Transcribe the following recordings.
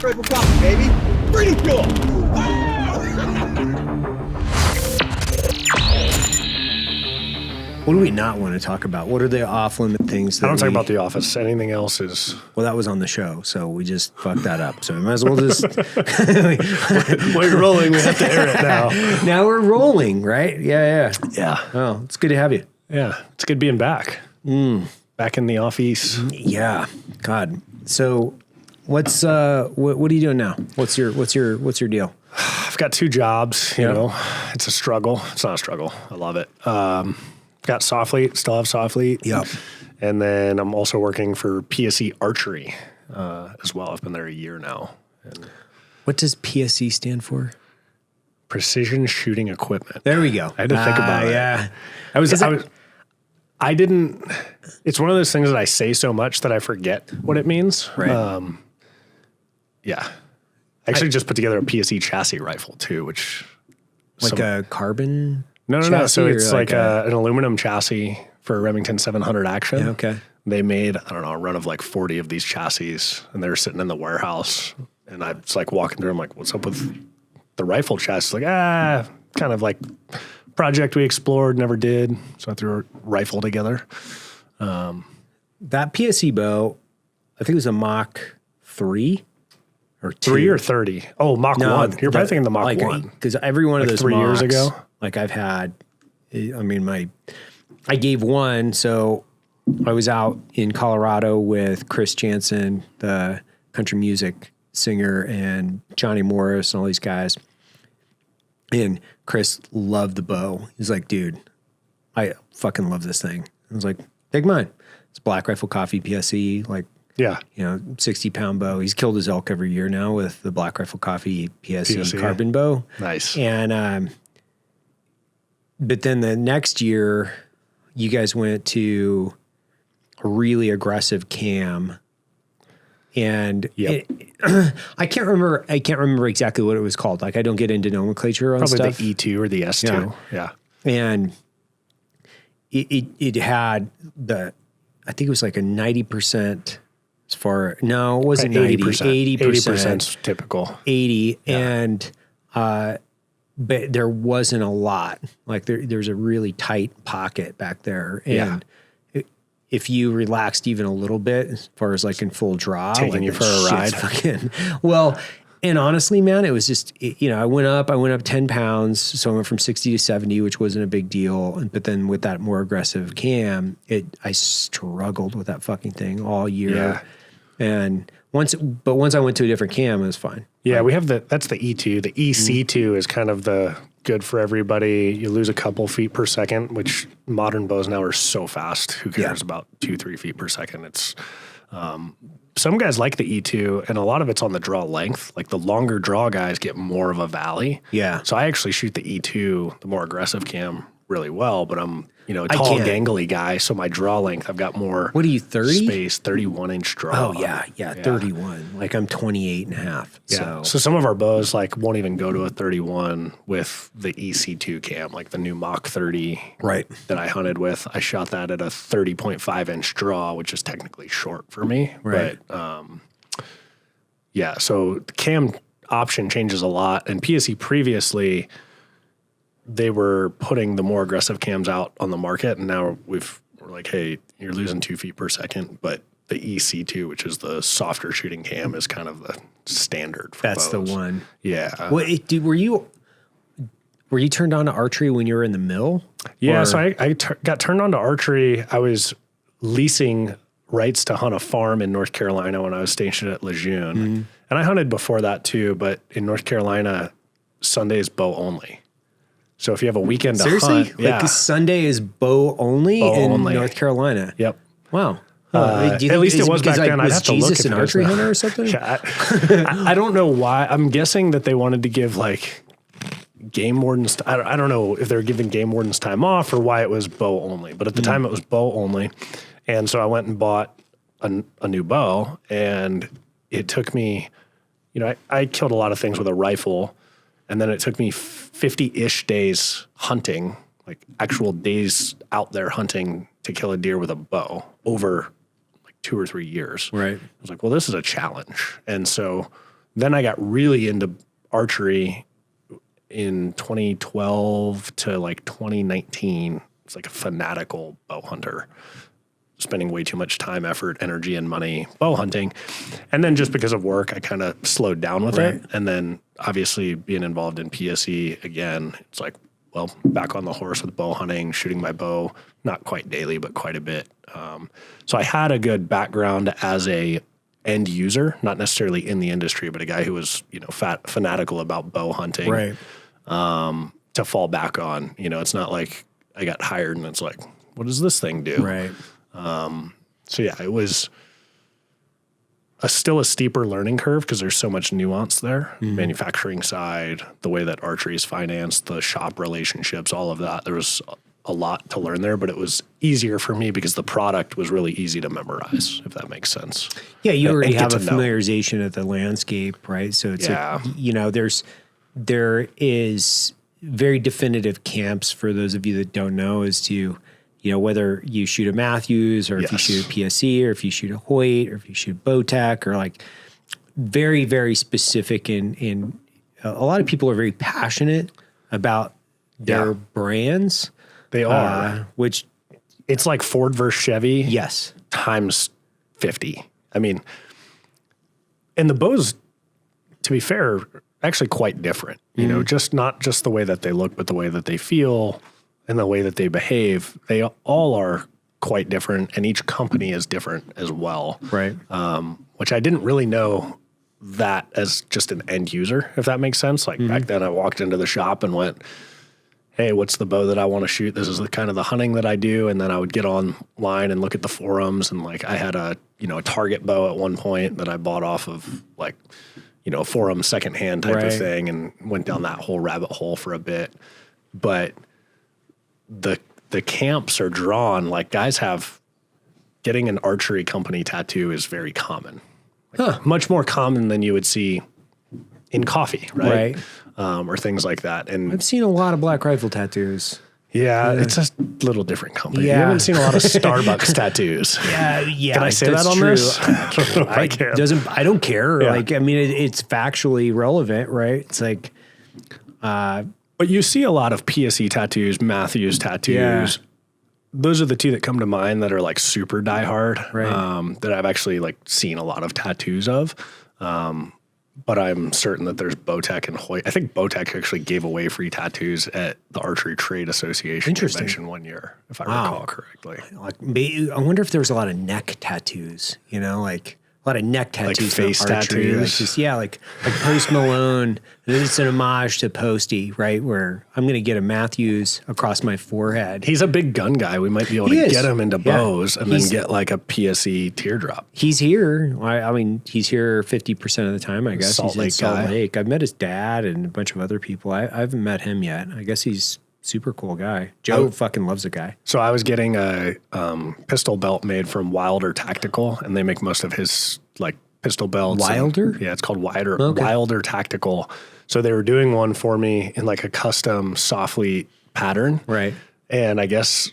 Black Rifle Coffee, baby. Breeding fuel. What do we not want to talk about? What are the off-limit things? I don't talk about The Office. Anything else is... Well, that was on the show, so we just fucked that up. So we might as well just... While you're rolling, we have to air it now. Now we're rolling, right? Yeah. Oh, it's good to have you. Yeah, it's good being back. Back in the office. Yeah, God. So, what's what are you doing now? What's your deal? I've got 2 jobs. You know, it's a struggle. It's not a struggle. I love it. Got Soflete. Still have Soflete. Yep. And then I'm also working for PSE Archery as well. I've been there a year now. And What does PSE stand for? Precision Shooting Equipment. There we go. I had to think about it. Yeah. I didn't. It's one of those things that I say so much that I forget what it means. Right. Yeah. I actually just put together a PSE chassis rifle too, which Like a carbon? No. chassis So it's or like an aluminum chassis for a Remington 700 Action. Yeah, okay. They made, I don't know, a run of like 40 of these chassis, and they were sitting in the warehouse. And I was like walking through, I'm like, what's up with the rifle chassis? Like, kind of like project we explored, never did. So I threw a rifle together. That PSE bow, I think it was a Mach 3 or 2. 3 or 30? Oh, Mach 1. You're probably thinking the Mach 1. Because every one of those 3 years Machs, ago? like I've had, I mean, I gave one. So I was out in Colorado with Chris Jansen, the country music singer, and Johnny Morris and all these guys. And Chris loved the bow. He's like, dude, I fucking love this thing. I was like, take mine. It's Black Rifle Coffee PSE, like, Yeah. 60-pound bow. He's killed his elk every year now with the Black Rifle Coffee PSE carbon bow. Nice. And, but then the next year, you guys went to a really aggressive cam. And I can't remember exactly what it was called. Like, I don't get into nomenclature on Probably stuff. the E2 or the S2. Yeah. And it had I think it was like a 90% as far, no, it wasn't 90%. 80%. 80% typical. 80. Yeah. And, but there wasn't a lot. Like there's a really tight pocket back there. And if you relaxed even a little bit, as far as like in full draw, taking you for a ride. Well, and honestly, man, it was just, I went up 10 pounds. So I went from 60 to 70, which wasn't a big deal. But then with that more aggressive cam, I struggled with that fucking thing all year. Yeah. And once I went to a different cam, it was fine. Yeah, we have that's the E2. The EC2 is kind of the good for everybody. You lose a couple feet per second, which modern bows now are so fast. Who cares about 2-3 feet per second? It's some guys like the E2, and a lot of it's on the draw length. Like the longer draw guys get more of a valley. Yeah. So I actually shoot the E2, the more aggressive cam, really well, but I'm a tall, gangly guy, so my draw length, I've got more. What are you, 30? Space, 31-inch draw. Oh, yeah, 31. Like I'm 28 and a half. Yeah. So some of our bows won't even go to a 31 with the EC2 cam, like the new Mach 30 that I hunted with. I shot that at a 30.5-inch draw, which is technically short for me. Right. But so the cam option changes a lot. And PSE previously, they were putting the more aggressive cams out on the market, and now we're like, hey, you're losing 2 feet per second, but the EC2, which is the softer shooting cam, is kind of the standard for That's bows. The one. Yeah. Well, were you turned on to archery when you were in the mill? Yeah, so I got turned on to archery. I was leasing rights to hunt a farm in North Carolina when I was stationed at Lejeune. Mm-hmm. And I hunted before that too, but in North Carolina, Sunday is bow only. So if you have a weekend to hunt. Like Sunday is bow only in North Carolina. Yep. Wow. At least it was back then. I'd have to look Jesus an archery hunter or something? Yeah, I don't know why. I'm guessing that they wanted to give game wardens. I don't know if they're giving game wardens time off or why it was bow only. But at the time it was bow only. And so I went and bought a new bow, and it took me, I killed a lot of things with a rifle. And then it took me 50-ish days hunting, like actual days out there hunting to kill a deer with a bow over 2 or 3 years. Right. I was like, well, this is a challenge. And so then I got really into archery in 2012 to like 2019. It's like a fanatical bow hunter, spending way too much time, effort, energy, and money bow hunting. And then just because of work, I kind of slowed down with it. And then obviously being involved in PSE again, it's like, well, back on the horse with bow hunting, shooting my bow, not quite daily, but quite a bit. So I had a good background as a end user, not necessarily in the industry, but a guy who was, fanatical about bow hunting, to fall back on. It's not like I got hired and it's like, what does this thing do? Right. So yeah, it was still a steeper learning curve because there's so much nuance there. Manufacturing side, the way that archery is financed, the shop relationships, all of that. There was a lot to learn there, but it was easier for me because the product was really easy to memorize, if that makes sense. Yeah, you already have a familiarization of the landscape, right? So it's there is very definitive camps for those of you that don't know as to, whether you shoot a Matthews or if you shoot a PSE or if you shoot a Hoyt or if you shoot Bowtech or like very, very specific in a lot of people are very passionate about their brands. They are. Which it's like Ford versus Chevy. Yes. Times 50. I mean, and the bows, to be fair, actually quite different. Just not just the way that they look, but the way that they feel and the way that they behave. They all are quite different, and each company is different as well. Right. Which I didn't really know that as just an end user, if that makes sense. Like back then I walked into the shop and went, hey, what's the bow that I want to shoot? This is the kind of the hunting that I do. And then I would get online and look at the forums, and like I had a target bow at one point that I bought off of like, a forum secondhand type of thing, and went down that whole rabbit hole for a bit. But the camps are drawn, like guys getting an archery company tattoo is very common. Much more common than you would see in coffee, right? Or things like that. And I've seen a lot of Black Rifle tattoos. Yeah, it's a little different company. Yeah. You haven't seen a lot of Starbucks tattoos. Yeah. Can I say that on this? I don't know if I can. I don't care. Yeah. Like, I mean, it's factually relevant, right? It's like, but you see a lot of PSE tattoos, Matthews tattoos. Yeah. Those are the two that come to mind that are like super diehard, right? That I've actually like seen a lot of tattoos of. But I'm certain that there's Bowtech and Hoyt. I think Bowtech actually gave away free tattoos at the Archery Trade Association convention one year, if I recall correctly. I wonder if there was a lot of neck tattoos, like a lot of neck tattoos. Like face tattoos. Like Post Malone. It's an homage to Posty, right? Where I'm going to get a Matthews across my forehead. He's a big gun guy. We might be able to get him into bows and then get like a PSE teardrop. He's here. I mean, he's here 50% of the time, I guess. He's in Salt Lake. I've met his dad and a bunch of other people. I haven't met him yet. I guess he's super cool guy. Joe fucking loves the guy. So I was getting a pistol belt made from Wilder Tactical, and they make most of his like pistol belts. Wilder? Yeah, it's called Wilder Tactical. So they were doing one for me in like a custom Soflete pattern. Right. And I guess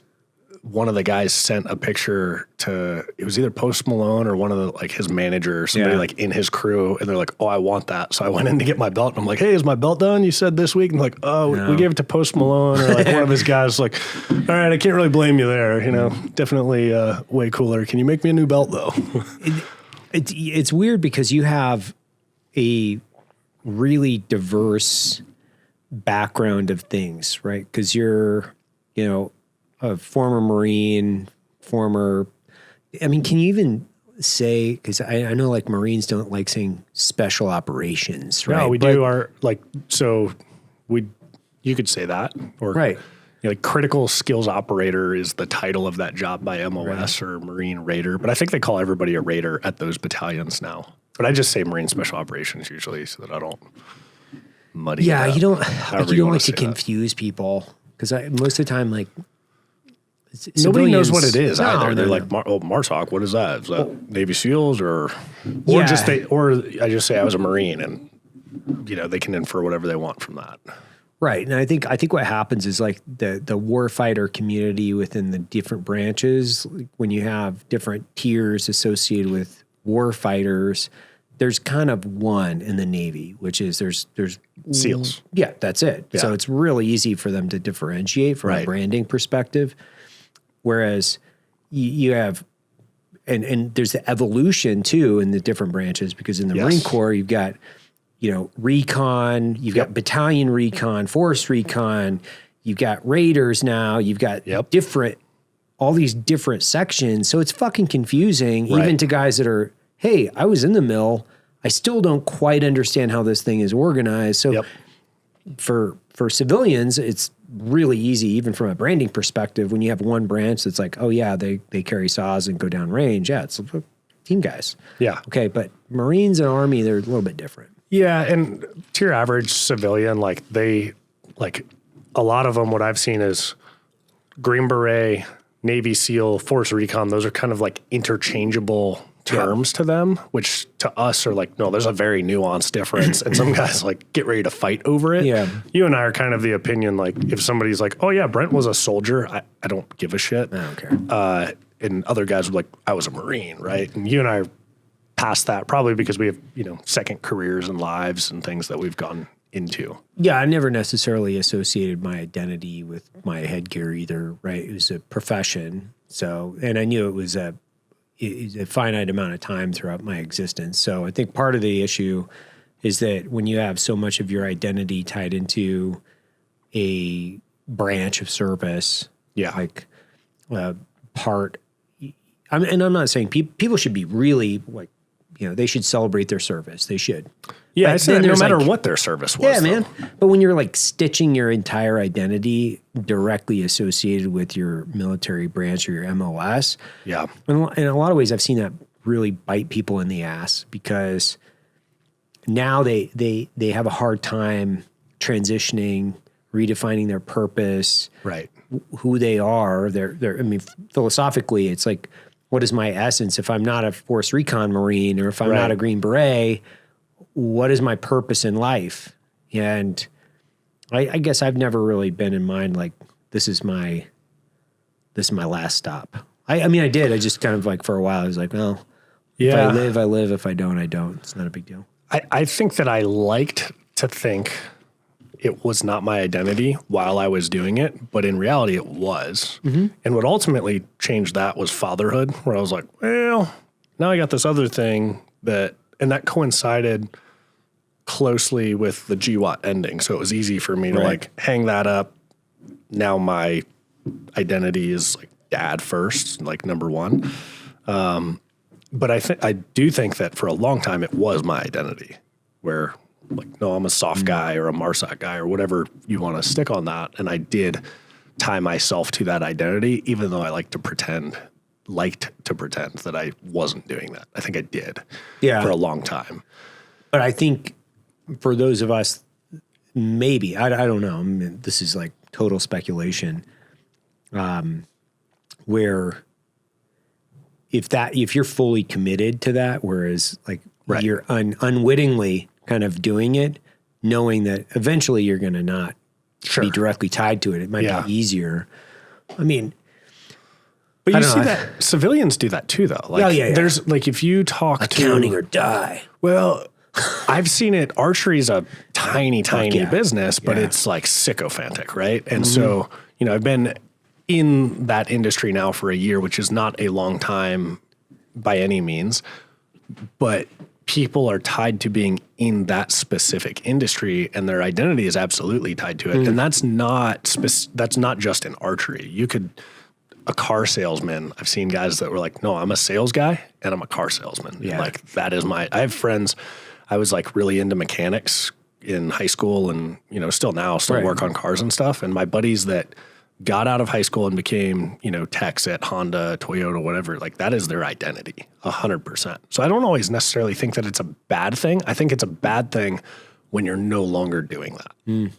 one of the guys sent a picture to, it was either Post Malone or one of the, like his manager or somebody like in his crew. And they're like, oh, I want that. So I went in to get my belt and I'm like, hey, is my belt done? You said this week. And like, we gave it to Post Malone, or like one of his guys like, all right, I can't really blame you there. Definitely way cooler. Can you make me a new belt though? It's weird because you have a really diverse background of things, right? Because you're, a former Marine, I mean, can you even say, because I know like Marines don't like saying special operations, right? No, we do you could say that. Or, right. Like critical skills operator is the title of that job by MOS or Marine Raider. But I think they call everybody a Raider at those battalions now. But I just say Marine Special Operations usually so that I don't muddy it up. You don't like to confuse people. Because most of the time, like, nobody knows what it is either. They're like, MARSOC, what is that? Is that Navy SEALs or I just say I was a Marine, and they can infer whatever they want from that. Right. And I think what happens is like the warfighter community within the different branches, when you have different tiers associated with warfighters, there's kind of one in the Navy, which is there's SEALs. Yeah, that's it. Yeah. So it's really easy for them to differentiate from a branding perspective. Whereas you have, and there's the evolution too in the different branches, because in the Marine Corps, you've got, Recon, you've got Battalion Recon, Force Recon, you've got Raiders now, you've got all these different sections. So it's fucking confusing, even to guys that are, hey, I was in the mill. I still don't quite understand how this thing is organized. So for civilians, it's really easy, even from a branding perspective, when you have one branch that's like, oh yeah, they carry saws and go down range. Yeah, it's team guys. Yeah. Okay, but Marines and Army, they're a little bit different. Yeah, and to your average civilian, a lot of them, what I've seen is Green Beret, Navy SEAL, Force Recon. Those are kind of like interchangeable terms to them, which to us are like, no, there's a very nuanced difference. And some guys like get ready to fight over it. Yeah. You and I are kind of the opinion, like if somebody's like, oh yeah, Brent was a soldier, I don't give a shit. I don't care. And other guys were like, I was a Marine, right? And you and I are past that, probably because we have, second careers and lives and things that we've gone into. Yeah, I never necessarily associated my identity with my headgear either, right? It was a profession. So, and I knew it was a finite amount of time throughout my existence. So I think part of the issue is that when you have so much of your identity tied into a branch of service, like part, and I'm not saying people should be really like, they should celebrate their service. They should. Yeah, I said no matter what their service was. Yeah, man. But when you're like stitching your entire identity directly associated with your military branch or your MOS, in a lot of ways, I've seen that really bite people in the ass, because now they have a hard time transitioning, redefining their purpose, right? Who they are. I mean, philosophically, it's like, what is my essence? If I'm not a Force Recon Marine, or if I'm not a Green Beret, what is my purpose in life? And I guess I've never really been in mind like, this is my last stop. I mean, I did. I just kind of like, for a while, I was like, well, if I live, I live. If I don't, I don't. It's not a big deal. I think that I liked to think it was not my identity while I was doing it, but in reality it was. Mm-hmm. And what ultimately changed that was fatherhood, where I was like, well, now I got this other thing and that coincided closely with the GWAT ending. So it was easy for me to like hang that up. Now my identity is like dad first, like number one. But I do think that for a long time it was my identity, where like, no, I'm a soft guy or a MARSOC guy or whatever you want to stick on that. And I did tie myself to that identity, even though I liked to pretend that I wasn't doing that. I think I did for a long time. But I think for those of us, maybe, I don't know, I mean, this is like total speculation, where if you're fully committed to that, whereas like you're unwittingly kind of doing it, knowing that eventually you're going to not be directly tied to it. It might be easier. I mean, but you see that civilians do that too, though. Like, there's like, if you talk accounting or die. Well, I've seen it. Archery is a tiny business, but it's like sycophantic, right? And so, I've been in that industry now for a year, which is not a long time by any means, but people are tied to being in that specific industry, and their identity is absolutely tied to it. And that's not just in archery. A car salesman, I've seen guys that were like, no, I'm a sales guy and I'm a car salesman. Yeah. Like that is I have friends, I was like really into mechanics in high school and, still work on cars and stuff. And my buddies that got out of high school and became, techs at Honda, Toyota, whatever, like that is their identity 100%. So I don't always necessarily think that it's a bad thing. I think it's a bad thing when you're no longer doing that.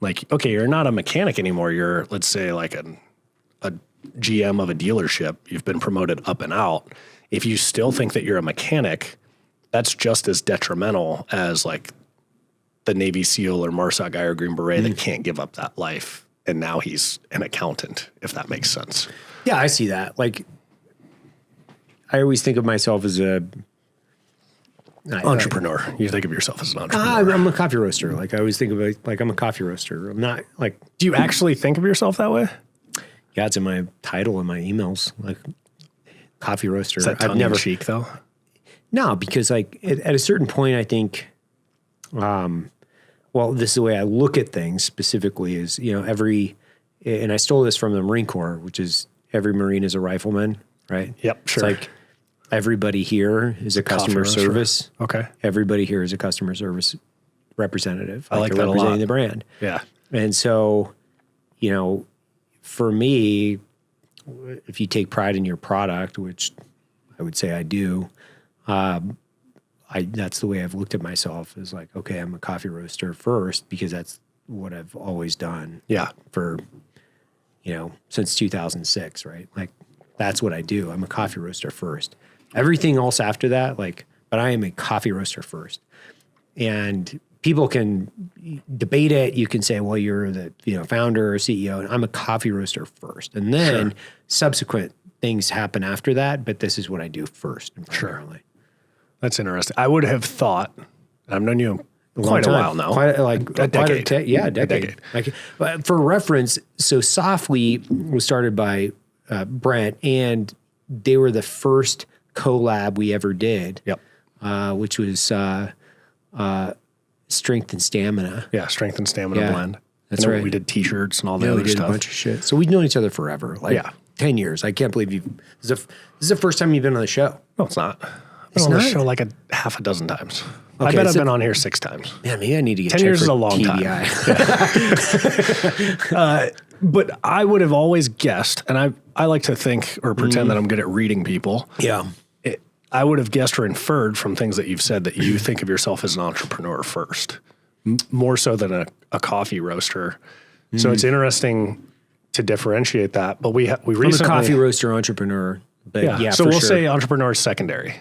Like, okay, you're not a mechanic anymore. You're, let's say, like a GM of a dealership. You've been promoted up and out. If you still think that you're a mechanic, that's just as detrimental as like the Navy SEAL or MARSOC guy or Green Beret that can't give up that life. And now he's an accountant, if that makes sense. Yeah, I see that. Like, I always think of myself as Entrepreneur. You think of yourself as an entrepreneur. I'm a coffee roaster. Like I always think of it like I'm a coffee roaster. I'm not like. Do you actually think of yourself that way? Yeah, it's in my title in my emails. Like coffee roaster. Is that tongue in cheek though? No, because like at a certain point, I think. Well, this is the way I look at things specifically is, and I stole this from the Marine Corps, which is every Marine is a rifleman, right? Yep, sure. It's like everybody here is a customer service. Okay. Everybody here is a customer service representative. I like they're that a representing lot. the brand. Yeah. And so, for me, if you take pride in your product, which I would say I do, that's the way I've looked at myself is like, okay, I'm a coffee roaster first because that's what I've always done. Yeah. For, since 2006, right? Like that's what I do. I'm a coffee roaster first. Everything else after that, but I am a coffee roaster first. And people can debate it. You can say, well, you're the founder or CEO, and I'm a coffee roaster first. And then subsequent things happen after that, but this is what I do first and primarily. That's interesting. I would have thought, and I've known you quite a while now. A decade. A decade. But for reference, so Soflete was started by Brent, and they were the first collab we ever did. Yep. Which was Strength and Stamina. Yeah, Strength and Stamina blend. That's right. We did T-shirts and all the other we did stuff. A bunch of shit. So we've known each other forever. 10 years. I can't believe this is the first time you've been on the show. No, it's not. I've been on the show like a half a dozen times. I bet I've been on here 6 times. Yeah, maybe I need to get 10 years is a long TBI. time. But I would have always guessed, and I like to think or pretend that I'm good at reading people. Yeah. I would have guessed or inferred from things that you've said that you think of yourself as an entrepreneur first, more so than a coffee roaster. So it's interesting to differentiate that. But we recently... I'm a coffee roaster entrepreneur. But so we'll say entrepreneur is secondary.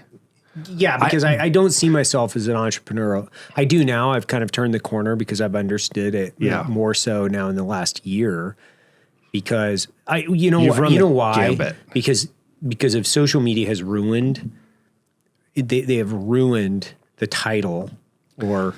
Yeah, because I don't see myself as an entrepreneur. I do now. I've kind of turned the corner because I've understood it more so now in the last year. Because you know why? Gambit. Because of social media has ruined. They have ruined the title or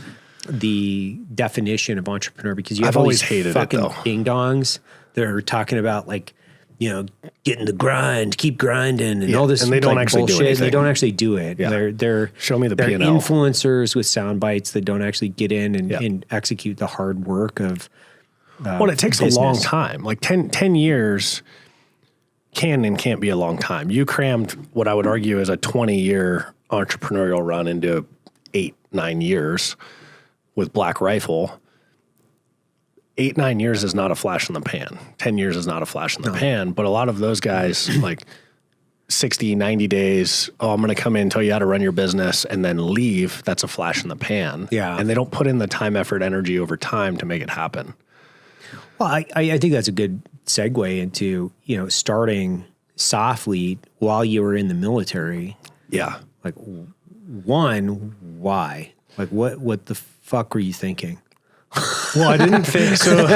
the definition of entrepreneur because you have I've all always these hated fucking it though. ding dongs that are talking about getting the grind, keep grinding, and all this. And they don't actually do anything. They don't actually do it. Yeah. They're show me the they're P&L. influencers with sound bites that don't actually get in and execute the hard work of. Well, it takes business. a long time. Like 10 years can and can't be a long time. You crammed what I would argue is a 20-year entrepreneurial run into 8-9 years with Black Rifle. 8-9 years is not a flash in the pan. 10 years is not a flash in the pan. But a lot of those guys, like 60, 90 days, I'm going to come in, tell you how to run your business, and then leave. That's a flash in the pan. Yeah. And they don't put in the time, effort, energy over time to make it happen. Well, I think that's a good segue into, starting Soflete while you were in the military. Yeah. Like, one, why? Like, what the fuck were you thinking? Well, I didn't think so.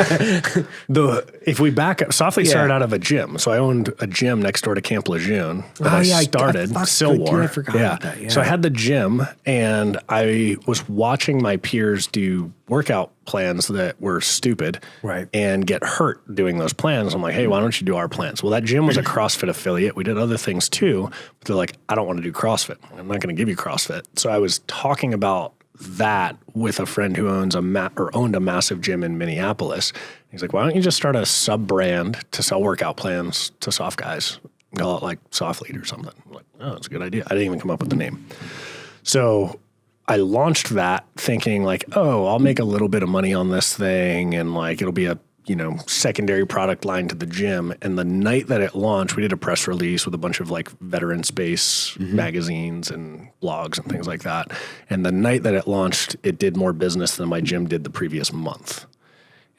If we back up, Soflete started out of a gym. So I owned a gym next door to Camp Lejeune that I started. Silwar. I forgot about that. Yeah. So I had the gym, and I was watching my peers do workout plans that were stupid, right, and get hurt doing those plans. I'm like, hey, why don't you do our plans? Well, that gym was a CrossFit affiliate. We did other things too, but they're like, I don't want to do CrossFit. I'm not going to give you CrossFit. So I was talking about that with a friend who owned a massive gym in Minneapolis. He's like, why don't you just start a sub brand to sell workout plans to soft guys? Call it like Soflete or something. I'm like, oh, that's a good idea. I didn't even come up with the name. So I launched that thinking like, oh, I'll make a little bit of money on this thing and like it'll be a secondary product line to the gym. And the night that it launched, we did a press release with a bunch of like veteran space magazines and blogs and things like that. And the night that it launched, it did more business than my gym did the previous month.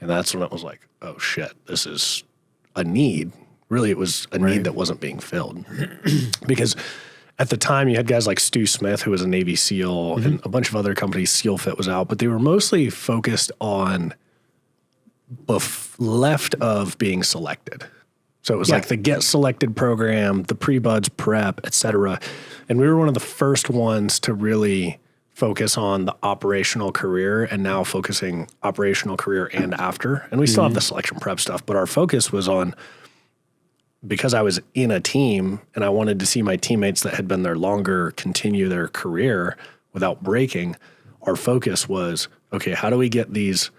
And that's when it was like, oh shit, this is a need. Really, it was a need that wasn't being filled. Because at the time you had guys like Stu Smith, who was a Navy SEAL, and a bunch of other companies, SEAL Fit was out, but they were mostly focused on left of being selected. So it was like the Get Selected program, the pre-buds prep, et cetera. And we were one of the first ones to really focus on the operational career and now focusing operational career and after. And we still have the selection prep stuff, but our focus was on, because I was in a team and I wanted to see my teammates that had been there longer continue their career without breaking. Our focus was, okay, how do we get these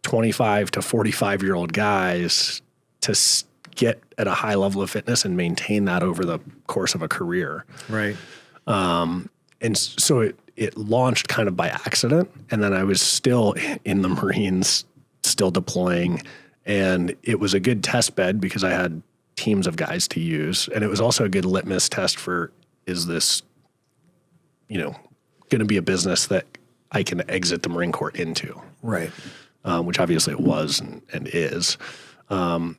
25 to 45-year-old guys to get at a high level of fitness and maintain that over the course of a career? Right. And so it launched kind of by accident. And then I was still in the Marines, still deploying. And it was a good test bed because I had teams of guys to use. And it was also a good litmus test for, is this, going to be a business that I can exit the Marine Corps into? Right. Which obviously it was and is. But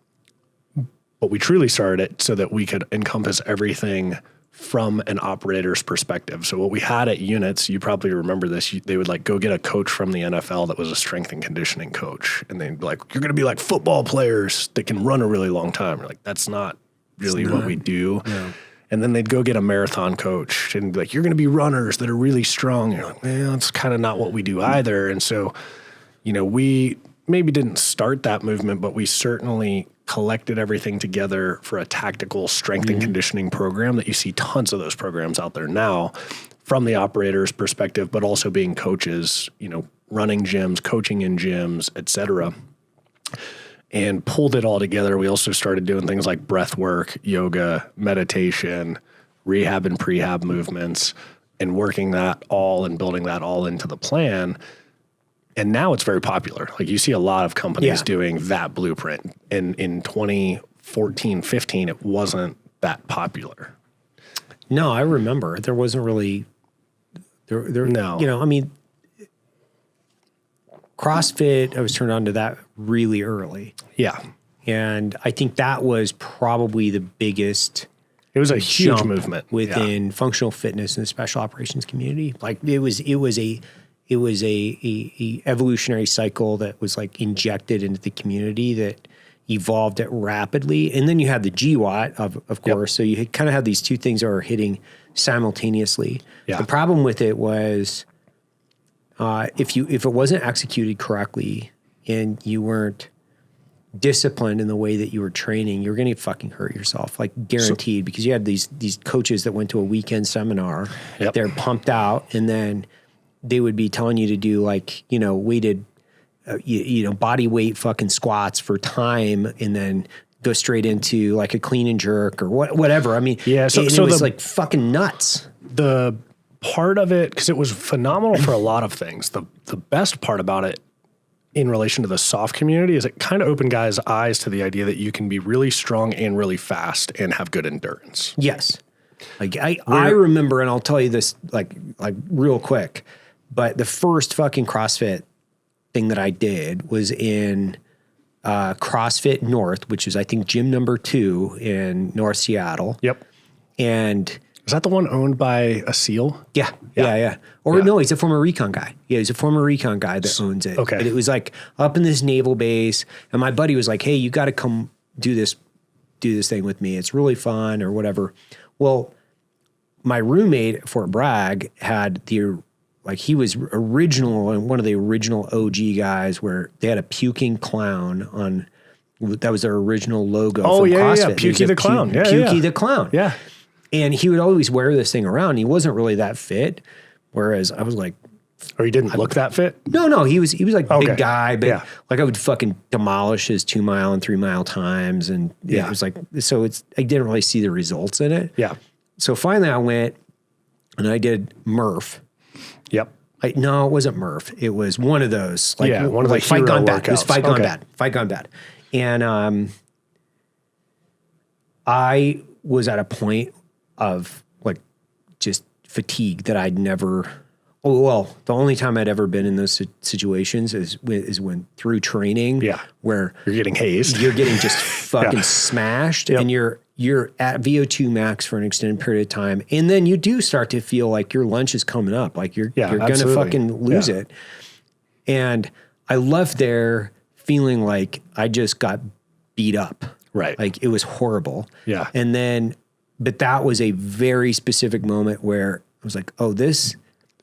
we truly started it so that we could encompass everything from an operator's perspective. So what we had at units, you probably remember this, they would go get a coach from the NFL that was a strength and conditioning coach. And they'd be like, you're going to be like football players that can run a really long time. We're like, that's not really what we do. No. And then they'd go get a marathon coach and be like, you're going to be runners that are really strong. And you're like, well, that's kind of not what we do either. And so, we maybe didn't start that movement, but we certainly collected everything together for a tactical strength and conditioning program that you see tons of those programs out there now from the operator's perspective, but also being coaches, running gyms, coaching in gyms, et cetera, and pulled it all together. We also started doing things like breath work, yoga, meditation, rehab and prehab movements, and working that all and building that all into the plan. And now it's very popular. You see a lot of companies doing that blueprint. And in 2014, 15, it wasn't that popular. No, I remember. There wasn't really, no. CrossFit, I was turned on to that really early. Yeah. And I think that was probably the biggest. It was a huge movement within functional fitness and the special operations community. It was a evolutionary cycle that was injected into the community that evolved it rapidly. And then you had the GWAT of course. So you kind of had these two things that were hitting simultaneously. Yeah. The problem with it was if it wasn't executed correctly and you weren't disciplined in the way that you were training, you're going to fucking hurt yourself, guaranteed, because you had these coaches that went to a weekend seminar. Yep. They're pumped out, and then they would be telling you to do weighted, body weight fucking squats for time, and then go straight into a clean and jerk or whatever. So it was fucking nuts. The part of it, because it was phenomenal for a lot of things. The best part about it in relation to the soft community is it kind of opened guys' eyes to the idea that you can be really strong and really fast and have good endurance. Yes. I remember, and I'll tell you this real quick, but the first fucking CrossFit thing that I did was in CrossFit North, which is, I think, gym number 2 in North Seattle. Yep. And is that the one owned by a SEAL? Yeah. Or no, he's a former Recon guy. Yeah, he's a former Recon guy that owns it. Okay. And it was up in this naval base, and my buddy was like, hey, you got to come do this thing with me. It's really fun or whatever. Well, my roommate at Fort Bragg had he was one of the original OG guys where they had a puking clown on, that was their original logo from CrossFit. Yeah. Pukey the Clown. Pukey the Clown. Yeah. And he would always wear this thing around. He wasn't really that fit, whereas I was like, or he didn't look that fit? No, he was big guy, but I would fucking demolish his 2 mile and 3 mile times, and it was I didn't really see the results in it. Yeah. So finally I went and I did Murph. Yep. No, it wasn't Murph. It was one of those. One of the Fight Gone Bad. Workouts. It was Fight Gone Bad. Fight Gone Bad. And I was at a point of just fatigue that I'd never. Oh well, the only time I'd ever been in those situations is when through training. Yeah. Where you're getting hazed. You're getting just fucking smashed, and you're at VO2 max for an extended period of time, and then you do start to feel like your lunch is coming up, you're going to fucking lose it. And I left there feeling like I just got beat up. Right. It was horrible. Yeah. And then, but that was a very specific moment where I was like, oh, this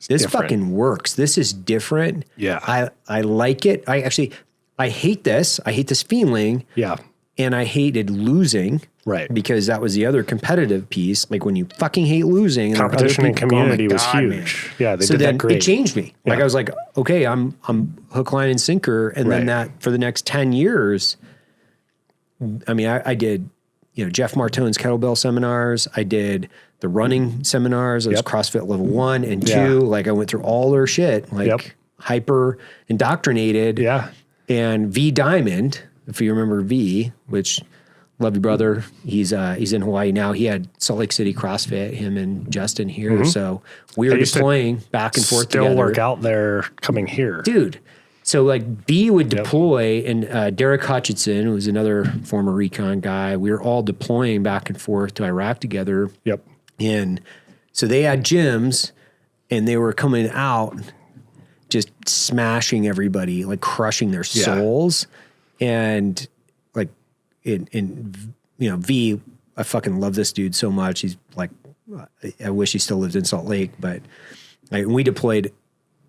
this different. fucking works. This is different. Yeah. I like it. I hate this. I hate this feeling. Yeah. And I hated losing. Right. Because that was the other competitive piece. Like when you fucking hate losing. And competition and community was huge. Man. Yeah, they so did then that great. it changed me. Like I was like, okay, I'm hook, line, and sinker. And then that for the next 10 years, I mean, I did, Jeff Martone's kettlebell seminars. I did the running seminars. I was CrossFit level 1 and 2. Like I went through all their shit, like hyper indoctrinated. Yeah. And V Diamond, if you remember V, which love you, brother. He's in Hawaii now. He had Salt Lake City CrossFit, him and Justin here. Mm-hmm. So we were deploying back and forth together. Still work out there coming here. Dude. So like B would deploy and Derek Hutchinson, who was another former Recon guy, we were all deploying back and forth to Iraq together. Yep. And so they had gyms and they were coming out just smashing everybody, like crushing their souls. And like V, I fucking love this dude so much. He's like, I wish he still lived in Salt Lake, but like, we deployed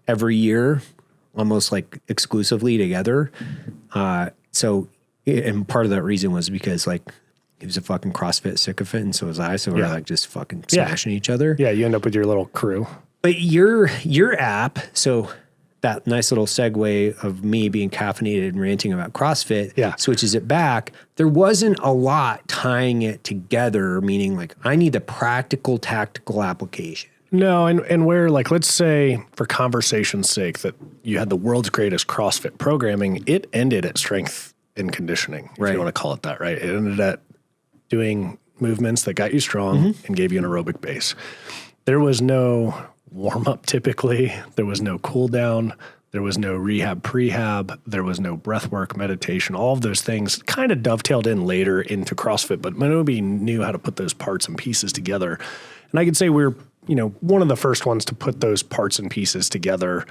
every year, almost like exclusively together. So, and part of that reason was because like he was a fucking CrossFit sycophant and so was I. So we're like just fucking smashing each other. Yeah. You end up with your little crew. But your app, so that nice little segue of me being caffeinated and ranting about CrossFit switches it back. There wasn't a lot tying it together, meaning like I need the practical, tactical application. No, and where, like, let's say for conversation's sake that you had the world's greatest CrossFit programming, it ended at strength and conditioning, if you want to call it that, right? It ended at doing movements that got you strong and gave you an aerobic base. There was no warm-up typically. There was no cool-down. There was no rehab, prehab. There was no breath work, meditation. All of those things kind of dovetailed in later into CrossFit, but Minobi knew how to put those parts and pieces together. And I could say we're, one of the first ones to put those parts and pieces together.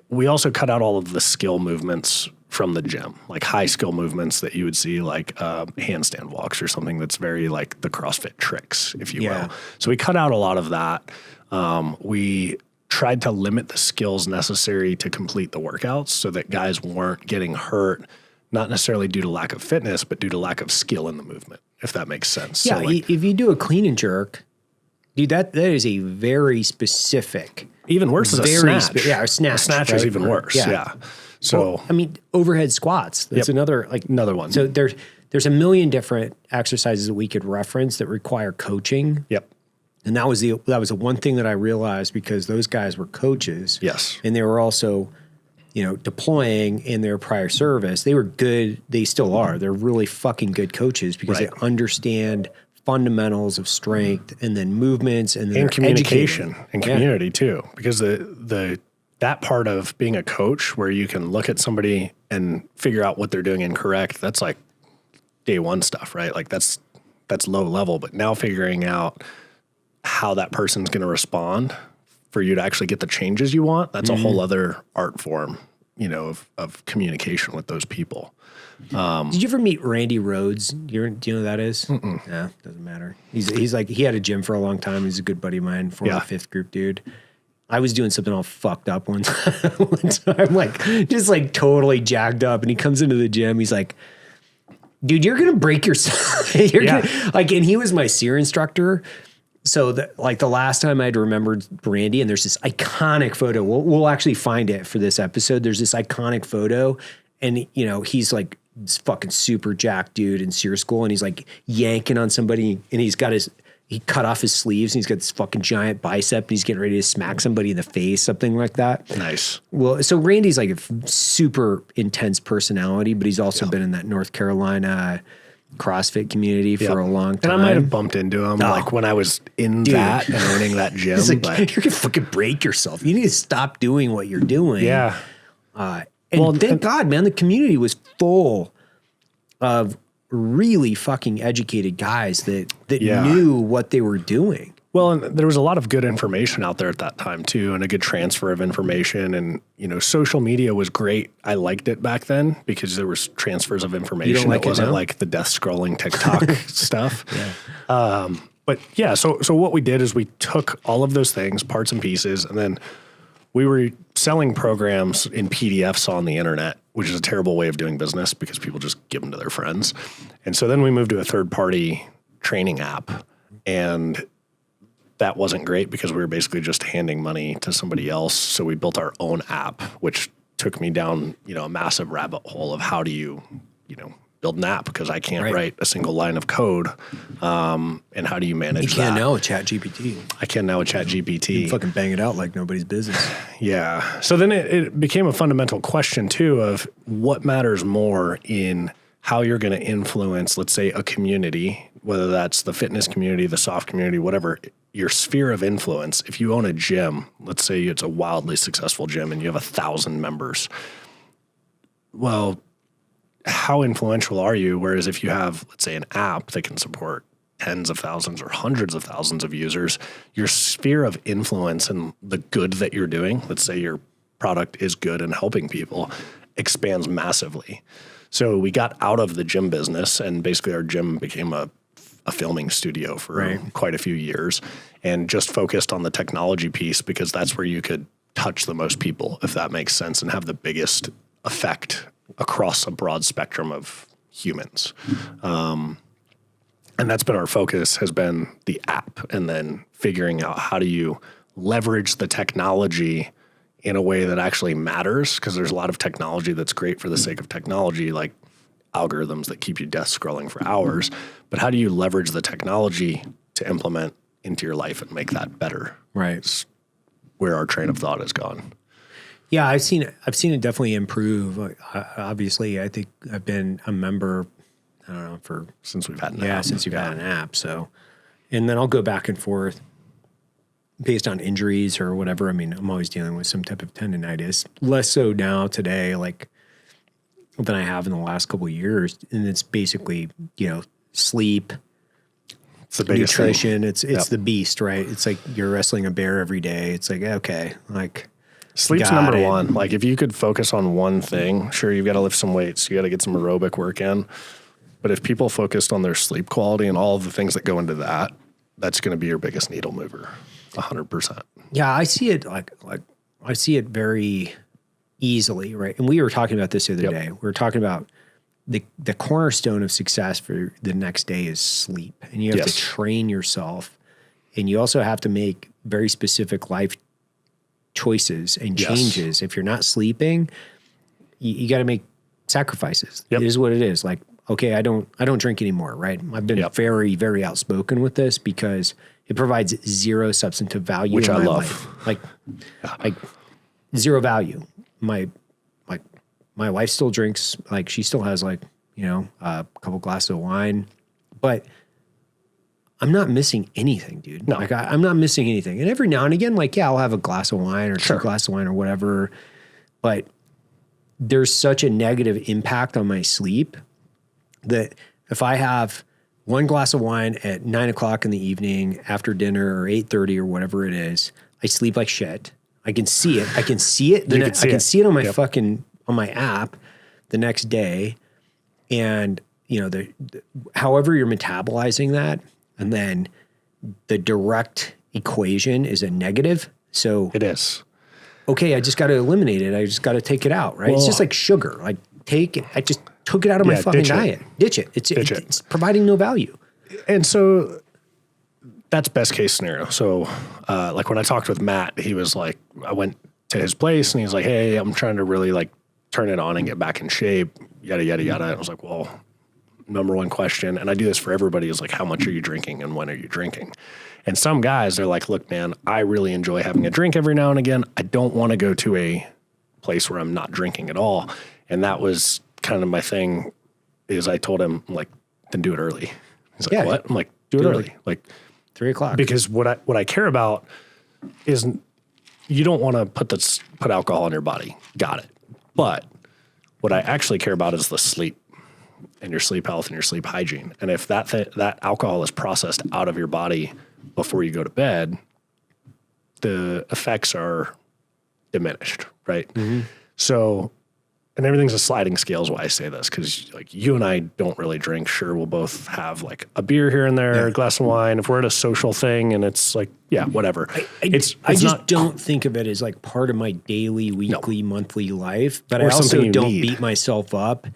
We also cut out all of the skill movements from the gym, like high skill movements that you would see, like handstand walks or something that's very like the CrossFit tricks, if you will. So we cut out a lot of that. We tried to limit the skills necessary to complete the workouts so that guys weren't getting hurt, not necessarily due to lack of fitness, but due to lack of skill in the movement, if that makes sense. Yeah, so like, if you do a clean and jerk, dude, that is a very specific. Even worse is a snatch. A snatch. A snatch is even worse. Yeah. So I mean, overhead squats. That's another one. So there's a million different exercises that we could reference that require coaching. Yep. And that was the one thing that I realized because those guys were coaches. Yes. And they were also, deploying in their prior service. They were good. They still are. They're really fucking good coaches because they understand fundamentals of strength and then movements and communication and community too. Because that part of being a coach where you can look at somebody and figure out what they're doing incorrect, that's like day one stuff, right? Like that's low level, but now figuring out how that person's going to respond for you to actually get the changes you want, that's a whole other art form, of communication with those people. Did you ever meet Randy Rhodes? Do you know who that is? No, doesn't matter. He's like, he had a gym for a long time. He's a good buddy of mine, former fifth group dude. I was doing something all fucked up one time, like just like totally jacked up. And he comes into the gym. He's like, dude, you're going to break yourself. And he was my SEER instructor. So the last time I'd remembered Randy, and there's this iconic photo. We'll actually find it for this episode. There's this iconic photo, and he's like this fucking super jacked dude in SEER school, and he's like yanking on somebody, and he cut off his sleeves, and he's got this fucking giant bicep, and he's getting ready to smack somebody in the face, something like that. Nice. Well, so Randy's like a super intense personality, but he's also been in that North Carolina CrossFit community for a long time. And I might have bumped into him like when I was in that and owning that gym. Like, you're going to fucking break yourself. You need to stop doing what you're doing. Yeah. Thank God, man, the community was full of really fucking educated guys that knew what they were doing. Well, and there was a lot of good information out there at that time too, and a good transfer of information. And, social media was great. I liked it back then because there was transfers of information. It wasn't like the death scrolling TikTok stuff. Yeah. But yeah, so what we did is we took all of those things, parts and pieces, and then we were selling programs in PDFs on the internet, which is a terrible way of doing business because people just give them to their friends. And so then we moved to a third-party training app, and that wasn't great because we were basically just handing money to somebody else. So we built our own app, which took me down, a massive rabbit hole of how do you, build an app, because I can't write a single line of code. And how do you manage that? You can now with ChatGPT. I can now with ChatGPT. You can fucking bang it out like nobody's business. Yeah. So then it became a fundamental question too of what matters more in how you're going to influence, let's say, a community, whether that's the fitness community, the soft community, whatever, your sphere of influence. If you own a gym, let's say it's a wildly successful gym and you have 1,000 members, well, how influential are you? Whereas if you have, let's say, an app that can support tens of thousands or hundreds of thousands of users, your sphere of influence and the good that you're doing, let's say your product is good and helping people, expands massively. So we got out of the gym business, and basically our gym became a filming studio for quite a few years, and just focused on the technology piece because that's where you could touch the most people, if that makes sense, and have the biggest effect across a broad spectrum of humans. And that's been our focus, has been the app, and then figuring out how do you leverage the technology in a way that actually matters, because there's a lot of technology that's great for the sake of technology, like algorithms that keep you desk scrolling for hours. But how do you leverage the technology to implement into your life and make that better? Right. It's where our train of thought has gone. Yeah, I've seen it definitely improve. Obviously, I think I've been a member, I don't know, since we've had an app. Since you've had an app. So, and then I'll go back and forth based on injuries or whatever. I mean, I'm always dealing with some type of tendonitis, less so now today, like than I have in the last couple of years. And it's basically, sleep, it's the biggest nutrition. Thing. It's the beast, right? It's like you're wrestling a bear every day. It's like, okay, like sleep's number one. Like if you could focus on one thing, sure, you've got to lift some weights, you got to get some aerobic work in. But if people focused on their sleep quality and all of the things that go into that, that's going to be your biggest needle mover. 100%. Yeah, I see it like I see it very easily, right? And we were talking about this the other day. We were talking about the cornerstone of success for the next day is sleep. And you have to train yourself, and you also have to make very specific life choices and changes. If you're not sleeping, you got to make sacrifices. It is what it is. Like, okay, I don't drink anymore, right? I've been very, very outspoken with this because it provides zero substantive value, which in I my love. life. Like zero value. My wife still drinks, like she still has a couple glasses of wine, but I'm not missing anything, dude. No. Like I'm not missing anything. And every now and again, I'll have a glass of wine or two glasses of wine or whatever, but there's such a negative impact on my sleep that if I have one glass of wine at 9:00 in the evening after dinner or 8:30 or whatever it is, I sleep like shit. I can see it. I can see it. I can see it on my on my app the next day. And however you're metabolizing that, and then the direct equation is a negative. So it is. Okay, I just got to eliminate it. I just got to take it out, right? Well, it's just like sugar. Like I just took it out of my fucking diet. Ditch it. It's providing no value. And so that's best case scenario. So like when I talked with Matt, he was like, I went to his place and he's like, hey, I'm trying to really turn it on and get back in shape, yada, yada, yada. I was like, well, number one question, and I do this for everybody, is like, how much are you drinking and when are you drinking? And some guys, they're like, look, man, I really enjoy having a drink every now and again. I don't want to go to a place where I'm not drinking at all. And that was kind of my thing, is I told him, like, then do it early. He's like, what? I'm like, do it early. Like 3:00. Because what I care about is you don't want to put alcohol in your body. Got it. But what I actually care about is the sleep and your sleep health and your sleep hygiene. And if that alcohol is processed out of your body before you go to bed, the effects are diminished, right? Mm-hmm. So and everything's a sliding scale is why I say this, because like you and I don't really drink. Sure, we'll both have like a beer here and there, a glass of wine. If we're at a social thing and it's like, yeah, whatever. I just don't think of it as like part of my daily, weekly, monthly life. But I also don't beat myself up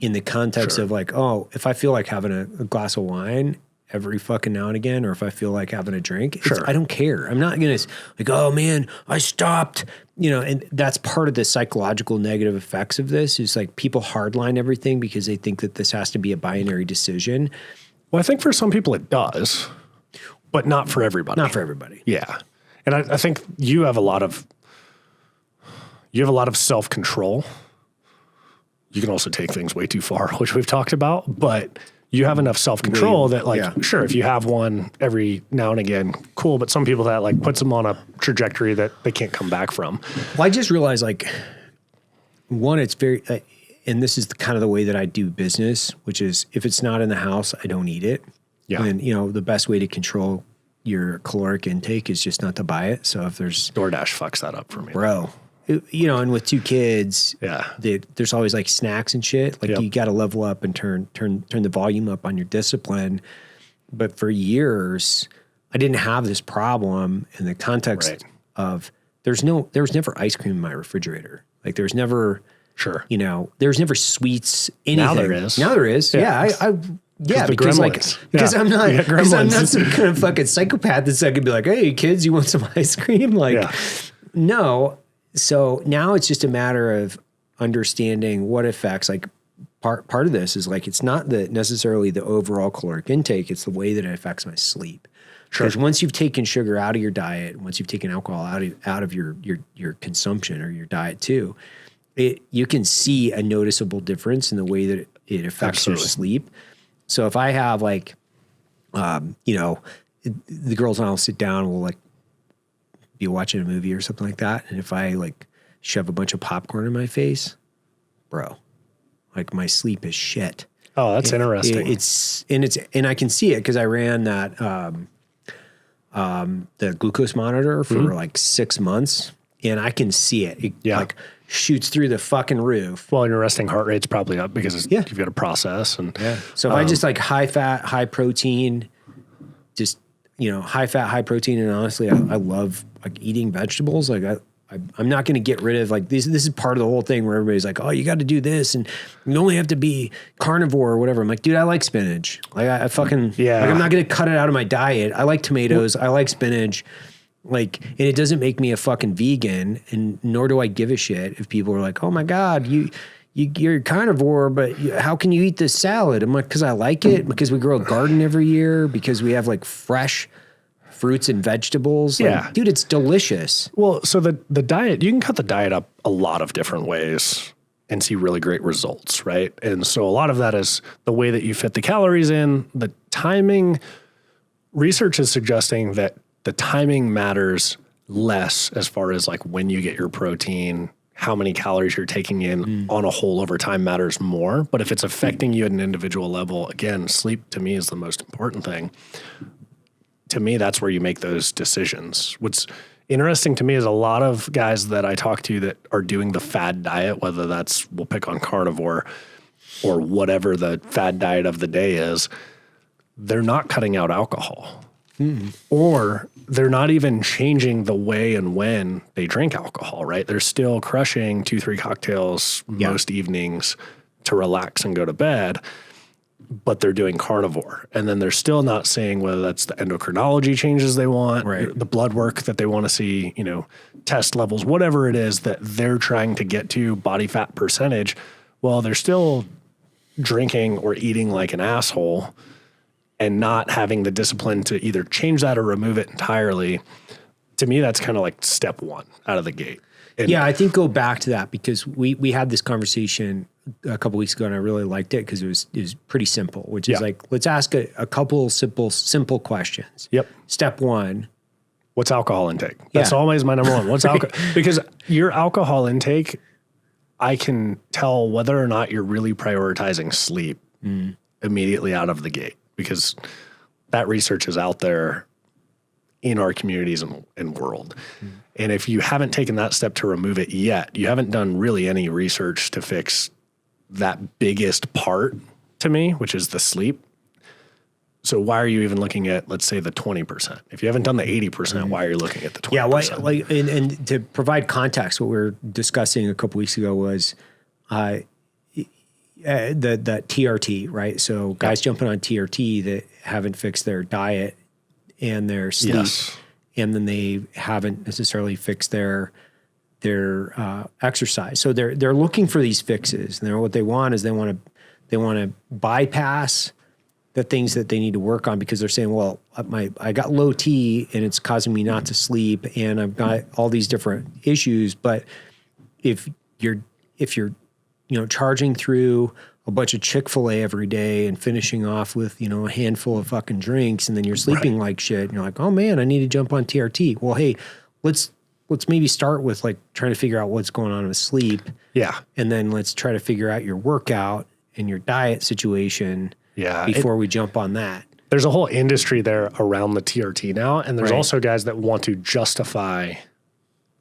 in the context of like, oh, if I feel like having a glass of wine every fucking now and again, or if I feel like having a drink, I don't care. I'm not going to like, oh man, I stopped, and that's part of the psychological negative effects of this is like people hardline everything because they think that this has to be a binary decision. Well, I think for some people it does, but not for everybody. Not for everybody. Yeah. And I think you have a lot of self-control. You can also take things way too far, which we've talked about, but you have enough self-control that like, sure, if you have one every now and again, cool. But some people that like puts them on a trajectory that they can't come back from. Well, I just realized like one, it's very, and this is kind of the way that I do business, which is if it's not in the house, I don't eat it. Yeah. And the best way to control your caloric intake is just not to buy it. So if there's DoorDash fucks that up for me. Bro. And with 2 kids, there's always like snacks and shit. Like you got to level up and turn the volume up on your discipline. But for years, I didn't have this problem in the context of there was never ice cream in my refrigerator. Like there's never, there's never sweets, anything. Now there is. Because I'm not some kind of fucking psychopath that's like, could be like, hey kids, you want some ice cream? Like, no. So now it's just a matter of understanding what affects, like part of this is like, it's not necessarily the overall caloric intake, it's the way that it affects my sleep. Because once you've taken sugar out of your diet, once you've taken alcohol out of your consumption or your diet too, you can see a noticeable difference in the way that it affects your sleep. So if I have like, the girls and I'll sit down, we'll like be watching a movie or something like that. And if I like shove a bunch of popcorn in my face, bro, like my sleep is shit. Oh, that's interesting. And I can see it because I ran that, the glucose monitor for like 6 months and I can see it. It like shoots through the fucking roof. Well, your resting heart rate's probably up because you've got a process. And so if I just like high fat, high protein, just, high fat, high protein. And honestly, I love like eating vegetables. Like I'm not going to get rid of like this is part of the whole thing where everybody's like, oh, you got to do this. And you only have to be carnivore or whatever. I'm like, dude, I like spinach. Like I fucking, like I'm not going to cut it out of my diet. I like tomatoes. I like spinach. Like, and it doesn't make me a fucking vegan, and nor do I give a shit if people are like, oh my God, you're a carnivore, but how can you eat this salad? I'm like, because I like it, because we grow a garden every year, because we have like fresh fruits and vegetables. Like, dude, it's delicious. Well, so the diet, you can cut the diet up a lot of different ways and see really great results, right? And so a lot of that is the way that you fit the calories in, the timing. Research is suggesting that the timing matters less as far as like when you get your protein, how many calories you're taking in on a whole over time matters more. But if it's affecting you at an individual level, again, sleep to me is the most important thing. To me, that's where you make those decisions. What's interesting to me is a lot of guys that I talk to that are doing the fad diet, whether that's, we'll pick on carnivore or whatever the fad diet of the day is, they're not cutting out alcohol. Or they're not even changing the way and when they drink alcohol, right? They're still crushing 2-3 cocktails most evenings to relax and go to bed, but they're doing carnivore. And then they're still not saying whether that's the endocrinology changes they want, the blood work that they want to see, test levels, whatever it is that they're trying to get to, body fat percentage. Well, they're still drinking or eating like an asshole and not having the discipline to either change that or remove it entirely. To me, that's kind of like step one out of the gate. And I think go back to that because we had this conversation a couple weeks ago and I really liked it because it was pretty simple, which is like, let's ask a couple simple questions. Yep. Step one. What's alcohol intake? That's always my number one. What's alcohol? Because your alcohol intake, I can tell whether or not you're really prioritizing sleep immediately out of the gate. Because that research is out there in our communities and world. And if you haven't taken that step to remove it yet, you haven't done really any research to fix that biggest part to me, which is the sleep. So why are you even looking at, let's say, the 20%? If you haven't done the 80%, why are you looking at the 20%? Yeah, and to provide context, what we were discussing a couple weeks ago was the TRT, right? So guys jumping on TRT that haven't fixed their diet and their sleep, and then they haven't necessarily fixed their exercise. So they're looking for these fixes. And what they want is they want to bypass the things that they need to work on because they're saying, well, I got low T and it's causing me not to sleep and I've got all these different issues. But if you're charging through a bunch of Chick-fil-A every day and finishing off with, a handful of fucking drinks and then you're sleeping like shit and you're like, oh man, I need to jump on TRT. Well, hey, let's maybe start with like trying to figure out what's going on with sleep. Yeah. And then let's try to figure out your workout and your diet situation before we jump on that. There's a whole industry there around the TRT now. And there's also guys that want to justify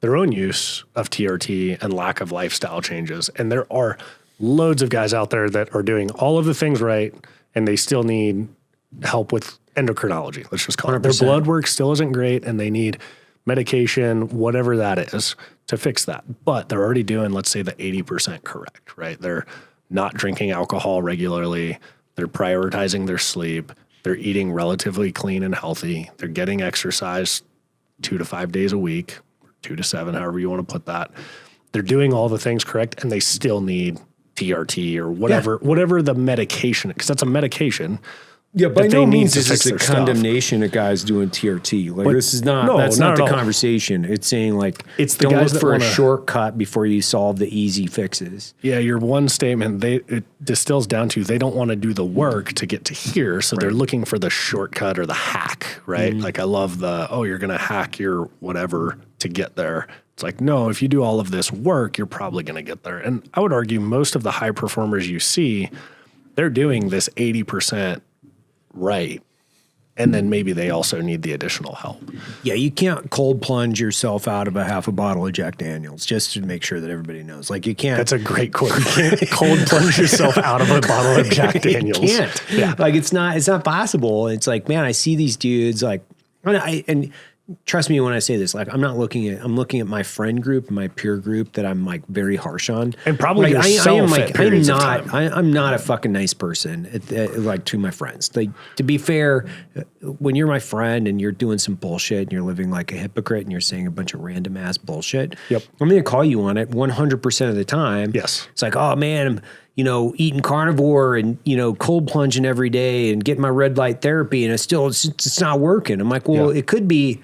their own use of TRT and lack of lifestyle changes. And there are loads of guys out there that are doing all of the things right, and they still need help with endocrinology. Let's just call it. Their blood work still isn't great, and they need medication, whatever that is, to fix that. But they're already doing, let's say, the 80% correct, right? They're not drinking alcohol regularly. They're prioritizing their sleep. They're eating relatively clean and healthy. They're getting exercise 2 to 5 days a week, 2 to 7, however you want to put that. They're doing all the things correct, and they still need TRT or whatever the medication, because that's a medication. Yeah, by no means is this a condemnation of guys doing TRT. Like, this is that's not the conversation. It's saying like, it's the don't guys look for a shortcut before you solve the easy fixes. Yeah, your one statement, it distills down to they don't want to do the work to get to here, so they're looking for the shortcut or the hack, right? Like I love you're going to hack your whatever to get there. It's like, no, if you do all of this work, you're probably going to get there. And I would argue most of the high performers you see, they're doing this 80% right. And then maybe they also need the additional help. Yeah, you can't cold plunge yourself out of a half a bottle of Jack Daniels, just to make sure that everybody knows. Like, you can't. That's a great quote. You can't cold plunge yourself out of a bottle of Jack Daniels. You can't. Yeah. Like, it's not possible. It's like, man, I see these dudes like, and trust me when I say this, like I'm looking at my friend group, my peer group that I'm like very harsh on. And probably like, yourself I'm not a fucking nice person like to my friends. Like, to be fair, when you're my friend and you're doing some bullshit and you're living like a hypocrite and you're saying a bunch of random ass bullshit, I'm going to call you on it 100% of the time. Yes. It's like, oh man, I'm eating carnivore and, cold plunging every day and getting my red light therapy and it's not working. I'm like, well, it could be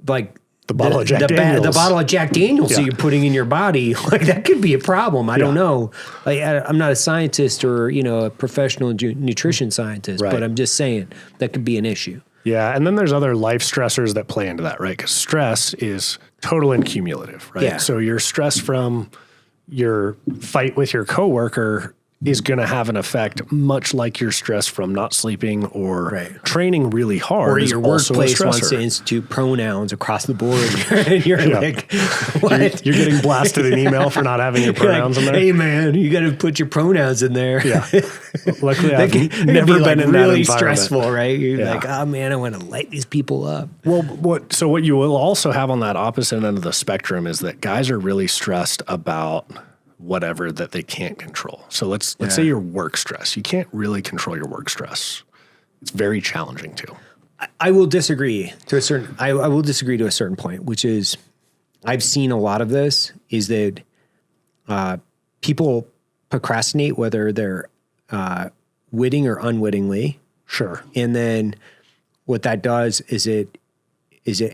like the bottle of Jack Daniels. The bottle of Jack Daniels that you're putting in your body. Like, that could be a problem. I don't know. Like, I'm not a scientist or, a professional nutrition scientist, but I'm just saying that could be an issue. Yeah. And then there's other life stressors that play into that, right? Because stress is total and cumulative, right? Yeah. So your stress from your fight with your coworker is going to have an effect, much like your stress from not sleeping or training really hard. Or your workplace wants to institute pronouns across the board. And you're like, what? You're getting blasted an email for not having your pronouns in there. Hey man, you got to put your pronouns in there. Yeah. Luckily, I've never been in that really environment. Stressful, right? You're like, oh man, I want to light these people up. Well, what you will also have on that opposite end of the spectrum is that guys are really stressed about whatever that they can't control. So let's say your work stress. You can't really control your work stress. It's very challenging too. I will disagree to a certain. I will disagree to a certain point, which is, I've seen a lot of this is that people procrastinate, whether they're witting or unwittingly. Sure. And then what that does is it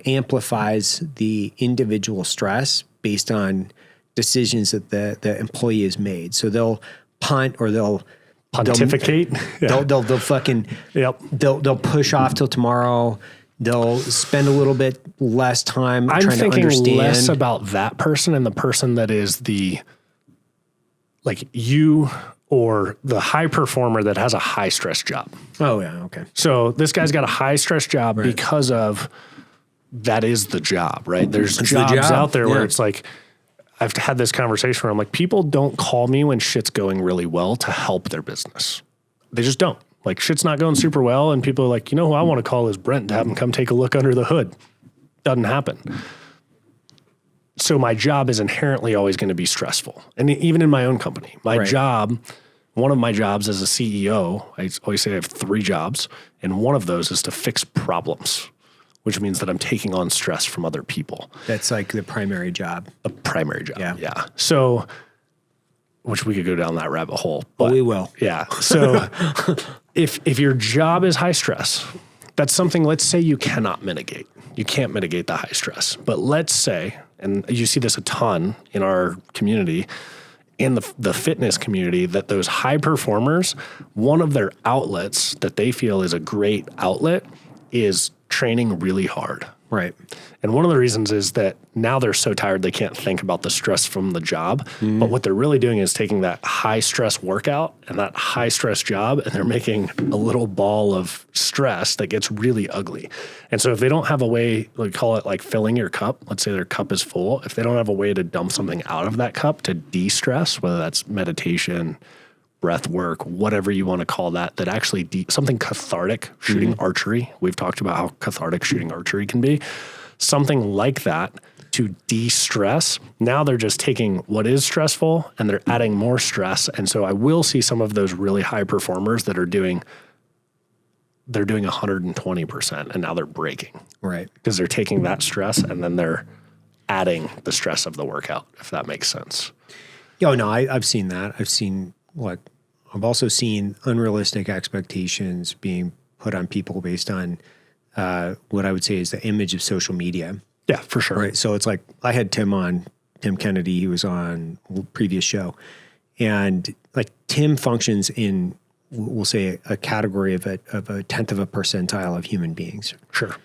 amplifies the individual stress based on decisions that the employee has made. So they'll punt or they'll pontificate. They'll fucking they'll push off till tomorrow. They'll spend a little bit less time trying to understand. I'm thinking less about that person and the person that is like you or the high performer that has a high stress job. Oh yeah, okay. So this guy's got a high stress job because of that is the job, right? There's It's the jobs job. out there where Yeah. it's like, I've had this conversation where I'm like, people don't call me when shit's going really well to help their business. They just don't. Like, shit's not going super well, and people are like, you know who I want to call is Brent to have him come take a look under the hood. Doesn't happen. So my job is inherently always going to be stressful. And even in my own company, my job, one of my jobs as a CEO, I always say I have 3 jobs, and one of those is to fix problems, which means that I'm taking on stress from other people. That's like the primary job. The primary job. Yeah. Yeah. So, which we could go down that rabbit hole. But we will. Yeah. So if your job is high stress, that's something, let's say you cannot mitigate. You can't mitigate the high stress. But let's say, and you see this a ton in our community, in the fitness community, that those high performers, one of their outlets that they feel is a great outlet is training really hard. Right. And one of the reasons is that now they're so tired they can't think about the stress from the job. But what they're really doing is taking that high stress workout and that high stress job, and they're making a little ball of stress that gets really ugly. And so if they don't have a way, we call it like filling your cup, let's say their cup is full, if they don't have a way to dump something out of that cup to de-stress, whether that's meditation, breath work, whatever you want to call that, that actually something cathartic, shooting archery. We've talked about how cathartic shooting archery can be. Something like that to de-stress. Now they're just taking what is stressful and they're adding more stress. And so I will see some of those really high performers that are doing 120% and now they're breaking. Right. Because they're taking that stress and then they're adding the stress of the workout, if that makes sense. Oh, no, I've seen that. I've also seen unrealistic expectations being put on people based on what I would say is the image of social media. Yeah, for sure. Right. So it's like I had Tim Kennedy. He was on a previous show. And like Tim functions in, we'll say, a category of a 10th of a percentile of human beings. Sure.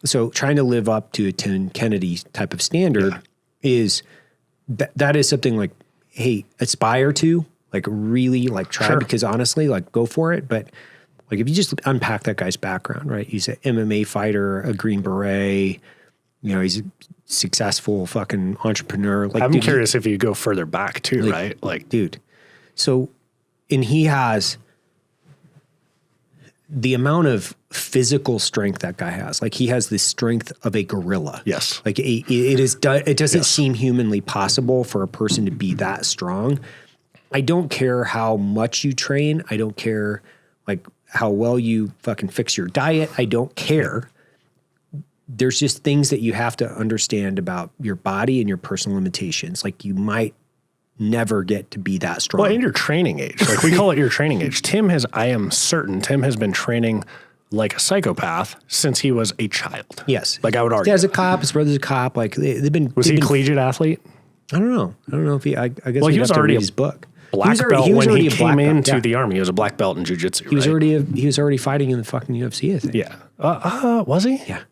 So trying to live up to a Tim Kennedy type of standard is, that is something like, hey, aspire to, like really like try, because honestly, like go for it. But like if you just unpack that guy's background, right? He's an MMA fighter, a Green Beret, you know, he's a successful fucking entrepreneur. Like, I'm curious if you go further back too, right? Like, dude. So, and he has the amount of physical strength that guy has. Like he has the strength of a gorilla. Yes. Like it doesn't seem humanly possible for a person to be that strong. I don't care how much you train. I don't care like how well you fucking fix your diet. I don't care. There's just things that you have to understand about your body and your personal limitations. Like you might never get to be that strong. Well, in your training age, like we call it your training age. I am certain Tim has been training like a psychopath since he was a child. Yes. Like I would argue. His dad's a cop, his brother's a cop. Like they've been. Was he a collegiate athlete? I don't know. If he, I guess Well, he was already his book. Black belt when he came into the army. He was a black belt in jiu-jitsu, He was already fighting in the fucking UFC, I think. Yeah. Was he? Yeah.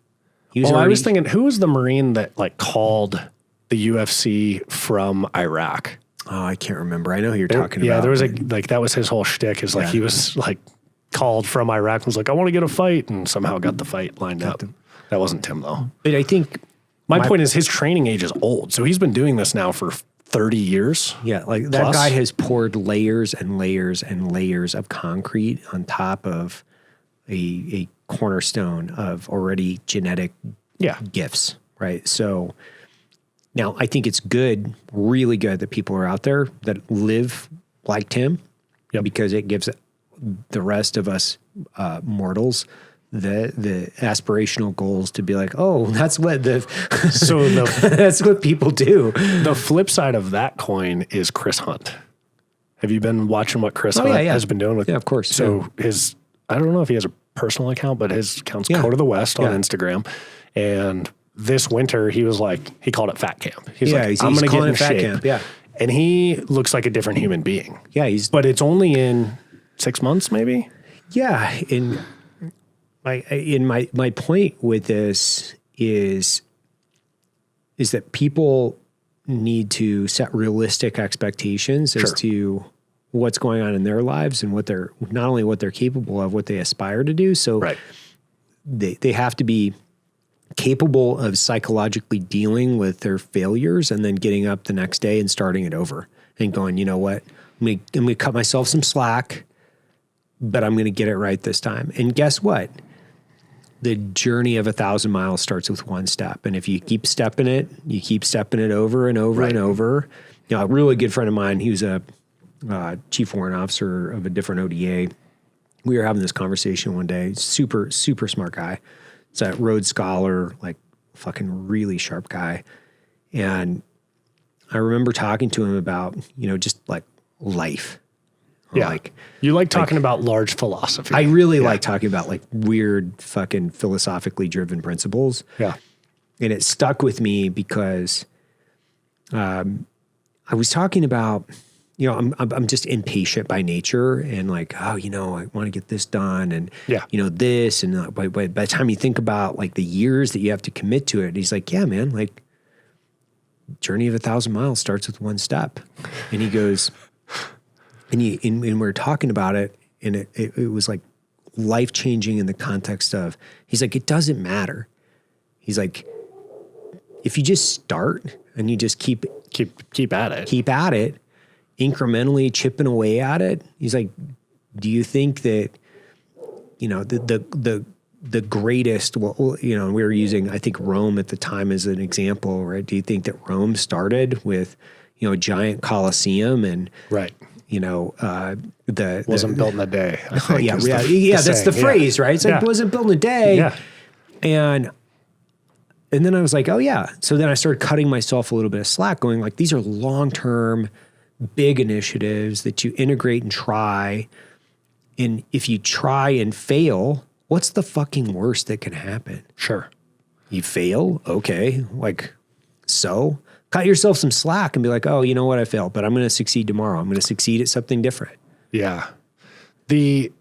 I was thinking, who was the Marine that like called the UFC from Iraq? Oh, I can't remember. I know who you're talking about. Yeah, there was that was his whole shtick is like he was like called from Iraq and was like, I want to get a fight, and somehow got the fight lined up. That wasn't Tim though. But I think my point is his training age is old. So he's been doing this now for 30 years. Yeah, like that guy has poured layers and layers and layers of concrete on top of a cornerstone of already genetic gifts, right? So now I think it's good, really good that people are out there that live like Tim, because it gives the rest of us mortals the aspirational goals to be like, oh, that's what that's what people do. The flip side of that coin is Chris Hunt. Have you been watching what Chris Hunt has been doing with? Yeah, of course. So I don't know if he has a personal account, but his account's Code of the West on Instagram. And this winter he was like, he called it Fat Camp. He's like, I'm going to get in Fat shape. Camp. Yeah. And he looks like a different human being. Yeah. But it's only in 6 months, maybe. Yeah. My point with this is that people need to set realistic expectations as to what's going on in their lives and not only what they're capable of, what they aspire to do. So they have to be capable of psychologically dealing with their failures and then getting up the next day and starting it over and going, you know what, I'm going to cut myself some slack, but I'm going to get it right this time. And guess what? The journey of 1,000 miles starts with one step. And if you keep stepping it, you keep stepping it over and over and over. You know, a really good friend of mine, he was a chief warrant officer of a different ODA. We were having this conversation one day. Super, super smart guy. It's a Rhodes Scholar, like fucking really sharp guy. And I remember talking to him about, you know, just like life. Yeah. Like, you like talking about large philosophy. I really like talking about like weird fucking philosophically driven principles. Yeah. And it stuck with me because I was talking about, you know, I'm just impatient by nature and like, oh, you know, I want to get this done and, you know, this. And by the time you think about like the years that you have to commit to it, he's like, yeah, man, like journey of 1,000 miles starts with one step. And he goes, and we're talking about it and it was like life-changing in the context of, he's like, it doesn't matter. He's like, if you just start and you just keep at it, incrementally chipping away at it. He's like, do you think that, you know, the greatest, well, you know, we were using, I think Rome at the time as an example, right? Do you think that Rome started with, you know, a giant Colosseum and, you know, wasn't built in a day. I think, that's the phrase, right? It's like, it wasn't built in a day. Yeah. And then I was like, oh yeah. So then I started cutting myself a little bit of slack going like, these are long-term big initiatives that you integrate and try. And if you try and fail, what's the fucking worst that can happen? Sure. You fail. Okay. Like, so cut yourself some slack and be like, oh, you know what? I failed, but I'm going to succeed tomorrow. I'm going to succeed at something different. Yeah. The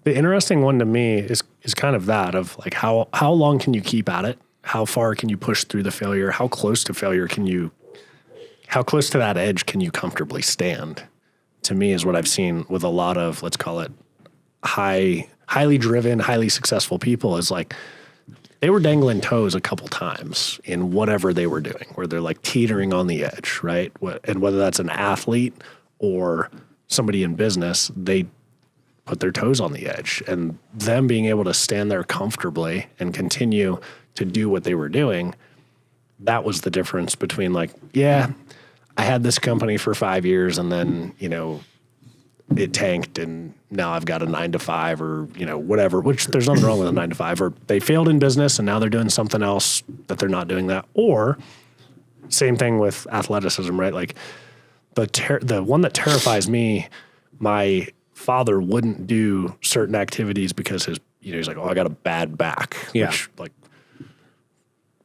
interesting one to me is kind of that of like, how long can you keep at it? How far can you push through the failure? How close to failure how close to that edge can you comfortably stand? To me is what I've seen with a lot of, let's call it highly driven, highly successful people is like, they were dangling toes a couple times in whatever they were doing, where they're like teetering on the edge, right? And whether that's an athlete or somebody in business, they put their toes on the edge, and them being able to stand there comfortably and continue to do what they were doing. That was the difference between like, yeah, I had this company for 5 years and then, you know, it tanked and now I've got a 9-to-5 or, you know, whatever, which there's nothing wrong with a 9-to-5, or they failed in business and now they're doing something else that they're not doing that. Or same thing with athleticism, right? Like the one that terrifies me, my father wouldn't do certain activities because he's like, oh, I got a bad back. Yeah. Which, like,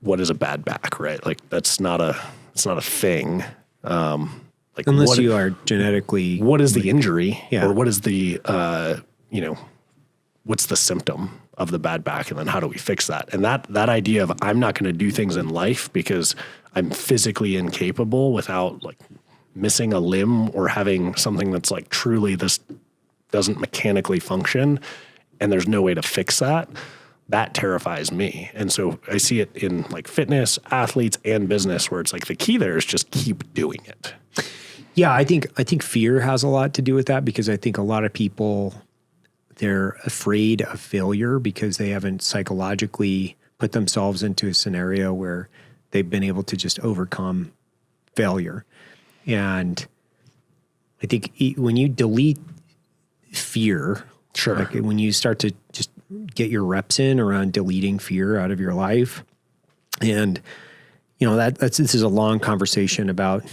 what is a bad back, right? Like it's not a thing. Like unless you are genetically, what is the injury? Yeah. Or what is the, you know, what's the symptom of the bad back? And then how do we fix that? And that idea of I'm not going to do things in life because I'm physically incapable without like missing a limb or having something that's like truly this doesn't mechanically function and there's no way to fix that. That terrifies me. And so I see it in like fitness, athletes, and business where it's like the key there is just keep doing it. Yeah, I think fear has a lot to do with that because I think a lot of people, they're afraid of failure because they haven't psychologically put themselves into a scenario where they've been able to just overcome failure. And I think when you delete fear, sure, like when you start to just get your reps in around deleting fear out of your life, and you know this is a long conversation about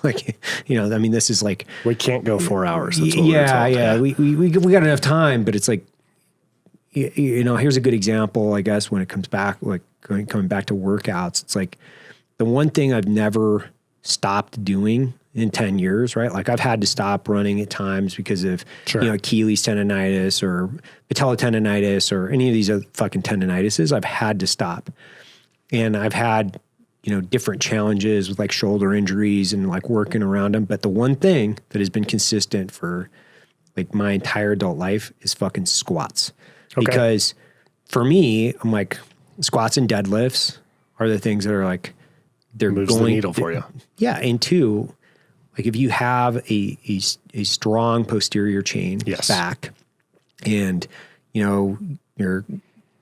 like, you know, I mean, this is like we can't go 4 hours. That's what yeah. We got enough time, but it's like, you know, here's a good example, I guess, when it comes back, like coming back to workouts. It's like the one thing I've never stopped doing in 10 years, right? Like I've had to stop running at times because of, you know, Achilles tendonitis or patellotendonitis or any of these other fucking tendinitises. I've had to stop. And I've had, you know, different challenges with like shoulder injuries and like working around them. But the one thing that has been consistent for like my entire adult life is fucking squats. Okay. Because for me, I'm like squats and deadlifts are the things that are like, they're Moves going the needle for you. Yeah. And two, like if you have a strong posterior chain back and, you know, your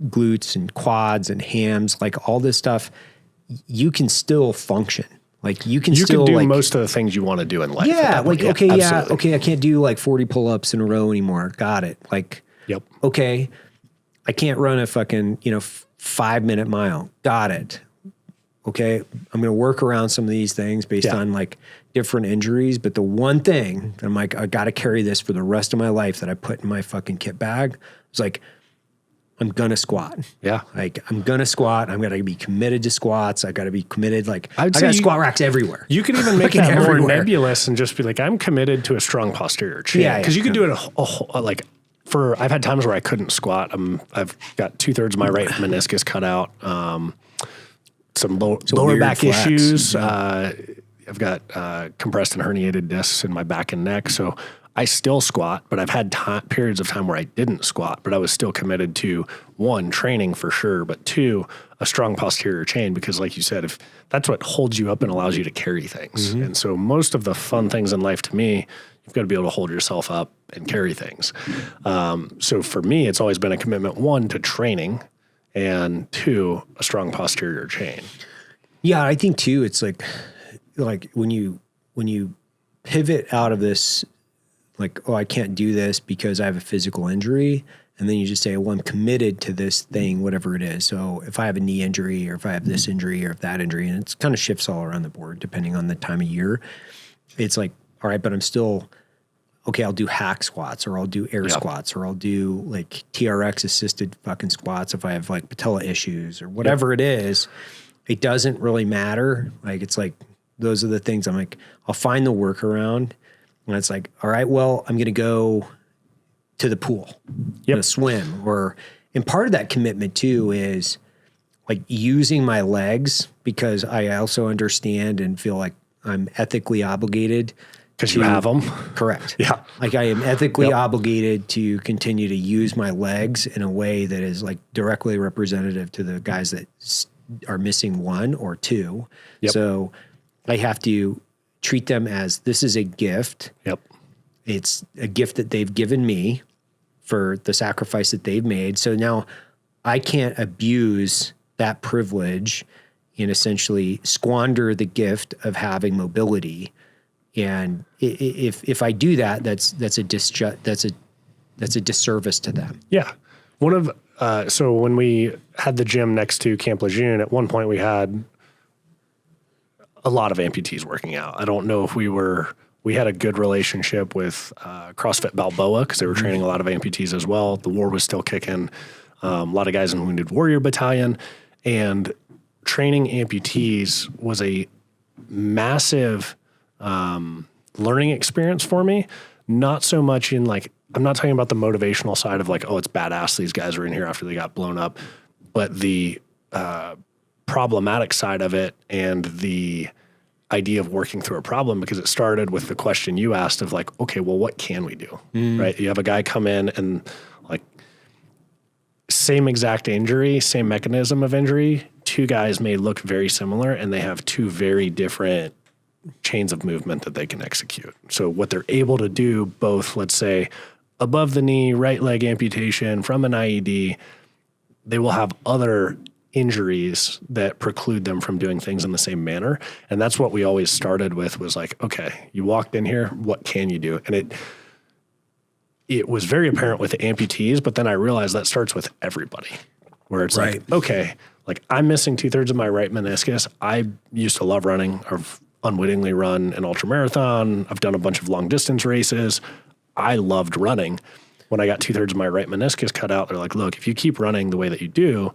glutes and quads and hams, like all this stuff, you can still function. Like you can still do like most of the things you want to do in life. Yeah. Like, okay. absolutely. Yeah. Okay. I can't do like 40 pull-ups in a row anymore. Got it. Like, Yep. Okay. I can't run a fucking, 5-minute mile. Got it. Okay. I'm going to work around some of these things based on like different injuries. But the one thing I'm like, I got to carry this for the rest of my life that I put in my fucking kit bag. It's like, I'm going to squat. Yeah. Like I'm going to squat. I'm going to be committed to squats. I got to be committed. Like I I'd got say squat racks everywhere. You could even make Fucking that more everywhere. nebulous and just be like, I'm committed to a strong posterior chain. Yeah, Because you could do it like I've had times where I couldn't squat. I've got 2/3 of my right meniscus cut out. Some lower back flex. issues. I've got compressed and herniated discs in my back and neck. So I still squat, but I've had periods of time where I didn't squat, but I was still committed to one, training for sure, but two, a strong posterior chain, because like you said, if that's what holds you up and allows you to carry things. Mm-hmm. And so most of the fun things in life to me, you've got to be able to hold yourself up and carry things. So for me, it's always been a commitment, one, to training, and two, a strong posterior chain. Yeah, I think too, it's like when you pivot out of this, like, oh, I can't do this because I have a physical injury. And then you just say, well, I'm committed to this thing, whatever it is. So if I have a knee injury or if I have this injury or if that injury, and it kind of shifts all around the board depending on the time of year. It's like, all right, but I'm still, okay, I'll do hack squats or I'll do air squats or I'll do like TRX assisted fucking squats if I have like patella issues or whatever it is. It doesn't really matter. Like, it's like, those are the things I'm like, I'll find the workaround. And it's like, all right, well, I'm going to go to the pool, swim. And part of that commitment too is like using my legs, because I also understand and feel like I'm ethically obligated. Because you have them. Correct. Yeah. Like I am ethically obligated to continue to use my legs in a way that is like directly representative to the guys that are missing one or two. Yep. So I have to treat them as this is a gift. Yep. It's a gift that they've given me for the sacrifice that they've made. So now I can't abuse that privilege and essentially squander the gift of having mobility. And if I do that, that's a disservice to them. Yeah. So when we had the gym next to Camp Lejeune, at one point we had a lot of amputees working out. I don't know if we had a good relationship with CrossFit Balboa, because they were training a lot of amputees as well. The war was still kicking. A lot of guys in Wounded Warrior Battalion, and training amputees was a massive learning experience for me. Not so much in like, I'm not talking about the motivational side of like, oh, it's badass these guys are in here after they got blown up, but the problematic side of it and the idea of working through a problem, because it started with the question you asked of like, okay, well, what can we do? Right? You have a guy come in and like same exact injury, same mechanism of injury. Two guys may look very similar and they have two very different chains of movement that they can execute. So what they're able to do, both, let's say, above the knee, right leg amputation from an IED, they will have other injuries that preclude them from doing things in the same manner. And that's what we always started with, was like, okay, you walked in here, what can you do? And it was very apparent with the amputees, but then I realized that starts with everybody, where it's like, okay, like I'm missing 2/3 of my right meniscus. I used to love running. I've unwittingly run an ultramarathon. I've done a bunch of long distance races. I loved running. When I got 2/3 of my right meniscus cut out, they're like, look, if you keep running the way that you do,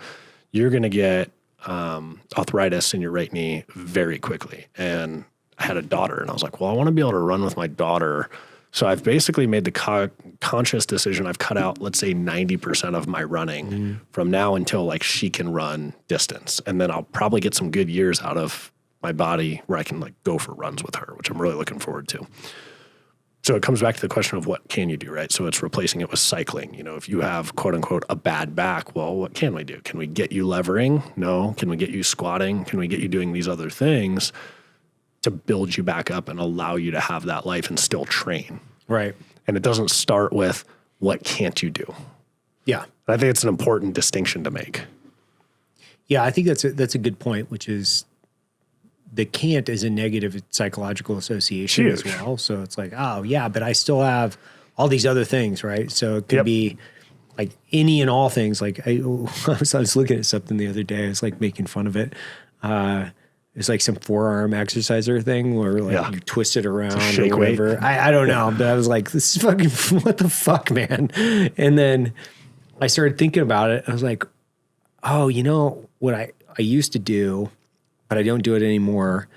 you're going to get arthritis in your right knee very quickly. And I had a daughter, and I was like, well, I want to be able to run with my daughter. So I've basically made the conscious decision. I've cut out, let's say, 90% of my running from now until like she can run distance. And then I'll probably get some good years out of my body where I can like go for runs with her, which I'm really looking forward to. So it comes back to the question of what can you do, right? So it's replacing it with cycling. You know, if you have quote unquote a bad back, well, what can we do? Can we get you levering? No. Can we get you squatting? Can we get you doing these other things to build you back up and allow you to have that life and still train? Right. And it doesn't start with what can't you do? Yeah. I think it's an important distinction to make. Yeah, I think that's a good point, which is the can't is a negative psychological association Huge. as well. So it's like, oh yeah, but I still have all these other things, right? So it could be like any and all things. Like I was looking at something the other day. I was like making fun of it. It's like some forearm exerciser thing where like you twist it around shake or whatever. weight. I don't know, but I was like, this is fucking what the fuck, man. And then I started thinking about it. I was like, oh, you know what I used to do, but I don't do it anymore,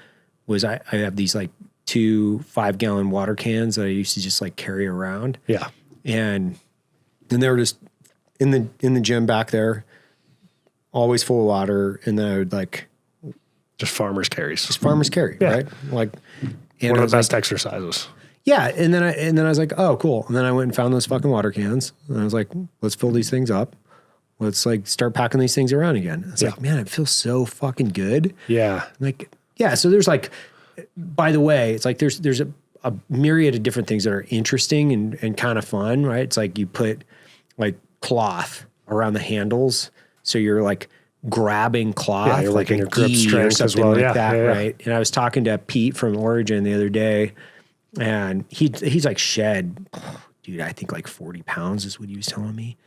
was I have these like 2 5-gallon water cans that I used to just like carry around. Yeah. And then they were just in the gym back there, always full of water. And then I would like Just farmer's carries. right? Like, and One of the best exercises. yeah. And then I was like, oh, cool. And then I went and found those fucking water cans. And I was like, let's fill these things up. Let's like start packing these things around again. It's like, man, it feels so fucking good. Yeah. Like, yeah. So there's like, by the way, it's like there's a myriad of different things that are interesting and kind of fun, right? It's like you put like cloth around the handles. So you're like grabbing cloth, you're like working a your grip gi or strength something as well. like Yeah, that, yeah. right? And I was talking to Pete from Origin the other day, and he's like shed, dude, I think like 40 pounds is what he was telling me.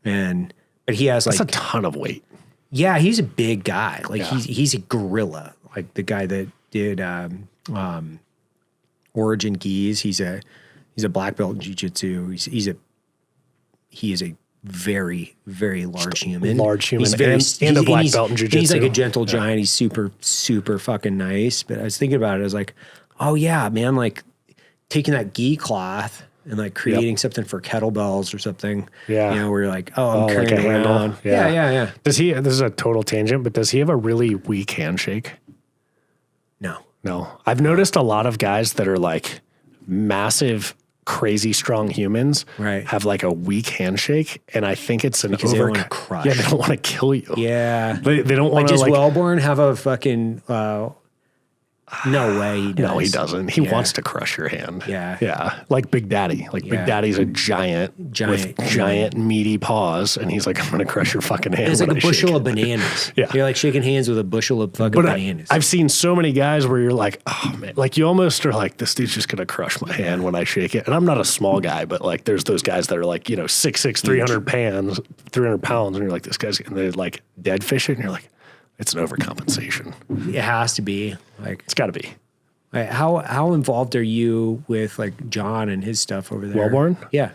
But he has That's like a ton of weight. yeah, he's a big guy. Like he's a gorilla. Like the guy that did Origin Gis. He's a black belt in jiu-jitsu. He is a very, very large human. He's very, and a black belt in jiu-jitsu. He's like a gentle giant. He's super, super fucking nice. But I was thinking about it. I was like, oh yeah, man, like taking that gi cloth and like creating something for kettlebells or something. Yeah. You know, where you're like, oh, I'm carrying like a handle. around. Yeah. Does he, this is a total tangent, but does he have a really weak handshake? No. I've noticed a lot of guys that are like massive, crazy strong humans have like a weak handshake. And I think it's an because they don't want to crush. Yeah, they don't want to kill you. Yeah. They don't want to Does like. Wellborn have a fucking, no way he does. No, he doesn't. He wants to crush your hand. Yeah. Yeah. Like Big Daddy. Like Big Daddy's a giant with giant meaty paws. And he's like, I'm going to crush your fucking hand. It's like a when I bushel shake of it. bananas. Yeah. You're like shaking hands with a bushel of fucking bananas. I've seen so many guys where you're like, oh man, like you almost are like, this dude's just going to crush my hand when I shake it. And I'm not a small guy, but like there's those guys that are like, 6'6", 300 pounds. And you're like, this guy's, and they like dead fish it. And you're like, it's an overcompensation. It has to be. Like, It's got to be. right, how involved are you with like John and his stuff over there? Wellborn? Yeah.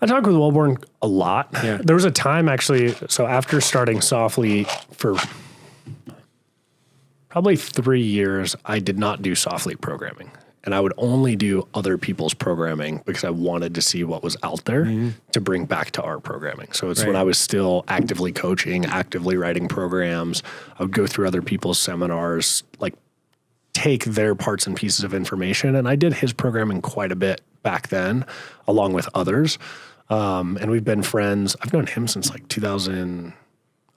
I talk with Wellborn a lot. Yeah. There was a time actually, so after starting Soflete for probably 3 years, I did not do Soflete programming. And I would only do other people's programming because I wanted to see what was out there to bring back to our programming. So it's when I was still actively coaching, actively writing programs. I would go through other people's seminars, like take their parts and pieces of information. And I did his programming quite a bit back then, along with others. And we've been friends. I've known him since like 2011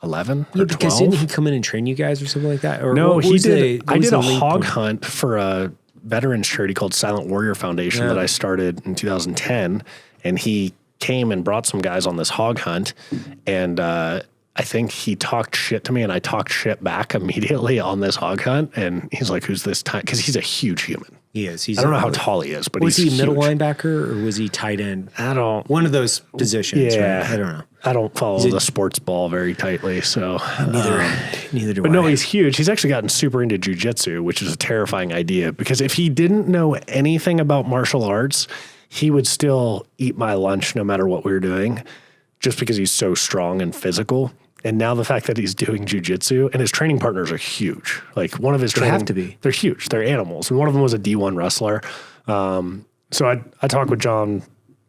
or 12. Because didn't he come in and train you guys or something like that? Or No, what he was did. I did a lead hog point? hunt for a veterans charity called Silent Warrior Foundation that I started in 2010. And he came and brought some guys on this hog hunt. And I think he talked shit to me and I talked shit back immediately on this hog hunt. And he's like, who's this time? Because he's a huge human. He is. I don't know how tall he is, but was he's he middle huge. linebacker or was he tight end? I don't. One of those positions. Yeah. Right? I don't know. I don't follow the sports ball very tightly, so Neither do But I. no, he's huge. He's actually gotten super into jiu-jitsu, which is a terrifying idea because if he didn't know anything about martial arts, he would still eat my lunch no matter what we were doing, just because he's so strong and physical. And now the fact that he's doing jiu-jitsu and his training partners are huge. Like one of his training, have to be. They're huge. They're animals. And one of them was a D1 wrestler. So I talk with John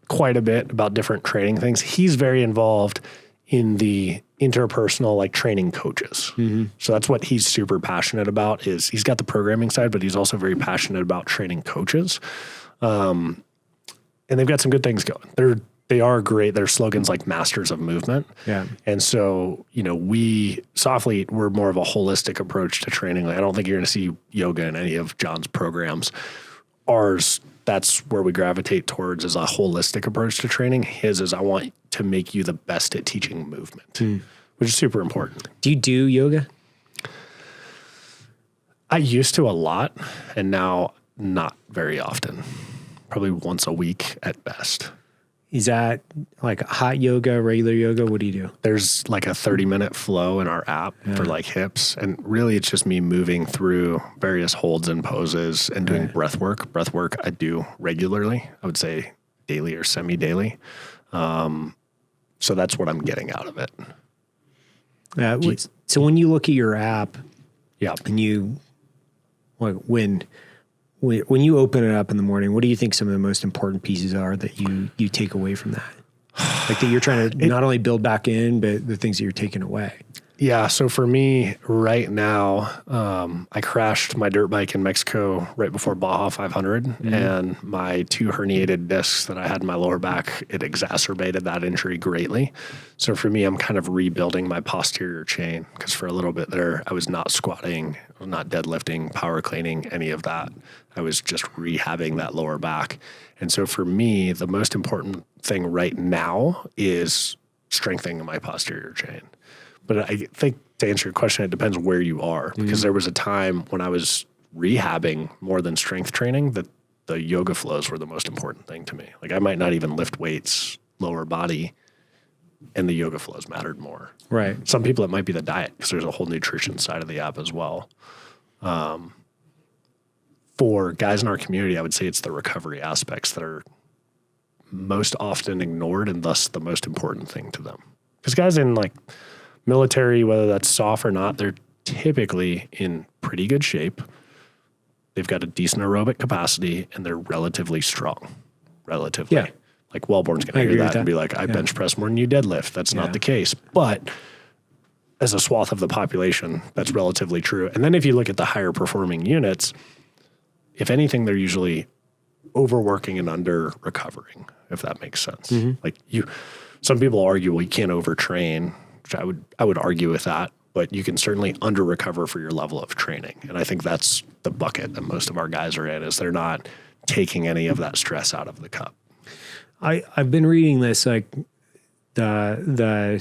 quite a bit about different training things. He's very involved in the interpersonal, like training coaches. So that's what he's super passionate about is he's got the programming side, but he's also very passionate about training coaches. and they've got some good things going. They are great. Their slogan's like masters of movement. Yeah. And so, Soflete, we're more of a holistic approach to training. Like, I don't think you're going to see yoga in any of John's programs. Ours, that's where we gravitate towards, is a holistic approach to training. His is, I want to make you the best at teaching movement, which is super important. Do you do yoga? I used to a lot, and now not very often. Probably once a week at best. Is that like hot yoga, regular yoga? What do you do? There's like a 30-minute flow in our app for like hips. And really it's just me moving through various holds and poses and doing breath work. Breath work I do regularly. I would say daily or semi-daily. So that's what I'm getting out of it. So when you look at your app, and you, like when you open it up in the morning, what do you think some of the most important pieces are that you take away from that? Like that you're trying to not only build back in, but the things that you're taking away. Yeah. So for me right now, I crashed my dirt bike in Mexico right before Baja 500 and my 2 herniated discs that I had in my lower back, it exacerbated that injury greatly. So for me, I'm kind of rebuilding my posterior chain because for a little bit there, I was not squatting, not deadlifting, power cleaning, any of that. I was just rehabbing that lower back. And so for me, the most important thing right now is strengthening my posterior chain. But I think to answer your question, it depends where you are, because there was a time when I was rehabbing more than strength training that the yoga flows were the most important thing to me. Like I might not even lift weights, lower body, and the yoga flows mattered more. Right. Some people it might be the diet because there's a whole nutrition side of the app as well. For guys in our community, I would say it's the recovery aspects that are most often ignored and thus the most important thing to them. Because guys in like military, whether that's SOF or not, they're typically in pretty good shape. They've got a decent aerobic capacity and they're relatively strong. Relatively. Yeah. Like Wellborn's going to hear that and be like, I bench press more than you deadlift. That's not the case. But as a swath of the population, that's relatively true. And then if you look at the higher performing units, if anything, they're usually overworking and under recovering, if that makes sense. Like some people argue, well, you can't overtrain, which I would argue with that, but you can certainly under recover for your level of training. And I think that's the bucket that most of our guys are in, is they're not taking any of that stress out of the cup. I've been reading this, like I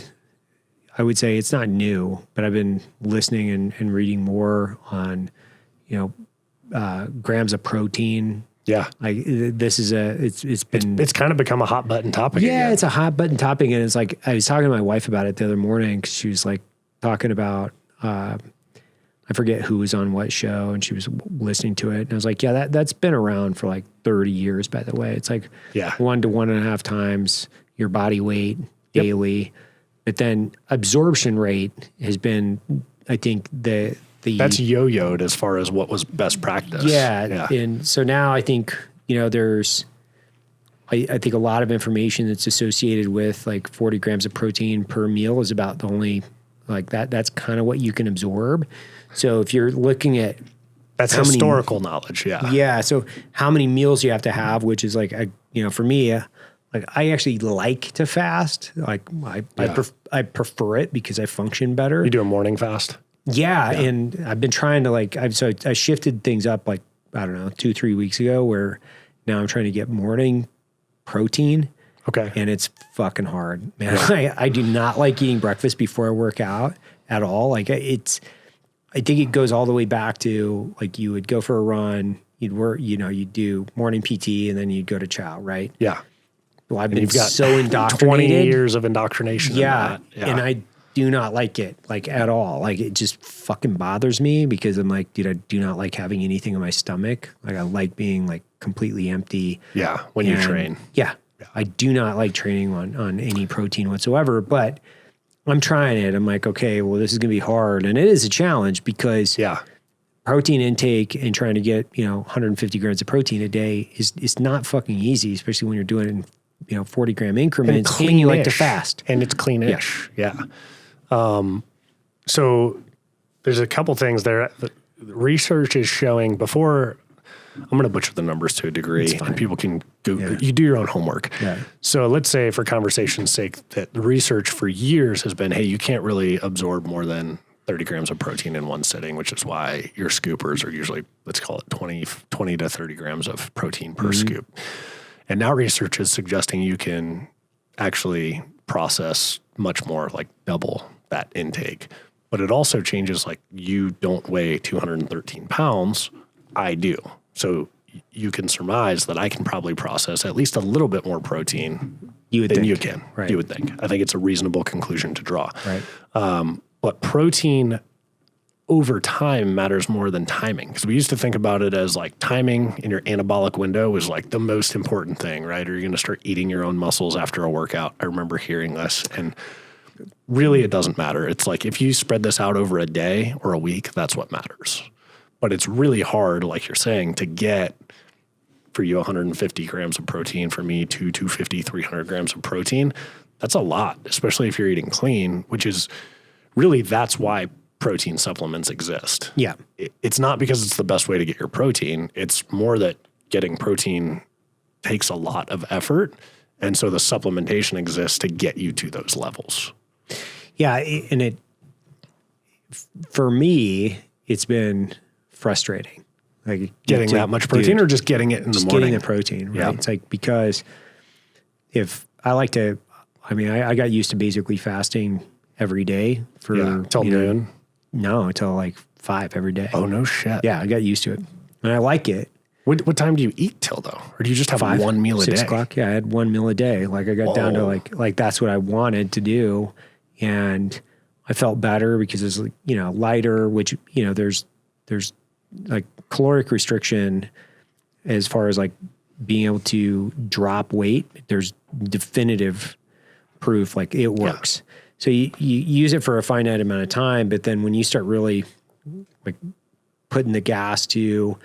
would say it's not new, but I've been listening and reading more on, grams of protein. Yeah. Like this is it's kind of become a hot button topic. Yeah. Again. It's a hot button topic. And it's like, I was talking to my wife about it the other morning because she was like talking about, I forget who was on what show, and she was listening to it. And I was like, yeah, that's been around for like 30 years, by the way. It's like 1 to 1.5 times your body weight daily. But then absorption rate has been, I think that's yo-yoed as far as what was best practice. Yeah. And so now I think, there's, I think a lot of information that's associated with like 40 grams of protein per meal is about the only, like that's kind of what you can absorb. So if you're looking at that's historical knowledge. Yeah. Yeah. So how many meals you have to have, which is like, for me, like I actually like to fast. Like I prefer it because I function better. You do a morning fast? Yeah. And I've been trying to I shifted things up like, I don't know, 2-3 weeks ago, where now I'm trying to get morning protein. Okay. And it's fucking hard, man. I do not like eating breakfast before I work out at all. Like I think it goes all the way back to like you would go for a run, you'd work, you'd do morning PT and then you'd go to chow, right? Yeah. Well, I've been so indoctrinated. 20 years of indoctrination. Yeah. And I do not like it, like at all. Like it just fucking bothers me because I'm like, dude, I do not like having anything in my stomach. Like I like being like completely empty. Yeah. When you train. Yeah. I do not like training on any protein whatsoever, but I'm trying it. I'm like, okay, well, this is going to be hard. And it is a challenge because protein intake and trying to get, 150 grams of protein a day is not fucking easy, especially when you're doing it in, 40 gram increments and you like to fast. And it's clean-ish. Yeah. So there's a couple things there. The research is showing before I'm going to butcher the numbers to a degree, and people can you do your own homework. Yeah. So let's say, for conversation's sake, that the research for years has been, hey, you can't really absorb more than 30 grams of protein in one sitting, which is why your scoopers are usually, let's call it 20 to 30 grams of protein per scoop. And now research is suggesting you can actually process much more, like double that intake. But it also changes, like, you don't weigh 213 pounds. I do. So you can surmise that I can probably process at least a little bit more protein than you can. Right. You would think. I think it's a reasonable conclusion to draw. Right. But protein over time matters more than timing, because we used to think about it as like timing in your anabolic window was like the most important thing, right? Or you're going to start eating your own muscles after a workout. I remember hearing this, and really it doesn't matter. It's like if you spread this out over a day or a week, that's what matters. But it's really hard, like you're saying, to get for you 150 grams of protein, for me 250, 300 grams of protein. That's a lot, especially if you're eating clean, which is really, that's why protein supplements exist. Yeah. It's not because it's the best way to get your protein. It's more that getting protein takes a lot of effort. And so the supplementation exists to get you to those levels. Yeah. And for me, it's been frustrating. Like getting that much protein, or just getting it in the morning? Getting the protein, right? Yeah. It's like, because if I like to, I got used to basically fasting every day for till noon. No, until like 5 every day. Oh, no shit. Yeah, I got used to it, and I like it. What time do you eat till, though? Or do you just have 5, one meal a day? 6 o'clock. Yeah, I had one meal a day. Like, I got down to like that's what I wanted to do, and I felt better because it's, lighter. Which there's like caloric restriction as far as like being able to drop weight. There's definitive proof like it works. Yeah. So you use it for a finite amount of time, but then when you start really like putting the gas to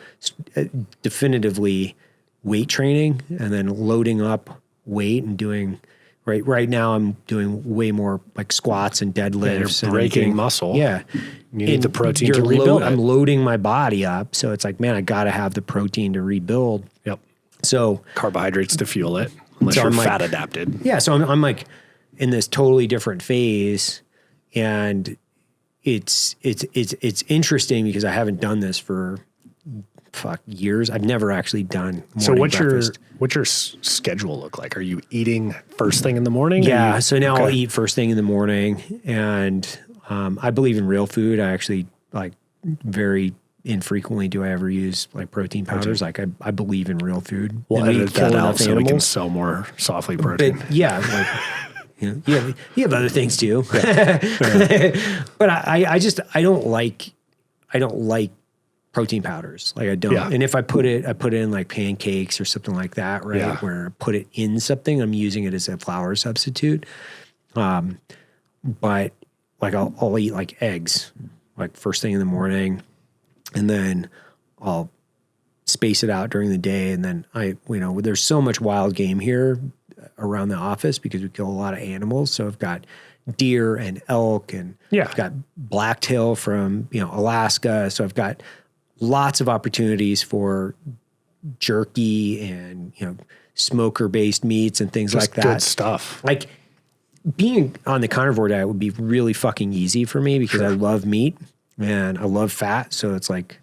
definitively weight training and then loading up weight and doing right now I'm doing way more like squats and deadlifts. You're breaking muscle. Yeah. You need the protein to rebuild it. I'm loading my body up. So it's like, man, I got to have the protein to rebuild. Yep. So carbohydrates to fuel it, unless you're fat adapted. Yeah. So I'm like in this totally different phase, and it's interesting because I haven't done this for years. I've never actually done morning breakfast. What's your schedule look like? Are you eating first thing in the morning? Yeah. So now I'll eat first thing in the morning, and I believe in real food. I actually like very infrequently do I ever use like protein powders. Like I believe in real food. We'll edit that out so we can sell more Soflete protein. But yeah. Like, you have other things too. Yeah. But I don't like protein powders. Like I don't. Yeah. And if I put it in like pancakes or something like that, right? Yeah. Where I put it in something, I'm using it as a flour substitute. But like I'll eat like eggs like first thing in the morning, and then I'll space it out during the day. And then there's so much wild game here around the office because we kill a lot of animals. So I've got deer and elk, and I've got blacktail from, Alaska. So I've got lots of opportunities for jerky and, smoker based meats and things like that. Good stuff. Like being on the carnivore diet would be really fucking easy for me because I love meat and I love fat. So it's like,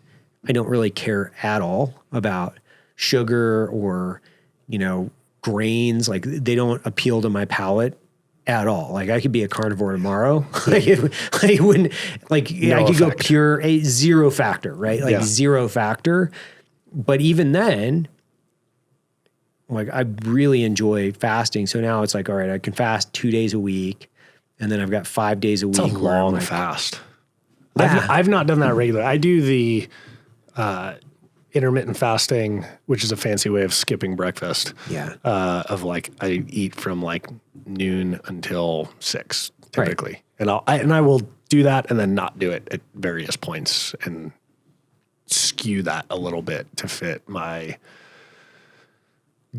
I don't really care at all about sugar or, grains. Like they don't appeal to my palate at all. Like I could be a carnivore tomorrow. It wouldn't like, I could go pure zero factor, right? Like zero factor. But even then, like I really enjoy fasting. So now it's like, all right, I can fast 2 days a week, and then I've got 5 days a week. It's a long fast. Yeah. I've not done that regularly. I do the intermittent fasting, which is a fancy way of skipping breakfast. Yeah. Of like I eat from like noon until 6 typically, and I will do that and then not do it at various points and skew that a little bit to fit my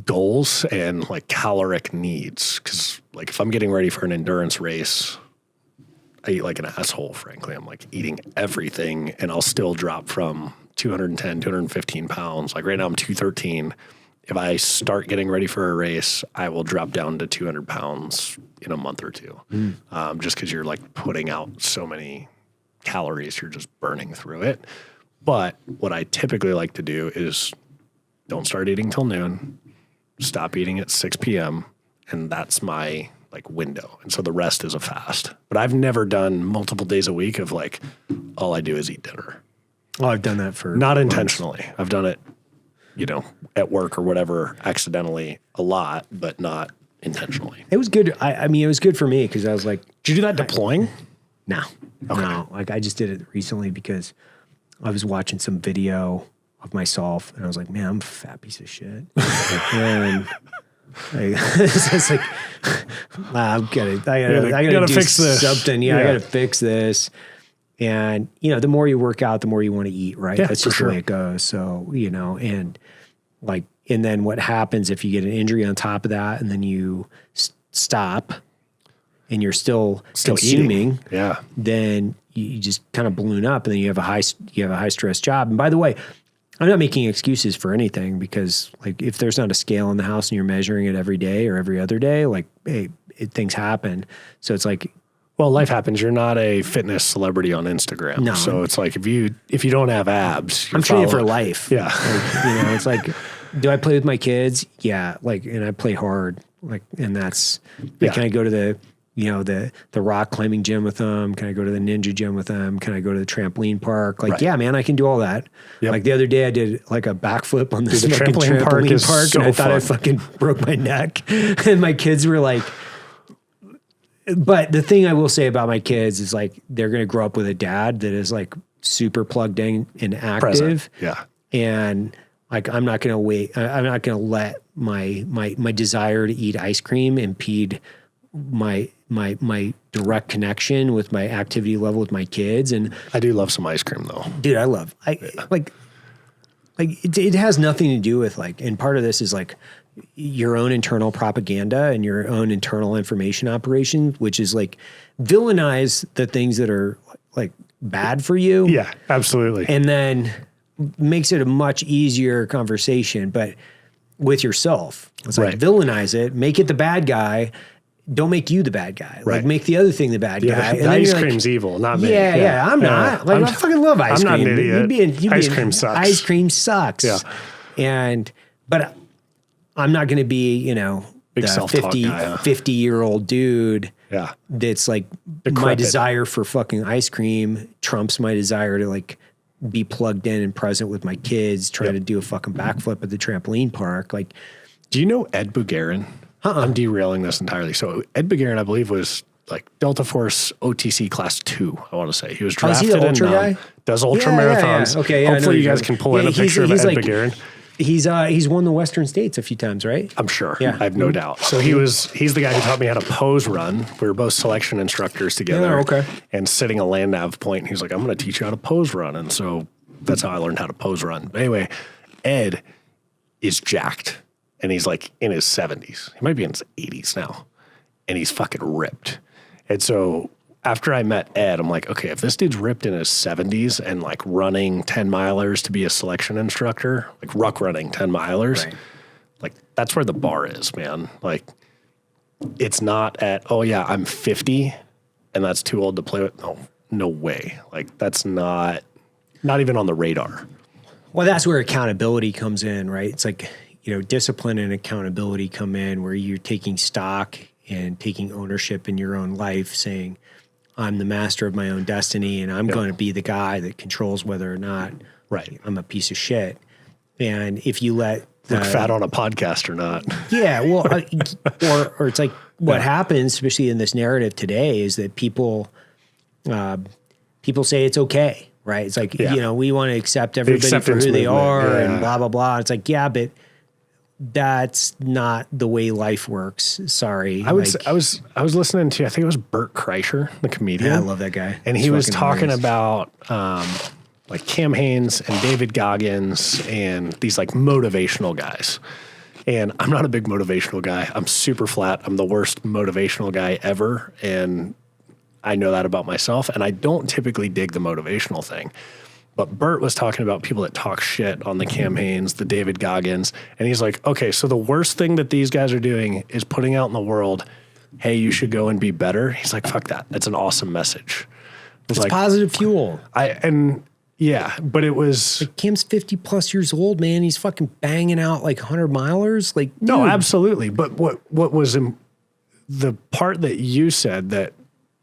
goals and like caloric needs. Because like if I'm getting ready for an endurance race, I eat like an asshole, frankly. I'm like eating everything, and I'll still drop from 210, 215 pounds. Like right now I'm 213. If I start getting ready for a race, I will drop down to 200 pounds in a month or two. Just because you're like putting out so many calories, you're just burning through it. But what I typically like to do is don't start eating till noon, stop eating at 6 p.m., and that's my like window. And so the rest is a fast. But I've never done multiple days a week of like, all I do is eat dinner. Oh, I've done that for not months. Intentionally. I've done it, you know, at work or whatever, accidentally a lot, but not intentionally. It was good. I mean, it was good for me because I was like, did you do that deploying? No. Like I just did it recently because I was watching some video of myself and I was like, man, I'm a fat piece of shit. And it's like, I gotta do fix this. something. Yeah, I gotta fix this. And, you know, the more you work out, the more you want to eat, right? Yeah, that's just the way it goes. So, you know, and then what happens if you get an injury on top of that and then you stop and you're still consuming, then you just kind of balloon up and then you have a high stress job. And by the way, I'm not making excuses for anything because like if there's not a scale in the house and you're measuring it every day or every other day, like, hey, things happen. So it's like, well, life happens. You're not a fitness celebrity on Instagram. No. So it's like if you don't have abs, I'm training for life. Yeah. Like, you know, it's like, do I play with my kids? Yeah. Like, and I play hard. Like, and that's, like, can I go to the rock climbing gym with them? Can I go to the ninja gym with them? Can I go to the trampoline park? Like, yeah, man, I can do all that. Yep. Like the other day I did like a backflip on this fucking trampoline park and I thought I fucking broke my neck. And my kids were like, but the thing I will say about my kids is like, they're going to grow up with a dad that is like super plugged in and active. Present. Yeah. And like, I'm not going to wait. I'm not going to let my desire to eat ice cream impede my direct connection with my activity level with my kids. And I do love some ice cream though. Dude, like it has nothing to do with like, and part of this is like your own internal propaganda and your own internal information operation, which is like villainize the things that are like bad for you. Yeah, absolutely. And then makes it a much easier conversation, but with yourself. It's like villainize it, make it the bad guy. Don't make you the bad guy. Like make the other thing the bad guy. And ice cream's evil, not me. Yeah, I'm not. Like I fucking love ice cream. I'm not an idiot. Ice cream sucks. Ice cream sucks. Yeah. But I'm not going to be, you know, big the self-talk guy, 50-year-old dude. Yeah. That's like my desire for fucking ice cream trumps my desire to like be plugged in and present with my kids, trying to do a fucking backflip at the trampoline park. Like, do you know Ed Bugarin? I'm derailing this entirely. So Ed Bugarin, I believe, was like Delta Force OTC Class 2, I want to say. He was drafted in guy? Does ultra marathons. Yeah. Okay, hopefully you guys can pull in a picture of Ed Bugarin. He's won the Western States a few times, right? I'm sure. Yeah. I have no doubt. So he's the guy who taught me how to pose run. We were both selection instructors together. Yeah, okay. And sitting a land nav point, he's like, I'm going to teach you how to pose run. And so that's how I learned how to pose run. But anyway, Ed is jacked. And he's like in his 70s. He might be in his 80s now. And he's fucking ripped. And so after I met Ed, I'm like, okay, if this dude's ripped in his 70s and like running 10 milers to be a selection instructor, like ruck running 10 milers, like that's where the bar is, man. Like it's not at, oh yeah, I'm 50 and that's too old to play with. No way. Like that's not even on the radar. Well, that's where accountability comes in, right? It's like, you know, discipline and accountability come in where you're taking stock and taking ownership in your own life, saying, I'm the master of my own destiny and I'm going to be the guy that controls whether or not I'm a piece of shit. And if you let look fat on a podcast or not. Yeah, well, or it's like what happens, especially in this narrative today, is that people say it's okay, right? It's like, you know, we want to accept everybody for who they are and blah, blah, blah. It's like, yeah, but that's not the way life works. Sorry. I was listening to, I think it was Bert Kreischer, the comedian. Yeah, I love that guy. And he was talking about like Cam Hanes and David Goggins and these like motivational guys. And I'm not a big motivational guy. I'm super flat. I'm the worst motivational guy ever. And I know that about myself. And I don't typically dig the motivational thing. But Bert was talking about people that talk shit on the campaigns, the David Goggins. And he's like, okay, so the worst thing that these guys are doing is putting out in the world, hey, you should go and be better. He's like, fuck that. That's an awesome message. It's like, positive fuel. But it was... Like Cam's 50 plus years old, man. He's fucking banging out like 100 milers. Like, dude. No, absolutely. But what was the part that you said that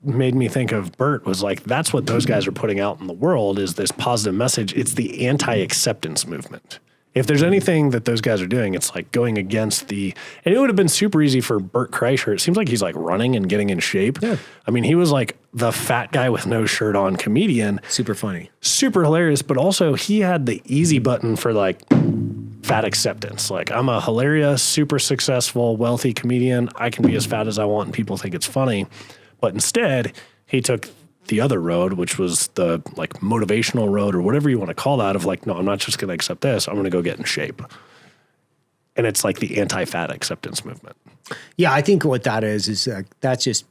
made me think of Bert was like, that's what those guys are putting out in the world is this positive message. It's the anti-acceptance movement. If there's anything that those guys are doing, it's like going against and it would have been super easy for Bert Kreischer. It seems like he's like running and getting in shape. Yeah. I mean, he was like the fat guy with no shirt on comedian. Super funny. Super hilarious. But also he had the easy button for like fat acceptance. Like, I'm a hilarious, super successful, wealthy comedian. I can be as fat as I want and people think it's funny. But instead, he took the other road, which was the like motivational road or whatever you want to call that of like, no, I'm not just going to accept this. I'm going to go get in shape. And it's like the anti-fat acceptance movement. Yeah, I think what that is that's just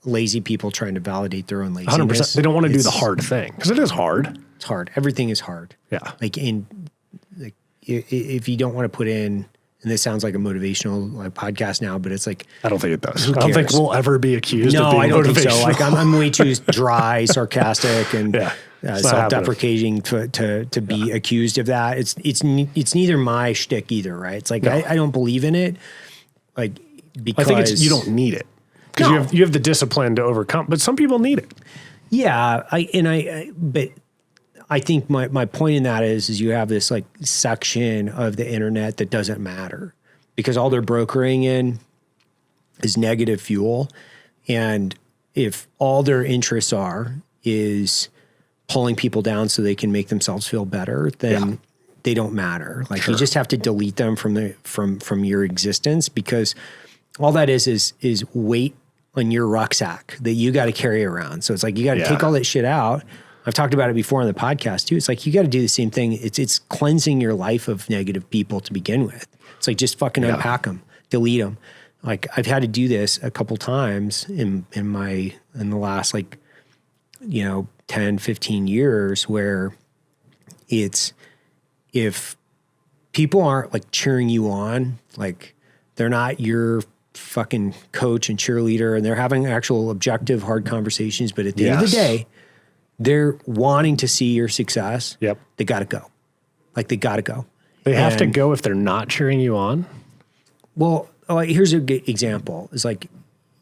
lazy people trying to validate their own laziness. 100%. They don't want to do the hard thing because it is hard. It's hard. Everything is hard. Yeah. Like if you don't want to put in, and this sounds like a motivational podcast now, but it's like, I don't think it does. I don't think we'll ever be accused of being I don't motivational. think so. Like I'm way too dry, sarcastic, and self-deprecating to be accused of that. It's neither my shtick either, right? It's like I don't believe in it. Like because I think you don't need it because you have the discipline to overcome. But some people need it. Yeah, but I think my point in that is you have this like section of the internet that doesn't matter because all they're brokering in is negative fuel. And if all their interests is pulling people down so they can make themselves feel better, then they don't matter. Like you just have to delete them from your existence because all that is weight on your rucksack that you got to carry around. So it's like, you got to take all that shit out. I've talked about it before on the podcast too. It's like, you got to do the same thing. It's cleansing your life of negative people to begin with. It's like, just fucking unpack them, delete them. Like I've had to do this a couple times in the last 10, 15 years where it's, if people aren't like cheering you on, like they're not your fucking coach and cheerleader and they're having actual objective hard conversations, but at the end of the day, they're wanting to see your success. Yep. They got to go. Like they got to go. They have to go if they're not cheering you on. Well, here's a good example. It's like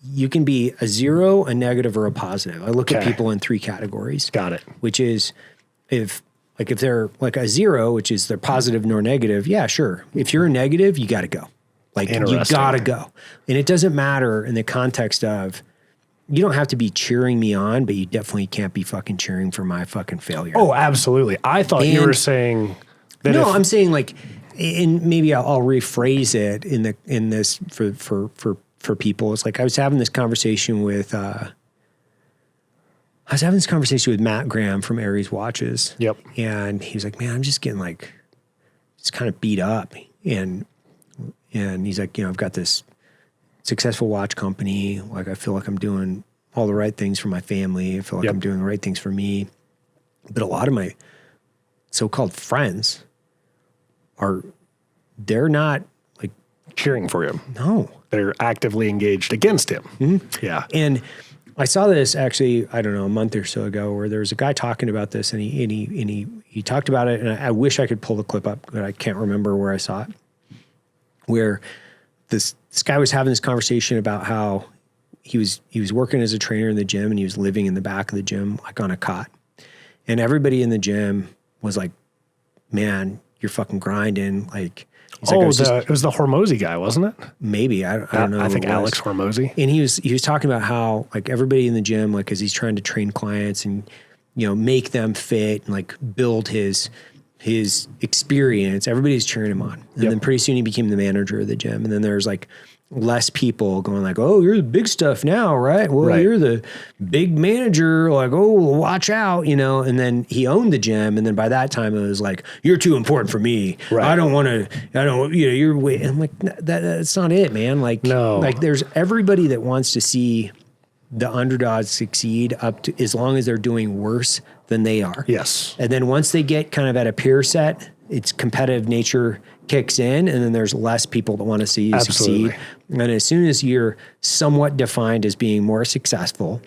you can be a 0, a negative, or a positive. I look at people in 3 categories. Got it. Which is if they're like a 0, which is they're positive nor negative. Yeah, sure. If you're a negative, you got to go. Like you got to go. And it doesn't matter in the context of, you don't have to be cheering me on, but you definitely can't be fucking cheering for my fucking failure. Oh, absolutely. I thought you were saying that. No, I'm saying like, and maybe I'll rephrase it in this for people. It's like I was having this conversation with Matt Graham from Aries Watches. Yep. And he was like, man, I'm just getting like, just kind of beat up. And he's like, I've got this successful watch company. Like, I feel like I'm doing all the right things for my family. I feel like I'm doing the right things for me. But a lot of my so-called friends they're not like cheering for him. No. They're actively engaged against him. Mm-hmm. Yeah. And I saw this actually, I don't know, a month or so ago where there was a guy talking about this and he talked about it. And I wish I could pull the clip up, but I can't remember where I saw it, where this guy was having this conversation about how he was working as a trainer in the gym and he was living in the back of the gym, like on a cot. And everybody in the gym was like, man, you're fucking grinding. Like, he's like, it was the Hormozy guy, wasn't it? Maybe. I don't know. I think Alex Hormozy. And he was talking about how like everybody in the gym, like, as he's trying to train clients and, make them fit and like build his experience, everybody's cheering him on. And then pretty soon he became the manager of the gym. And then there's like less people going like, oh, you're the big stuff now, right? Well, you're the big manager. Like, oh, watch out, And then he owned the gym. And then by that time it was like, you're too important for me. Right. You're way. I'm like, that's not it, man. Like, no. Like there's everybody that wants to see the underdogs succeed up to, as long as they're doing worse than they are. Yes. And then once they get kind of at a peer set, its competitive nature kicks in, and then there's less people that want to see you succeed. And as soon as you're somewhat defined as being more successful,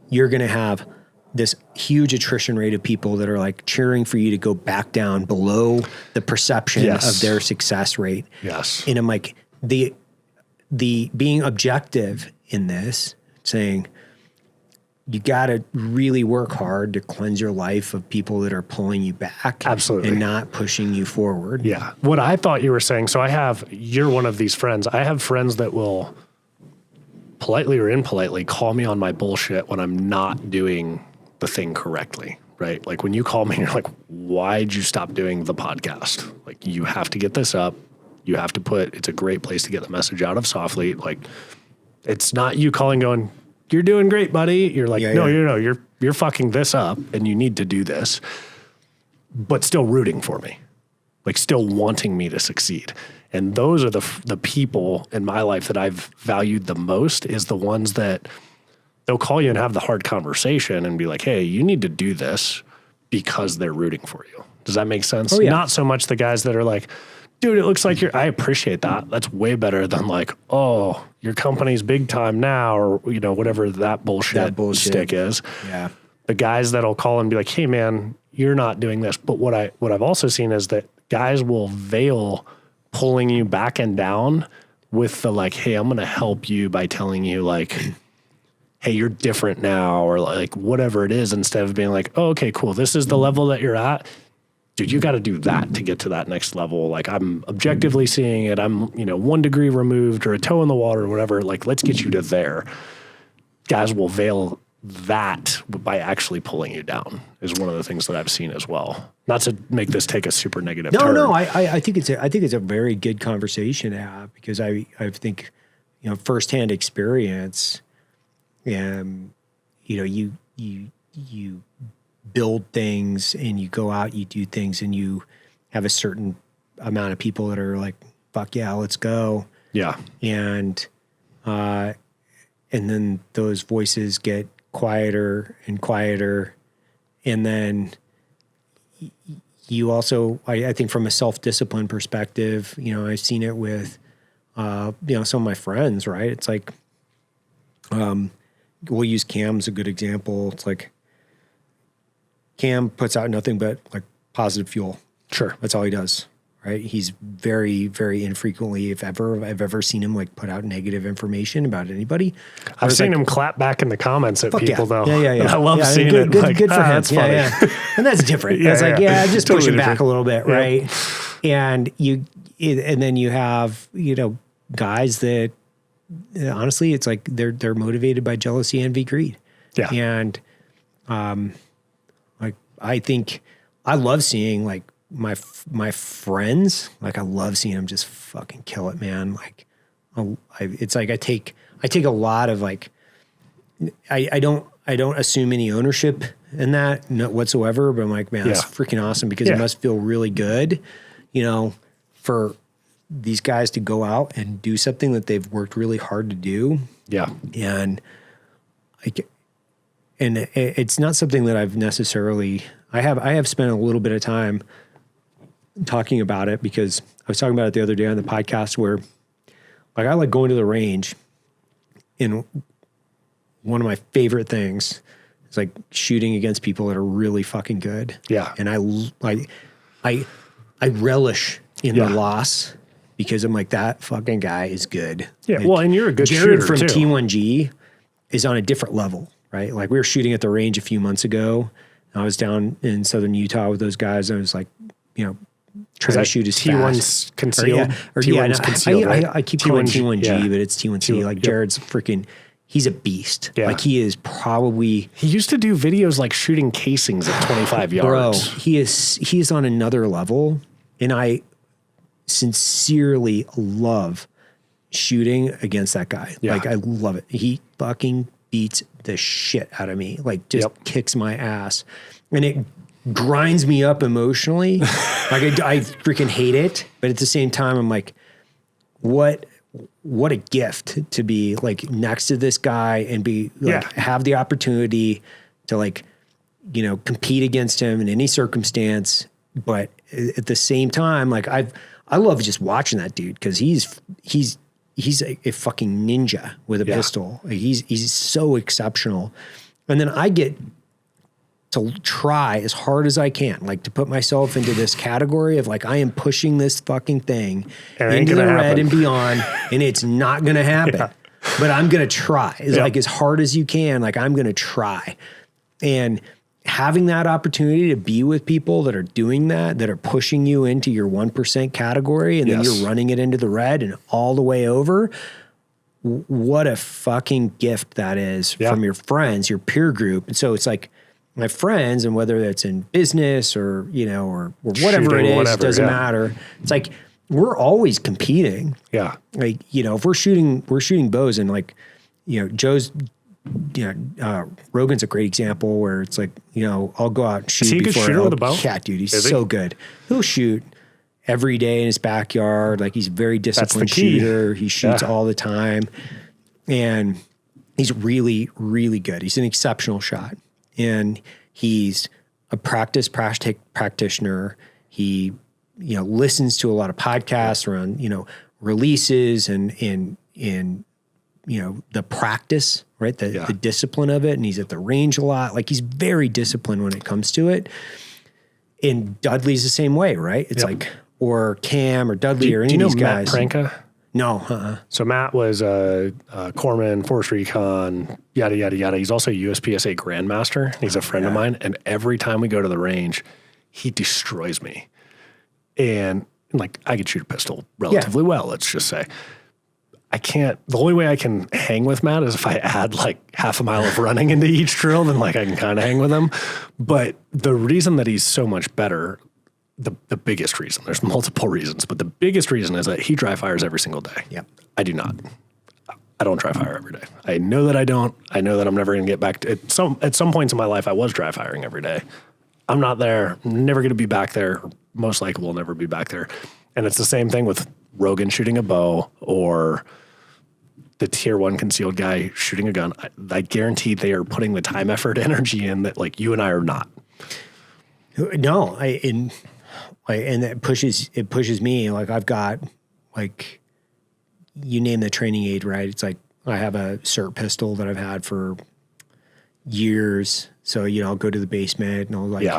you're going to have this huge attrition rate of people that are like cheering for you to go back down below the perception of their success rate. Yes. And I'm like, the being objective in this, saying you got to really work hard to cleanse your life of people that are pulling you back. Absolutely. And not pushing you forward. Yeah. What I thought you were saying, so you're one of these friends. I have friends that will politely or impolitely call me on my bullshit when I'm not doing the thing correctly, right? Like when you call me and you're like, why'd you stop doing the podcast? Like, you have to get this up. You have to it's a great place to get the message out of Soflete. Like, it's not you calling going, you're doing great, buddy. You're like, you're fucking this up and you need to do this, but still rooting for me, like still wanting me to succeed. And those are the people in my life that I've valued the most, is the ones that they'll call you and have the hard conversation and be like, hey, you need to do this, because they're rooting for you. Does that make sense? Oh, yeah. Not so much the guys that are like, dude, it looks like I appreciate that. That's way better than like, oh, your company's big time now, or, whatever that bullshit stick is. Yeah. The guys that'll call and be like, hey man, you're not doing this. But what I've also seen is that guys will veil pulling you back and down with the like, hey, I'm going to help you by telling you like, hey, you're different now, or like whatever it is, instead of being like, oh, okay, cool. This is the level that you're at. Dude, you got to do that to get to that next level. Like, I'm objectively seeing it. I'm, 1 degree removed or a toe in the water or whatever. Like, let's get you to there. Guys will veil that by actually pulling you down, is one of the things that I've seen as well. Not to make this take a super negative turn. No, I think it's a very good conversation to have, because I think, firsthand experience, you build things and you go out, you do things, and you have a certain amount of people that are like, fuck yeah, let's go. Yeah. And then those voices get quieter and quieter. And then you also, I think from a self-discipline perspective, I've seen it with, some of my friends, right? It's like, we'll use Cam as a good example. It's like, Cam puts out nothing but like positive fuel. Sure. That's all he does, right? He's very, very infrequently, if ever, I've ever seen him like put out negative information about anybody. I've seen him clap back in the comments at people though. Yeah. I love seeing it. Good, like, good for him. That's funny. Yeah. And that's different. It's like, just totally push him back different. a little bit, right? And then you have, guys that honestly, it's like they're motivated by jealousy, envy, greed. Yeah. And I think I love seeing like my friends, like I love seeing them just fucking kill it, man. Like, it's like I take a lot of like, I don't assume any ownership in that whatsoever, but I'm like, man, that's freaking awesome, because it must feel really good, for these guys to go out and do something that they've worked really hard to do. Yeah. And it's not something that I've necessarily, I have spent a little bit of time talking about it, because I was talking about it the other day on the podcast, where like I like going to the range, and one of my favorite things is like shooting against people that are really fucking good. Yeah. And I relish in the loss, because I'm like, that fucking guy is good. Yeah. Like, Well, and you're a good Jared shooter from too. T1G is on a different level, right? Like we were shooting at the range a few months ago. I was down in southern Utah with those guys. I was like, trying to shoot as T1's fast. concealed? T1's concealed, right? I keep calling T1G, yeah. but it's T1C. Like Jared's freaking, he's a beast. Yeah. Like he is probably, He used to do videos like shooting casings at 25 yards. bro, he is on another level. And I sincerely love shooting against that guy. Yeah. Like I love it. He fucking beats the shit out of me. Like just kicks my ass. And it grinds me up emotionally. Like I freaking hate it. But at the same time, I'm like, what a gift to be like next to this guy and be like, have the opportunity to like compete against him in any circumstance. But at the same time, like I love just watching that dude because he's a fucking ninja with a pistol. He's so exceptional. And then I get to try as hard as I can, like to put myself into this category of like, I am pushing this fucking thing into the red and beyond, and it's not going to happen, but I'm going to try like as hard as you can. Like I'm going to try. And having that opportunity to be with people that are doing that are pushing you into your 1% category, and then you're running it into the red and all the way over. What a fucking gift that is from your friends, your peer group. And so it's like, my friends, and whether that's in business or, or whatever it is, doesn't matter. It's like, we're always competing. Yeah. Like, if we're shooting bows, and like, Joe's, Rogan's a great example where it's like, I'll go out and shoot. Is he a good shooter with a bow? Yeah, dude, he's so good. He'll shoot every day in his backyard. Like, he's a very disciplined shooter. He shoots all the time, and he's really, really good. He's an exceptional shot. And he's a practitioner. He, listens to a lot of podcasts around, releases and the practice, right? The discipline of it. And he's at the range a lot. Like, he's very disciplined when it comes to it. And Dudley's the same way, right? It's like, or Cam or Dudley or any of these guys. Matt Pranka? No. So Matt was a corpsman, Force Recon, yada, yada, yada. He's also a USPSA Grandmaster. He's a friend of mine. And every time we go to the range, he destroys me. And like, I could shoot a pistol relatively well, let's just say. The only way I can hang with Matt is if I add like half a mile of running into each drill, then like I can kind of hang with him. But the reason that he's so much better, the biggest reason, there's multiple reasons, but the biggest reason is that he dry fires every single day. Yep. I do not. I don't dry fire every day. I know that I don't. I know that I'm never going to get back to it. At some points in my life, I was dry firing every day. I'm not there. I'm never going to be back there. Most likely will never be back there. And it's the same thing with Rogan shooting a bow or the tier 1 concealed guy shooting a gun. I guarantee they are putting the time, effort, energy in that like you and I are not. No, and it pushes me. Like, I've got, like, you name the training aid, right? It's like, I have a cert pistol that I've had for years. So, I'll go to the basement and I'll like,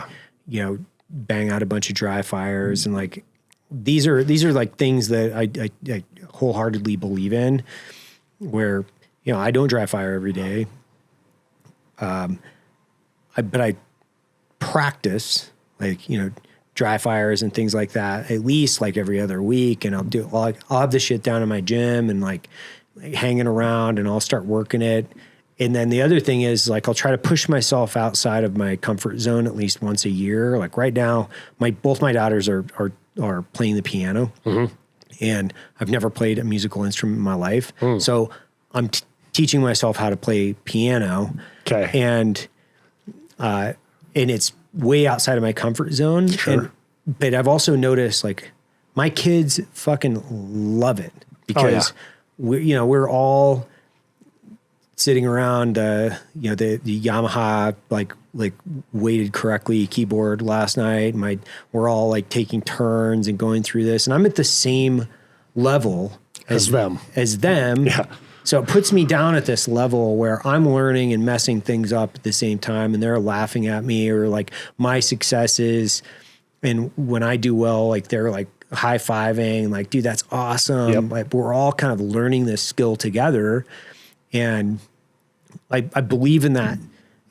bang out a bunch of dry fires. And like, these are like things that I wholeheartedly believe in, where, I don't dry fire every day. But I practice, like, dry fires and things like that, at least like every other week. And I'll have the shit down in my gym and like hanging around, and I'll start working it. And then the other thing is, like, I'll try to push myself outside of my comfort zone at least once a year. Like right now, both my daughters are playing the piano, and I've never played a musical instrument in my life. So I'm teaching myself how to play piano. Okay. And it's way outside of my comfort zone. Sure. But I've also noticed, like, my kids fucking love it because we're all sitting around, the Yamaha, like weighted correctly keyboard last night. We're all like taking turns and going through this, and I'm at the same level as them. Yeah. So it puts me down at this level where I'm learning and messing things up at the same time, and they're laughing at me, or like my successes. And when I do well, like, they're like high-fiving, like, dude, that's awesome. Yep. Like, we're all kind of learning this skill together. And I believe in that.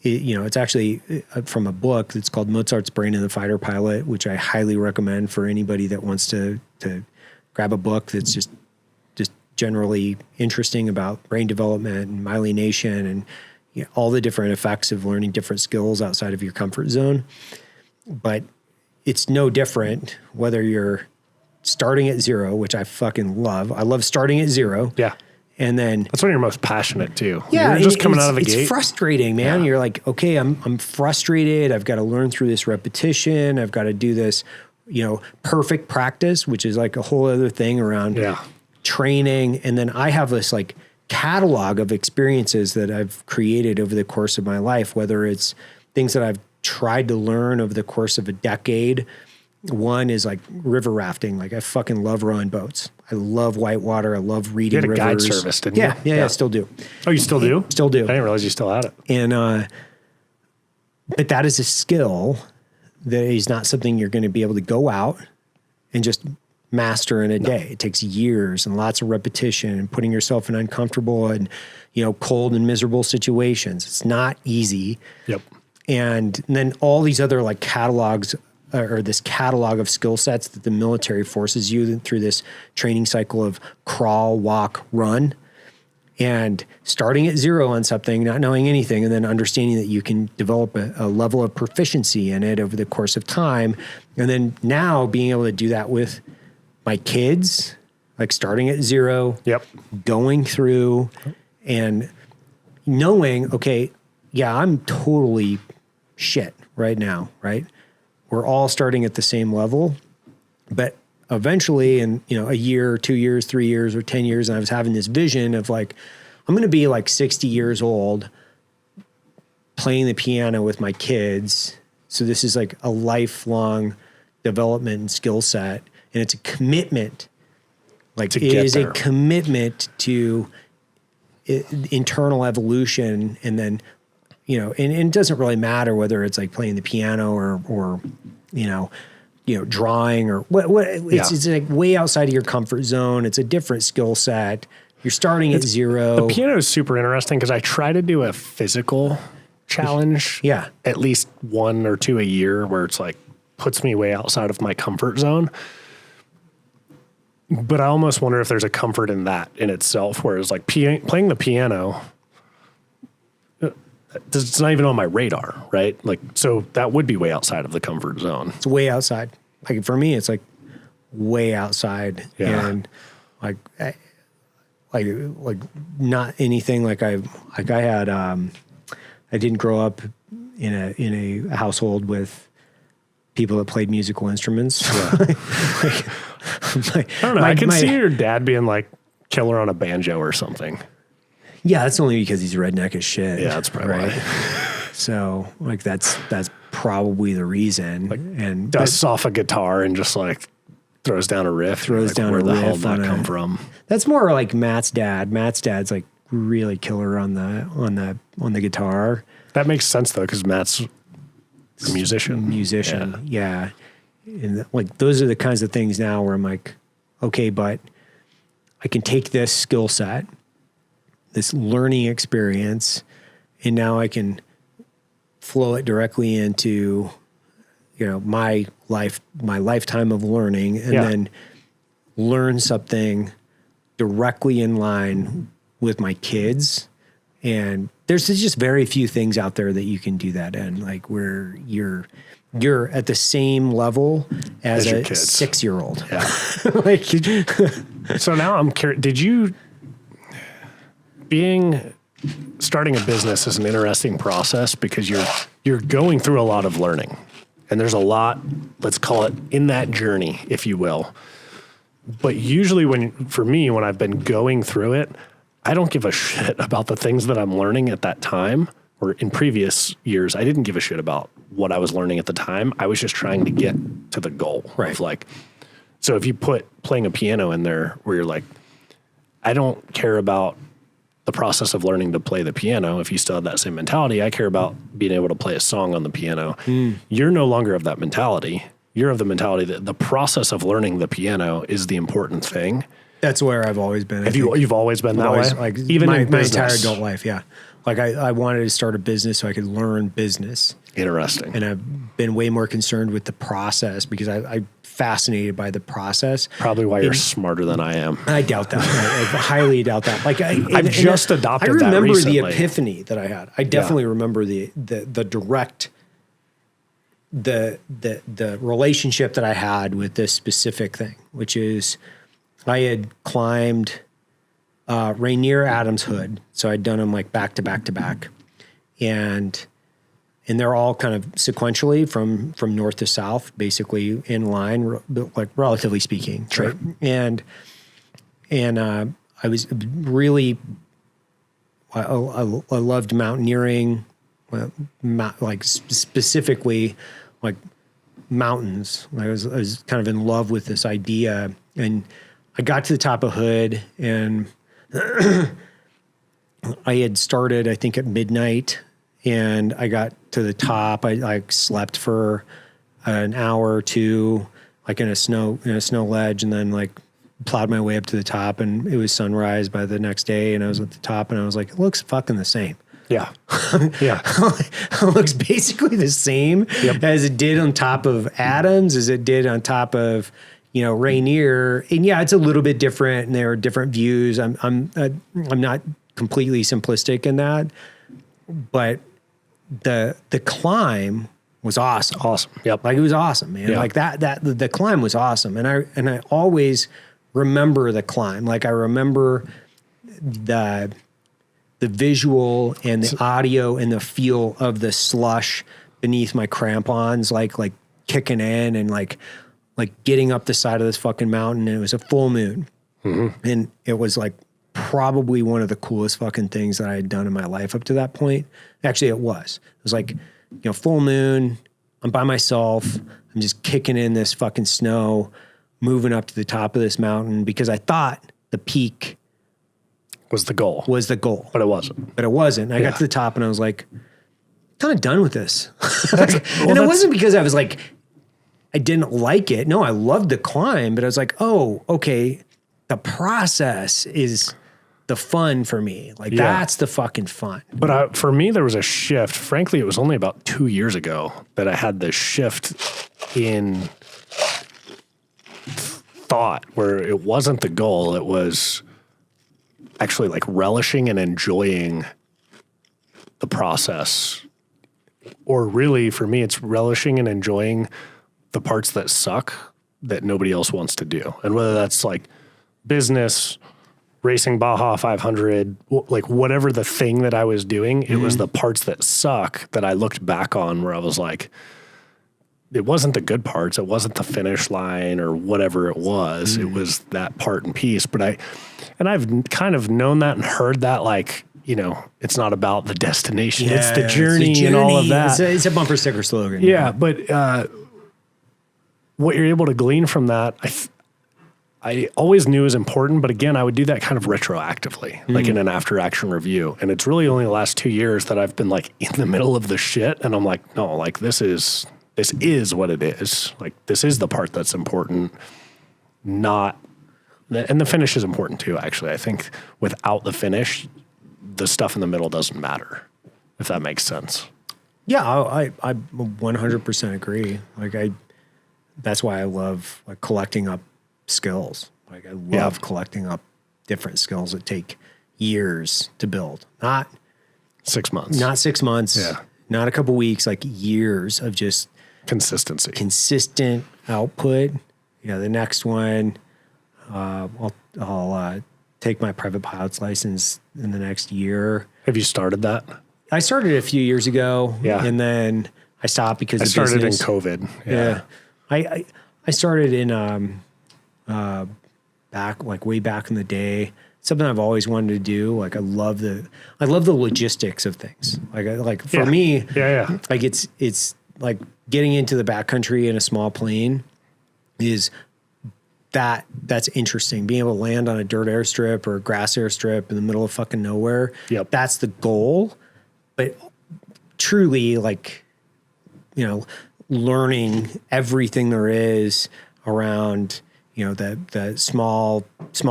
It's actually from a book that's called Mozart's Brain and the Fighter Pilot, which I highly recommend for anybody that wants to grab a book that's just generally interesting about brain development and myelination and all the different effects of learning different skills outside of your comfort zone. But it's no different whether you're starting at zero, which I fucking love. I love starting at zero. Yeah. And then that's when you're most passionate too. Yeah. You're just coming out of the gate. It's frustrating, man. Yeah. You're like, okay, I'm frustrated. I've got to learn through this repetition. I've got to do this, perfect practice, which is like a whole other thing around training. And then I have this like catalog of experiences that I've created over the course of my life, whether it's things that I've tried to learn over the course of a decade. One is like river rafting. Like I fucking love rowing boats. I love whitewater. I love reading You had a rivers. guide service, didn't Yeah, you? yeah, I still do. Oh, you still do? Still do. I didn't realize you still had it. And but that is a skill that is not something you're going to be able to go out and just master in a day. It takes years and lots of repetition and putting yourself in uncomfortable and, you know, cold and miserable situations. It's not easy. Yep. And then all these other like catalogs or this catalog of skill sets that the military forces you through this training cycle of crawl, walk, run, and starting at zero on something, not knowing anything, and then understanding that you can develop a level of proficiency in it over the course of time. And then now being able to do that with my kids, like starting at zero, Yep. going through and knowing, okay, yeah, I'm totally shit right now, right? We're all starting at the same level, but eventually in, you know, a year, 2 years, 3 years, or 10 years, and I was having this vision of like, I'm going to be like 60 years old playing the piano with my kids. So this is like a lifelong development and skill set. And it's a commitment. Like it is a commitment to internal evolution. And then, you know, and it doesn't really matter whether it's like playing the piano or you know, drawing or what it's like way outside of your comfort zone. It's a different skill set. You're starting at zero. The piano is super interesting because I try to do a physical challenge. Yeah. At least 1 or 2 a year where it's like puts me way outside of my comfort zone. But I almost wonder if there's a comfort in that in itself, whereas like playing the piano, it's not even on my radar, right? Like, so that would be way outside of the comfort zone. It's way outside. Like for me, it's like way outside, and like not anything like I had. I didn't grow up in a household with people that played musical instruments. Yeah. I don't know. I can see your dad being like killer on a banjo or something. Yeah, that's only because he's redneck as shit. Yeah, that's probably right. Why. So like that's probably the reason. Like, and dusts off a guitar and just like throws down a riff. Throws down where a the riff. hell did that come from? That's more like Matt's dad. Matt's dad's like really killer on the guitar. That makes sense though, because Matt's a musician. Yeah. And like those are the kinds of things now where I'm like, okay, but I can take this skill set, this learning experience, and now I can flow it directly into, you know, my lifetime of learning, and then learn something directly in line with my kids. And there's just very few things out there that you can do that in, like where you're at the same level as a 6-year-old. Yeah. So now I'm curious, starting a business is an interesting process because you're going through a lot of learning, and there's a lot, let's call it in that journey, if you will. But usually when I've been going through it, I don't give a shit about the things that I'm learning at that time. Or in previous years, I didn't give a shit about what I was learning at the time. I was just trying to get to the goal. Right. Of like, so if you put playing a piano in there where you're like, I don't care about the process of learning to play the piano. If you still have that same mentality, I care about being able to play a song on the piano. You're no longer of that mentality. You're of the mentality that the process of learning the piano is the important thing. That's where I've always been. You've always been that way? Like even my in business? entire adult life, yeah. Like I wanted to start a business so I could learn business. Interesting. And I've been way more concerned with the process because I'm fascinated by the process. Probably why you're smarter than I am. I doubt that. I highly doubt that. Like I've just adopted that recently. I remember the epiphany that I had. I definitely remember the direct the relationship that I had with this specific thing, which is I had climbed Rainier Adams Hood. So I'd done them like back to back to back. And they're all kind of sequentially from north to south, basically in line, like relatively speaking. Sure. Right? And I was really, I loved mountaineering, like specifically like mountains. I was kind of in love with this idea, and I got to the top of Hood, and I had started, I think, at midnight, and I got to the top. I slept for an hour or two, like in a snow ledge, and then like plowed my way up to the top, and it was sunrise by the next day, and I was at the top, and I was like, it looks fucking the same. Yeah. Yeah. It looks basically the same as it did on top of Adams, as it did on top of, Rainier. And yeah, it's a little bit different, and there are different views. I'm not completely simplistic in that, but the climb was awesome. Awesome. Yep. Like it was awesome, man. Yeah. Like the climb was awesome. And I always remember the climb. Like I remember the visual and the audio and the feel of the slush beneath my crampons, like kicking in and like getting up the side of this fucking mountain. And it was a full moon. Mm-hmm. And it was like probably one of the coolest fucking things that I had done in my life up to that point. Actually, it was like, full moon, I'm by myself. I'm just kicking in this fucking snow, moving up to the top of this mountain because I thought the peak was the goal. But it wasn't. I got to the top and I was like, kind of done with this. And it wasn't because I was like, I didn't like it. No, I loved the climb, but I was like, oh, okay, the process is the fun for me. Like that's the fucking fun. But for me, there was a shift. Frankly, it was only about 2 years ago that I had this shift in thought where it wasn't the goal. It was actually like relishing and enjoying the process. Or really, for me, it's relishing and enjoying the parts that suck that nobody else wants to do. And whether that's like business, racing Baja 500, like whatever the thing that I was doing, it was the parts that suck that I looked back on where I was like, it wasn't the good parts. It wasn't the finish line or whatever it was. It was that part and piece. But I've kind of known that and heard that, like, it's not about the destination. Yeah, it's the journey and all of that. It's a bumper sticker slogan. Yeah. But what you're able to glean from that, I always knew was important, but again, I would do that kind of retroactively, like in an after action review. And it's really only the last 2 years that I've been like in the middle of the shit. And I'm like, no, like this is what it is. Like this is the part that's important, and the finish is important too, actually. I think without the finish, the stuff in the middle doesn't matter, if that makes sense. Yeah, I 100% agree. Like that's why I love like collecting up skills. Like I love collecting up different skills that take years to build. Not 6 months. Not 6 months. Yeah. Not a couple weeks, like years of just consistency. Consistent output. The next one, I'll take my private pilot's license in the next year. Have you started that? I started a few years ago. Yeah. And then I stopped because of business. I started in COVID. Yeah. I started in way back in the day. Something I've always wanted to do. Like I love the logistics of things. Like for me, like it's like getting into the backcountry in a small plane is that's interesting. Being able to land on a dirt airstrip or a grass airstrip in the middle of fucking nowhere. Yep. That's the goal. But truly, like, learning everything there is around, the small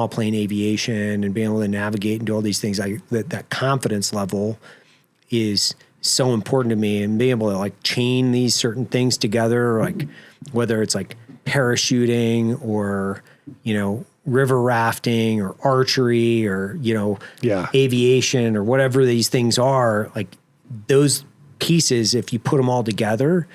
plane aviation and being able to navigate and do all these things, like that confidence level is so important to me, and being able to like chain these certain things together, like whether it's like parachuting or, river rafting or archery or, aviation or whatever these things are, like those pieces, if you put them all together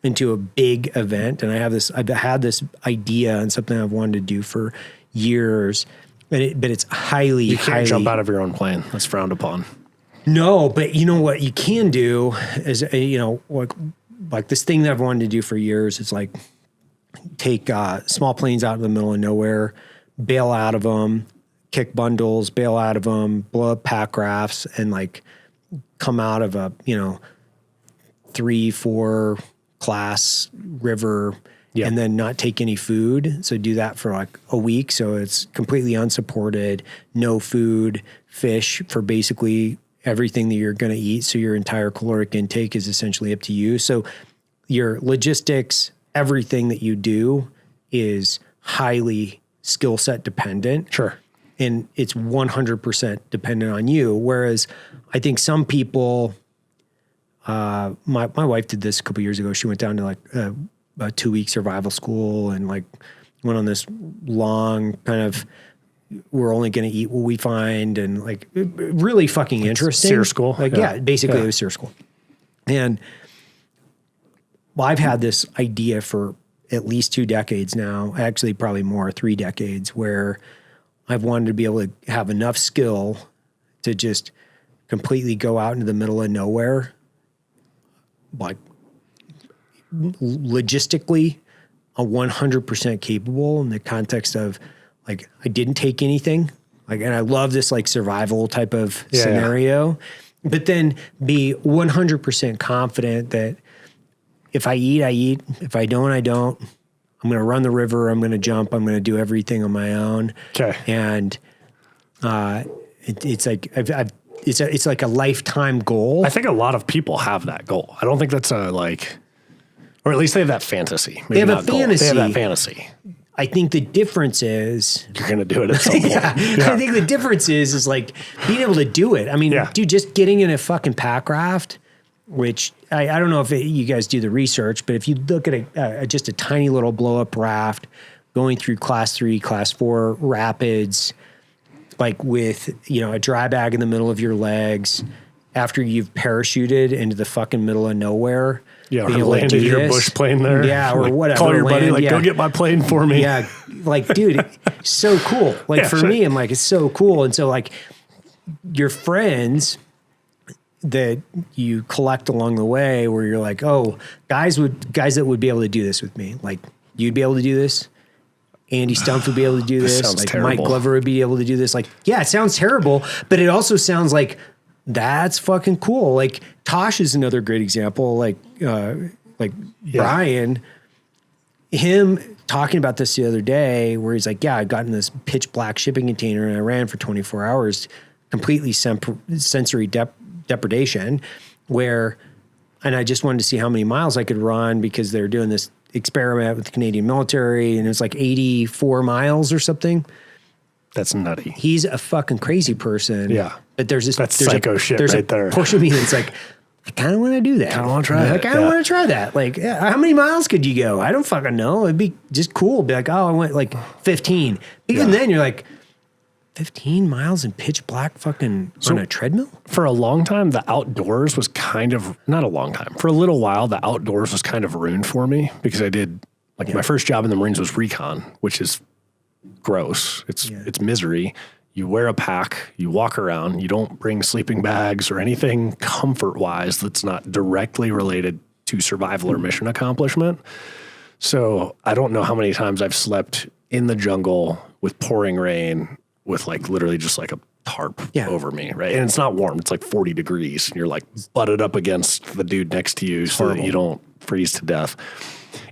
into a big event. And I've had this idea and something I've wanted to do for years, but it's highly, you can't jump out of your own plane. That's frowned upon. No, but you know what you can do is, like this thing that I've wanted to do for years. It's like take small planes out in the middle of nowhere, bail out of them, kick bundles, bail out of them, blow up pack rafts, and like come out of a, 3-4 class river and then not take any food. So do that for like a week. So it's completely unsupported, no food, fish for basically everything that you're going to eat. So your entire caloric intake is essentially up to you. So your logistics, everything that you do is highly skill set dependent. Sure. And it's 100% dependent on you. Whereas I think some people, my wife did this a couple years ago. She went down to like a 2-week survival school and like went on this long kind of, we're only going to eat what we find, and like really fucking interesting. SEER school. Like, basically it was SEER school. And I've had this idea for at least 2 decades now, actually probably more, 3 decades, where I've wanted to be able to have enough skill to just completely go out into the middle of nowhere, like logistically, 100% capable in the context of like, I didn't take anything. Like, and I love this like survival type of scenario, but then be 100% confident that if I eat, I eat. If I don't, I don't. I'm going to run the river. I'm going to jump. I'm going to do everything on my own. Okay. And it's like it's like a lifetime goal. I think a lot of people have that goal. I don't think that's a like, or at least they have that fantasy. Maybe They have a not goal. fantasy. They have that fantasy. I think the difference is You're going to do it at some point. I think the difference is like being able to do it. I mean, dude, just getting in a fucking pack raft, which I don't know if you guys do the research, but if you look at just a tiny little blow up raft going through class 3, class 4 rapids, like with, a dry bag in the middle of your legs after you've parachuted into the fucking middle of nowhere. Yeah, or landed your bush plane there. Yeah, or like, whatever. Call your buddy, like, go get my plane for me. Yeah, like, dude, so cool. Like, for me, I'm like, it's so cool. And so, like, your friends that you collect along the way where you're like, oh, guys that would be able to do this with me. Like, you'd be able to do this. Andy Stumpf would be able to do this. Like, terrible. Mike Glover would be able to do this. Like, yeah, it sounds terrible, but it also sounds like that's fucking cool. Like, Tosh is another great example. Like Brian, him talking about this the other day where he's like, yeah, I got in this pitch black shipping container and I ran for 24 hours, completely sensory depredation and I just wanted to see how many miles I could run because they're doing this experiment with the Canadian military and it's like 84 miles or something. That's nutty. He's a fucking crazy person. Yeah. But there's psycho shit right there. Portion of me that's like, I kind of want to do that. I kind of want to try that. I kind of want to try that. Like, how many miles could you go? I don't fucking know. It'd be just cool. Be like, oh, I went like 15. Even then you're like, 15 miles in pitch black fucking on a treadmill? For a long time, the outdoors was kind of, not a long time, for a little while, the outdoors was kind of ruined for me because I did, my first job in the Marines was Recon, which is gross. It's misery. You wear a pack, you walk around, you don't bring sleeping bags or anything comfort-wise that's not directly related to survival or mission accomplishment. So I don't know how many times I've slept in the jungle with pouring rain with like literally just like a tarp over me, right? And it's not warm. It's like 40 degrees and you're like butted up against the dude next to you so that you don't freeze to death.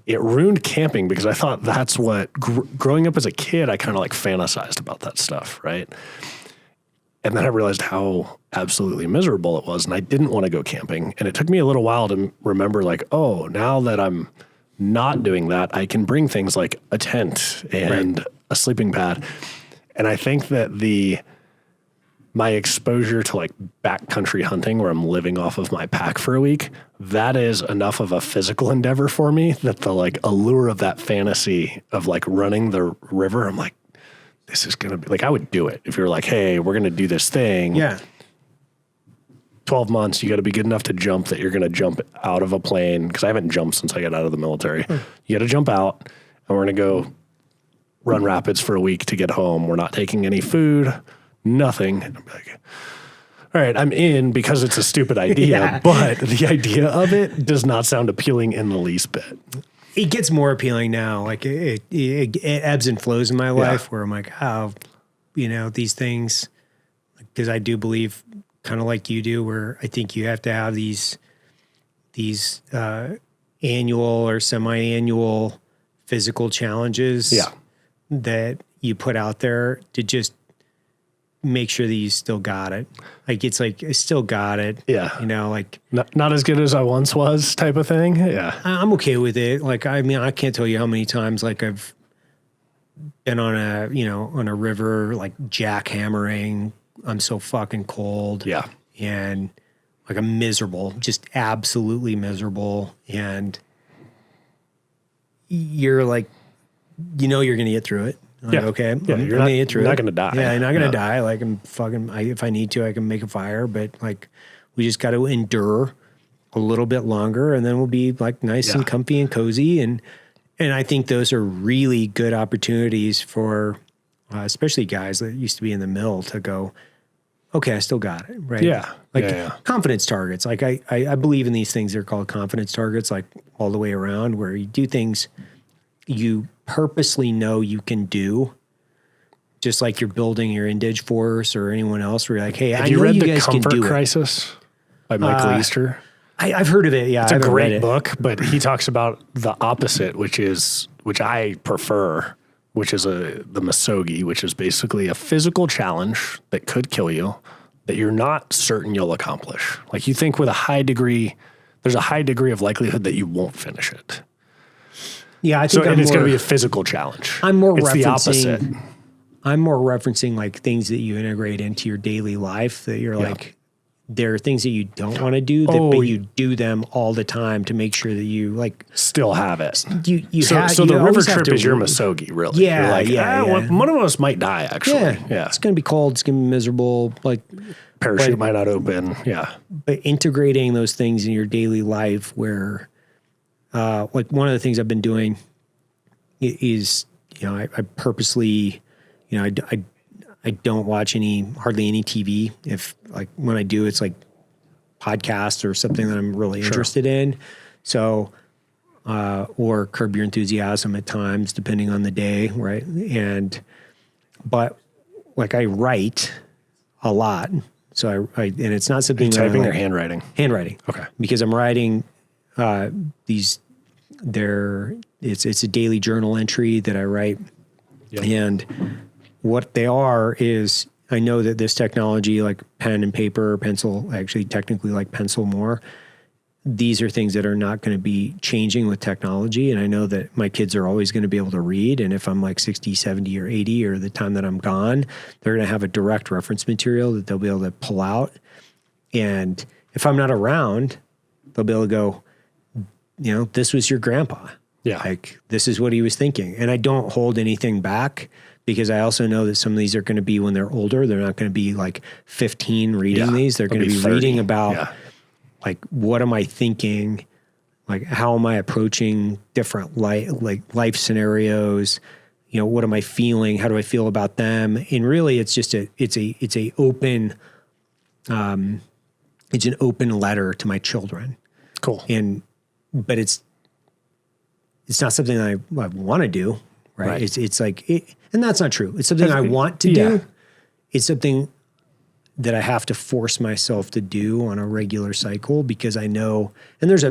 It ruined camping because I thought that's what, growing up as a kid, I kind of like fantasized about that stuff, right? And then I realized how absolutely miserable it was and I didn't want to go camping. And it took me a little while to remember like, oh, now that I'm not doing that, I can bring things like a tent and a sleeping pad. And I think that my exposure to like backcountry hunting where I'm living off of my pack for a week, that is enough of a physical endeavor for me that the like allure of that fantasy of like running the river, I'm like, this is going to be like, I would do it if you're like, hey, we're going to do this thing. Yeah. 12 months, you got to be good enough to jump that you're going to jump out of a plane. Cause I haven't jumped since I got out of the military. You got to jump out and we're going to go run rapids for a week to get home. We're not taking any food, nothing. And I'm like, all right, I'm in because it's a stupid idea, but the idea of it does not sound appealing in the least bit. It gets more appealing now. Like it ebbs and flows in my life where I'm like, oh, these things, because I do believe kind of like you do, where I think you have to have these these annual or semi-annual physical challenges that you put out there to just make sure that you still got it. Like, it's like, I still got it. Yeah. You know, like not as good as I once was type of thing. Yeah. I'm okay with it. Like, I mean, I can't tell you how many times, like, I've been on a river, like jackhammering. I'm so fucking cold. Yeah. And like, I'm miserable, just absolutely miserable. And you're like, you're going to get through it. Like, okay. Yeah, you're not going to die. Yeah, you're not going to die. Like, if I need to, I can make a fire, but like, we just got to endure a little bit longer, and then we'll be like nice and comfy and cozy. And I think those are really good opportunities for, especially guys that used to be in the mill, to go, okay, I still got it. Right. Yeah. Like confidence targets. Like, I believe in these things. They're called confidence targets, like all the way around, where you do things you purposely know you can do, just like you're building your Indige force or anyone else, where you're like, hey, I know you guys can do it. Have you read The Comfort Crisis by Michael Easter? I've heard of it. Yeah. It's a great book, but he talks about the opposite, which I prefer, which is the Misogi, which is basically a physical challenge that could kill you, that you're not certain you'll accomplish. Like, you think there's a high degree of likelihood that you won't finish it. Yeah, I think it's going to be a physical challenge. I'm more it's referencing the opposite. I'm more referencing like things that you integrate into your daily life, that you're like, there are things that you don't want to do, but you do them all the time to make sure that you like still have it. So the river trip is your Misogi, really. Yeah, you're like, one of us might die, actually. Yeah. It's going to be cold. It's going to be miserable. Like, parachute might not open. Yeah. But integrating those things in your daily life, where like, one of the things I've been doing is, I purposely, I don't watch hardly any TV. If, like, when I do, it's like podcasts or something that I'm really interested in. So, or Curb Your Enthusiasm at times, depending on the day. Right. But like, I write a lot. So and it's not something that typing or handwriting? Handwriting. Okay. Because I'm writing, it's a daily journal entry that I write. Yep. And what they are is, I know that this technology, like pen and paper, pencil, actually technically like pencil more, these are things that are not going to be changing with technology. And I know that my kids are always going to be able to read. And if I'm like 60, 70, or 80, or the time that I'm gone, they're going to have a direct reference material that they'll be able to pull out. And if I'm not around, they'll be able to go, this was your grandpa. Yeah. Like, this is what he was thinking. And I don't hold anything back, because I also know that some of these are going to be when they're older. They're not going to be like 15 reading these. They're going to be 30. Reading about like, what am I thinking? Like, how am I approaching different life scenarios? What am I feeling? How do I feel about them? And really, it's just it's an open letter to my children. Cool. But it's not something that I want to do. Right. It's like, and that's not true. It's something I want to do. It's something that I have to force myself to do on a regular cycle, because I know, and there's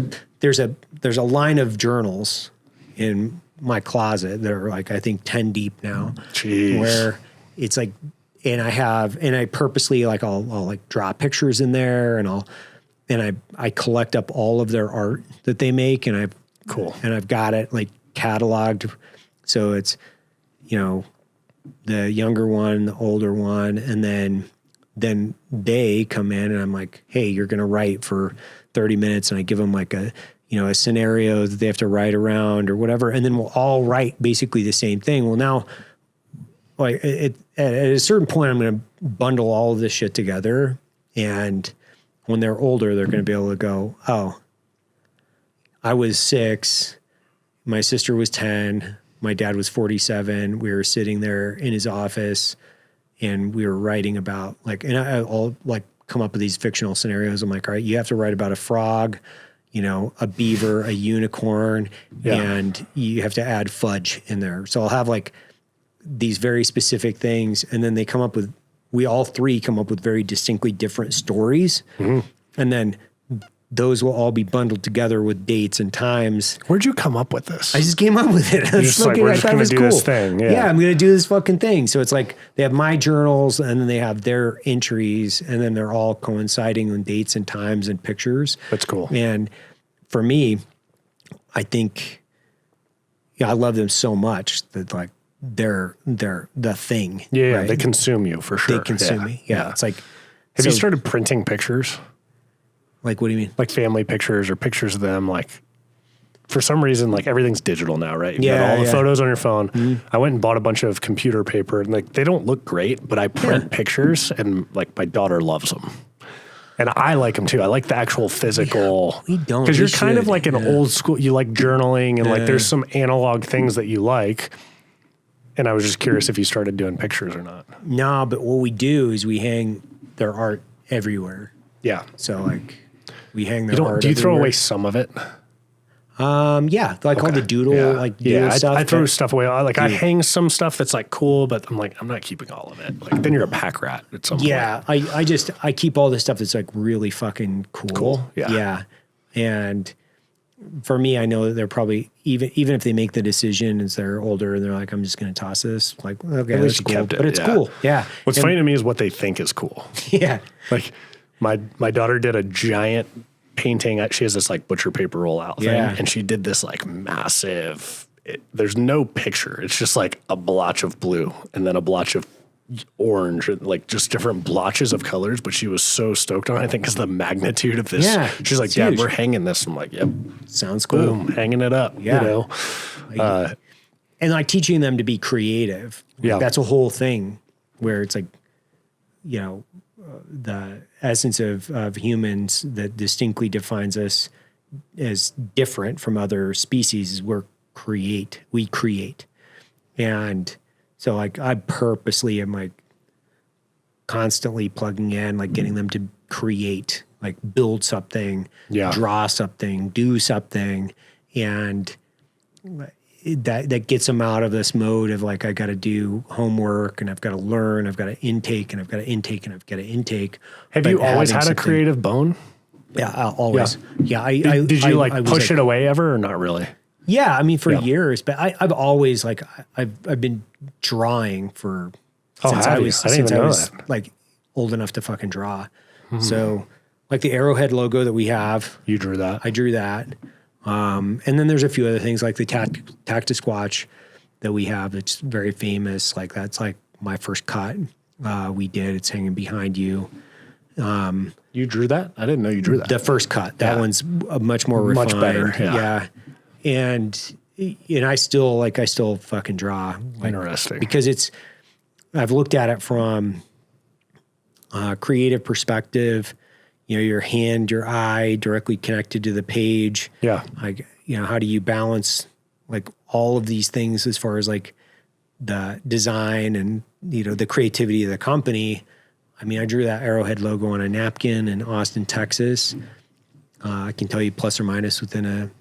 a line of journals in my closet that are like, I think 10 deep now. Jeez. Where it's like, and I purposely, like, I'll like draw pictures in there, and I collect up all of their art that they make, and I've got it like cataloged. So it's, the younger one, the older one, and then they come in, and I'm like, hey, you're going to write for 30 minutes. And I give them like a scenario that they have to write around or whatever. And then we'll all write basically the same thing. Well, now, like, at a certain point, I'm going to bundle all of this shit together. And when they're older, they're going to be able to go, oh, I was 6, my sister was 10, my dad was 47. We were sitting there in his office, and we were writing about, like, and I'll like come up with these fictional scenarios. I'm like, all right, you have to write about a frog, a beaver, a unicorn, and you have to add fudge in there. So I'll have like these very specific things. And then we all three come up with very distinctly different stories. Mm-hmm. And then those will all be bundled together with dates and times. Where'd you come up with this? I just came up with it. You're just like, we're just going to do this thing. Yeah, I'm going to do this fucking thing. So it's like they have my journals and then they have their entries and then they're all coinciding on dates and times and pictures. That's cool. And for me, I think, I love them so much that like they're the thing. Yeah, right? they consume you for sure. They consume me. Yeah. It's like, have you started printing pictures? Like, what do you mean? Like family pictures or pictures of them. Like, for some reason, like everything's digital now, right? You got all the photos on your phone. Mm-hmm. I went and bought a bunch of computer paper, and like they don't look great, but I print pictures, and like my daughter loves them, and I like them too. I like the actual physical. We don't, because you're kind of like an old school. You like journaling, and like there's some analog things that you like. And I was just curious if you started doing pictures or not. No, but what we do is we hang their art everywhere. Yeah. So like. We hang their art. Do you throw away some of it? Yeah, like all the doodle, doodle stuff. I throw stuff away. I hang some stuff that's like cool, but I'm like, I'm not keeping all of it. Like then you're a pack rat at some point. Yeah, I keep all the stuff that's like really fucking cool. Cool. Yeah. Yeah, and for me, I know that they're probably even if they make the decision as they're older and they're like, I'm just going to toss this. Like, okay, at least that's you cool, kept it. But it's cool. Yeah. What's funny to me is what they think is cool. Yeah. Like. My daughter did a giant painting. She has this like butcher paper rollout thing, and she did this like massive. There's no picture. It's just like a blotch of blue and then a blotch of orange, and like just different blotches of colors. But she was so stoked on it, I think, because the magnitude of this. Yeah, she's like, "Dad, we're hanging this." I'm like, "Yep, sounds cool." Boom, hanging it up. Yeah. You know, and like teaching them to be creative. Yeah, that's a whole thing where it's like, the essence of humans that distinctly defines us as different from other species is we create. And so like I purposely am like constantly plugging in, like getting them to create, like build something, draw something, do something. And that gets them out of this mode of like, I got to do homework and I've got to learn, I've got to intake and I've got to intake and I've got to intake. Have you always had a creative bone? Yeah, always. Yeah. Did you push it away ever or not really? Yeah. I mean, for years, but I've always like, I've been drawing since I was like old enough to fucking draw. Mm-hmm. So like the Arrowhead logo that we have. You drew that? I drew that. And then there's a few other things like the Tactus Squatch that we have. It's very famous. Like that's like my first cut we did. It's hanging behind you. You drew that? I didn't know you drew that. The first cut. That one's much more refined. Much better. Yeah. And I still fucking draw. Like, interesting. Because I've looked at it from a creative perspective. Your hand, your eye directly connected to the page. Yeah. Like, how do you balance like all of these things as far as like the design and, the creativity of the company? I mean, I drew that Arrowhead logo on a napkin in Austin, Texas. I can tell you plus or minus within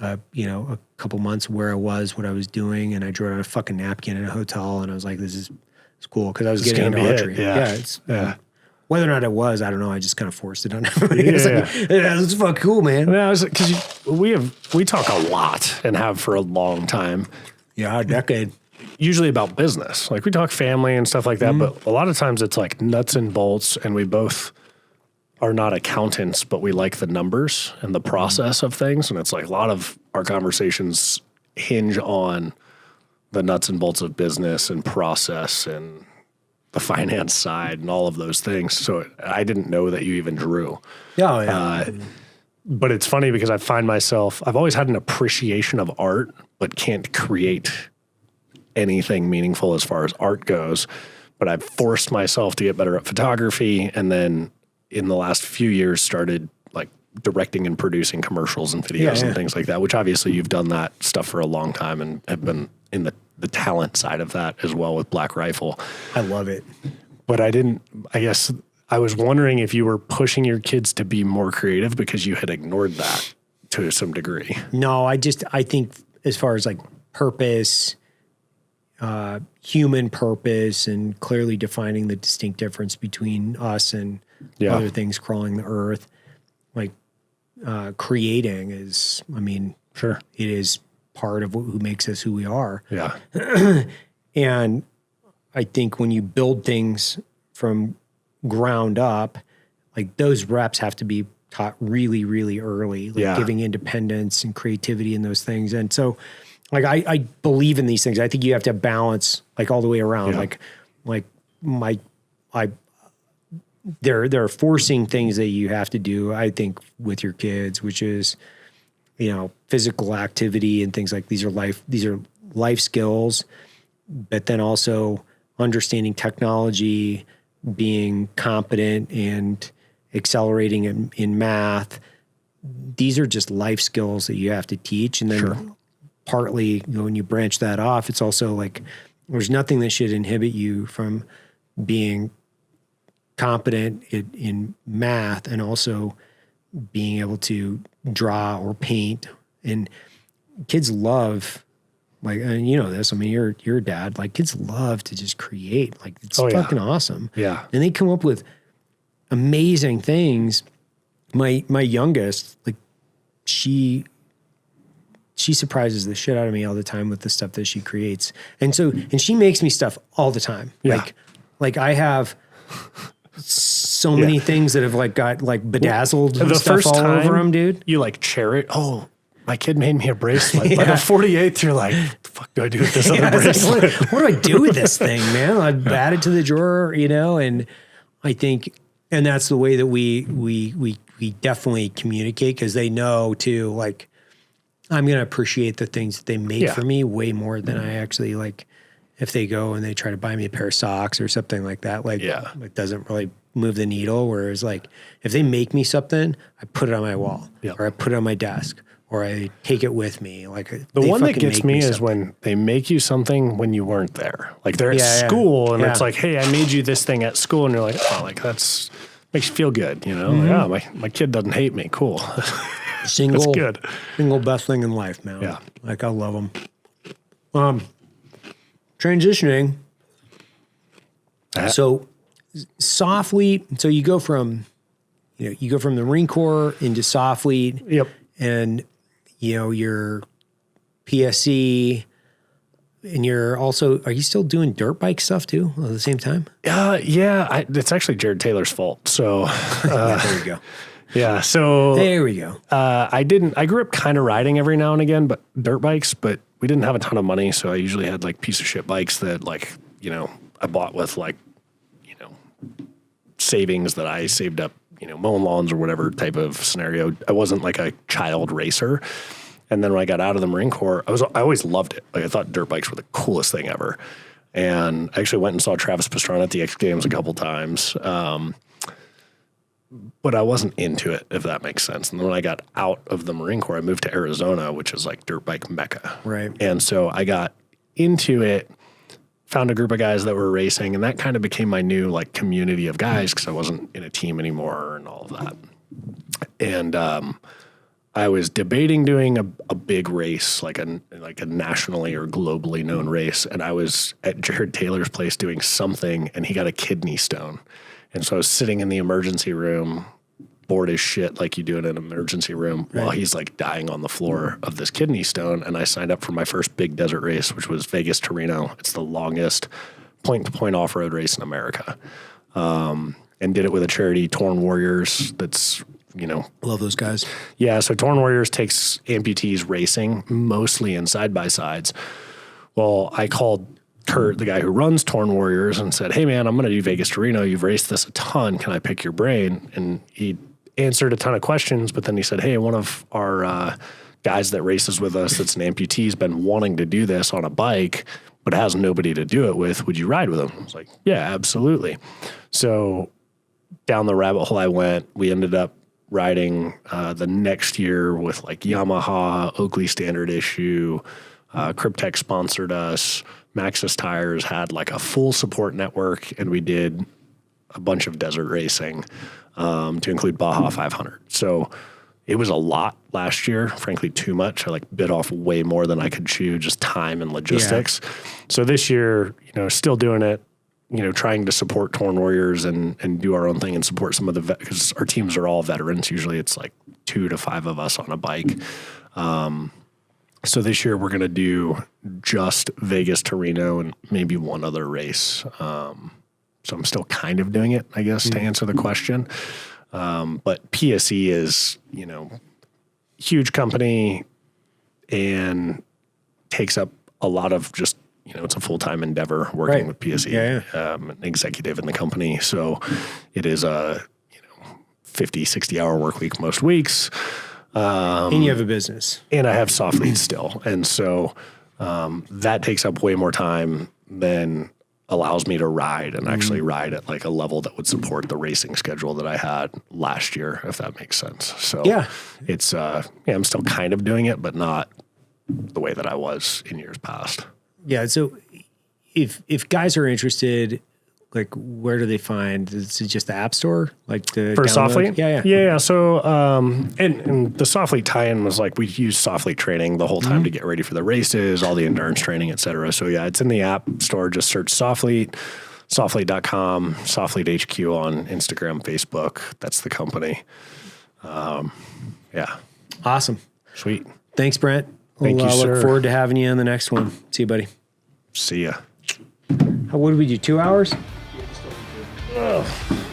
a couple months where I was, what I was doing. And I drew it on a fucking napkin in a hotel. And I was like, it's cool. Cause I was getting into archery. Yeah. Whether or not it was, I don't know. I just kind of forced it on everybody. It's fucking cool, man. Yeah, because we talk a lot and have for a long time. Yeah, a decade. Usually about business. Like we talk family and stuff like that, but a lot of times it's like nuts and bolts, and we both are not accountants, but we like the numbers and the process of things. And it's like a lot of our conversations hinge on the nuts and bolts of business and process and the finance side and all of those things. So I didn't know that you even drew. Yeah. But it's funny because I find myself, I've always had an appreciation of art, but can't create anything meaningful as far as art goes. But I've forced myself to get better at photography. And then in the last few years started like directing and producing commercials and videos and things like that, which obviously you've done that stuff for a long time and have been in the talent side of that as well with Black Rifle. I love it. But I guess I was wondering if you were pushing your kids to be more creative because you had ignored that to some degree. No, I think as far as like purpose, human purpose, and clearly defining the distinct difference between us and other things crawling the earth, like creating is, I mean, Sure. it is part of who makes us who we are. Yeah. And I think when you build things from ground up, like those reps have to be taught really, really early, like giving independence and creativity in those things. And so like, I believe in these things. I think you have to balance like all the way around. There are forcing things that you have to do, I think, with your kids, which is, you know, physical activity and things like these are life skills, but then also understanding technology, being competent and accelerating in math. These are just life skills that you have to teach. And then partly, you know, when you branch that off, it's also like there's nothing that should inhibit you from being competent in math and also being able to draw or paint. And kids love, like, and you know this, I mean, you're a dad, like kids love to just create, like it's fucking awesome. Yeah. And they come up with amazing things. My youngest, like she surprises the shit out of me all the time with the stuff that she creates. And she makes me stuff all the time. Yeah. Like I have so many things that have like got like bedazzled stuff all over them, dude. You like cherish. Oh, my kid made me a bracelet. By the 48th, you're like, what the fuck do I do with this other bracelet? Like, what do I do with this thing, man? I've added it to the drawer, you know, and I think, and that's the way that we definitely communicate, because they know too, like, I'm going to appreciate the things that they make for me way more than I actually like. If they go and they try to buy me a pair of socks or something like that, like it doesn't really move the needle. Whereas like if they make me something, I put it on my wall or I put it on my desk or I take it with me. Like the one that gets me is when they make you something when you weren't there. Like they're at school and it's like, hey, I made you this thing at school. And you're like, oh, like that's makes you feel good. You know, like, oh, my kid doesn't hate me. Cool. That's good. Single best thing in life, man. Yeah. Like I love them. Transitioning. So Soflete, so you go from the Marine Corps into Soflete. Yep. And you know, your PSC, and you're also, are you still doing dirt bike stuff too at the same time? Yeah, it's actually Jared Taylor's fault. So there you go. Yeah. So there we go. I grew up kind of riding every now and again, but dirt bikes, but we didn't have a ton of money. So I usually had like piece of shit bikes that like, you know, I bought with like, you know, savings that I saved up, you know, mowing lawns or whatever type of scenario. I wasn't like a child racer. And then when I got out of the Marine Corps, I always loved it. Like I thought dirt bikes were the coolest thing ever. And I actually went and saw Travis Pastrana at the X Games a couple times. But I wasn't into it, if that makes sense. And then when I got out of the Marine Corps, I moved to Arizona, which is like dirt bike mecca. Right. And so I got into it, found a group of guys that were racing, and that kind of became my new like community of guys because I wasn't in a team anymore and all of that. And I was debating doing a big race, like a nationally or globally known race. And I was at Jared Taylor's place doing something, and he got a kidney stone. And so I was sitting in the emergency room, bored as shit like you do in an emergency room, while he's like dying on the floor of this kidney stone. And I signed up for my first big desert race, which was Vegas to Reno. It's the longest point-to-point off-road race in America. And did it with a charity, Torn Warriors, that's, you know. Love those guys. Yeah, so Torn Warriors takes amputees racing, mostly in side-by-sides. Well, I called Kurt, the guy who runs Torn Warriors, and said, hey, man, I'm going to do Vegas to Reno. You've raced this a ton. Can I pick your brain? And he answered a ton of questions, but then he said, hey, one of our guys that races with us that's an amputee has been wanting to do this on a bike, but has nobody to do it with. Would you ride with him? I was like, yeah, absolutely. So down the rabbit hole I went. We ended up riding the next year with like Yamaha, Oakley Standard Issue, Cryptek sponsored us. Maxxis Tires had like a full support network, and we did a bunch of desert racing to include Baja 500. So it was a lot last year, frankly, too much. I like bit off way more than I could chew, just time and logistics. Yeah. So this year, you know, still doing it, you know, trying to support Torn Warriors and do our own thing and support some of the because our teams are all veterans. Usually it's like 2 to 5 of us on a bike. So this year we're going to do just Vegas to Reno and maybe one other race. So I'm still kind of doing it, I guess, to answer the question. But PSE is, huge company and takes up a lot of just, it's a full-time endeavor working with PSE, an executive in the company. So it is a, 50, 60-hour work week most weeks. And you have a business. And I have Soflete still. And so that takes up way more time than allows me to ride and actually ride at like a level that would support the racing schedule that I had last year, if that makes sense. So it's, I'm still kind of doing it, but not the way that I was in years past. Yeah. So if guys are interested, like, where do they find? Is it just the App Store? Like the for Soflete? Yeah. So, and the Soflete tie-in was like, we used Soflete training the whole time to get ready for the races, all the endurance training, et cetera. So yeah, it's in the App Store. Just search Soflete, Soflete.com, Soflete HQ on Instagram, Facebook. That's the company. Yeah. Awesome. Sweet. Thanks, Brent. Thank you, sir. Look forward to having you on the next one. See you, buddy. See ya. What did we do? 2 hours? Oh.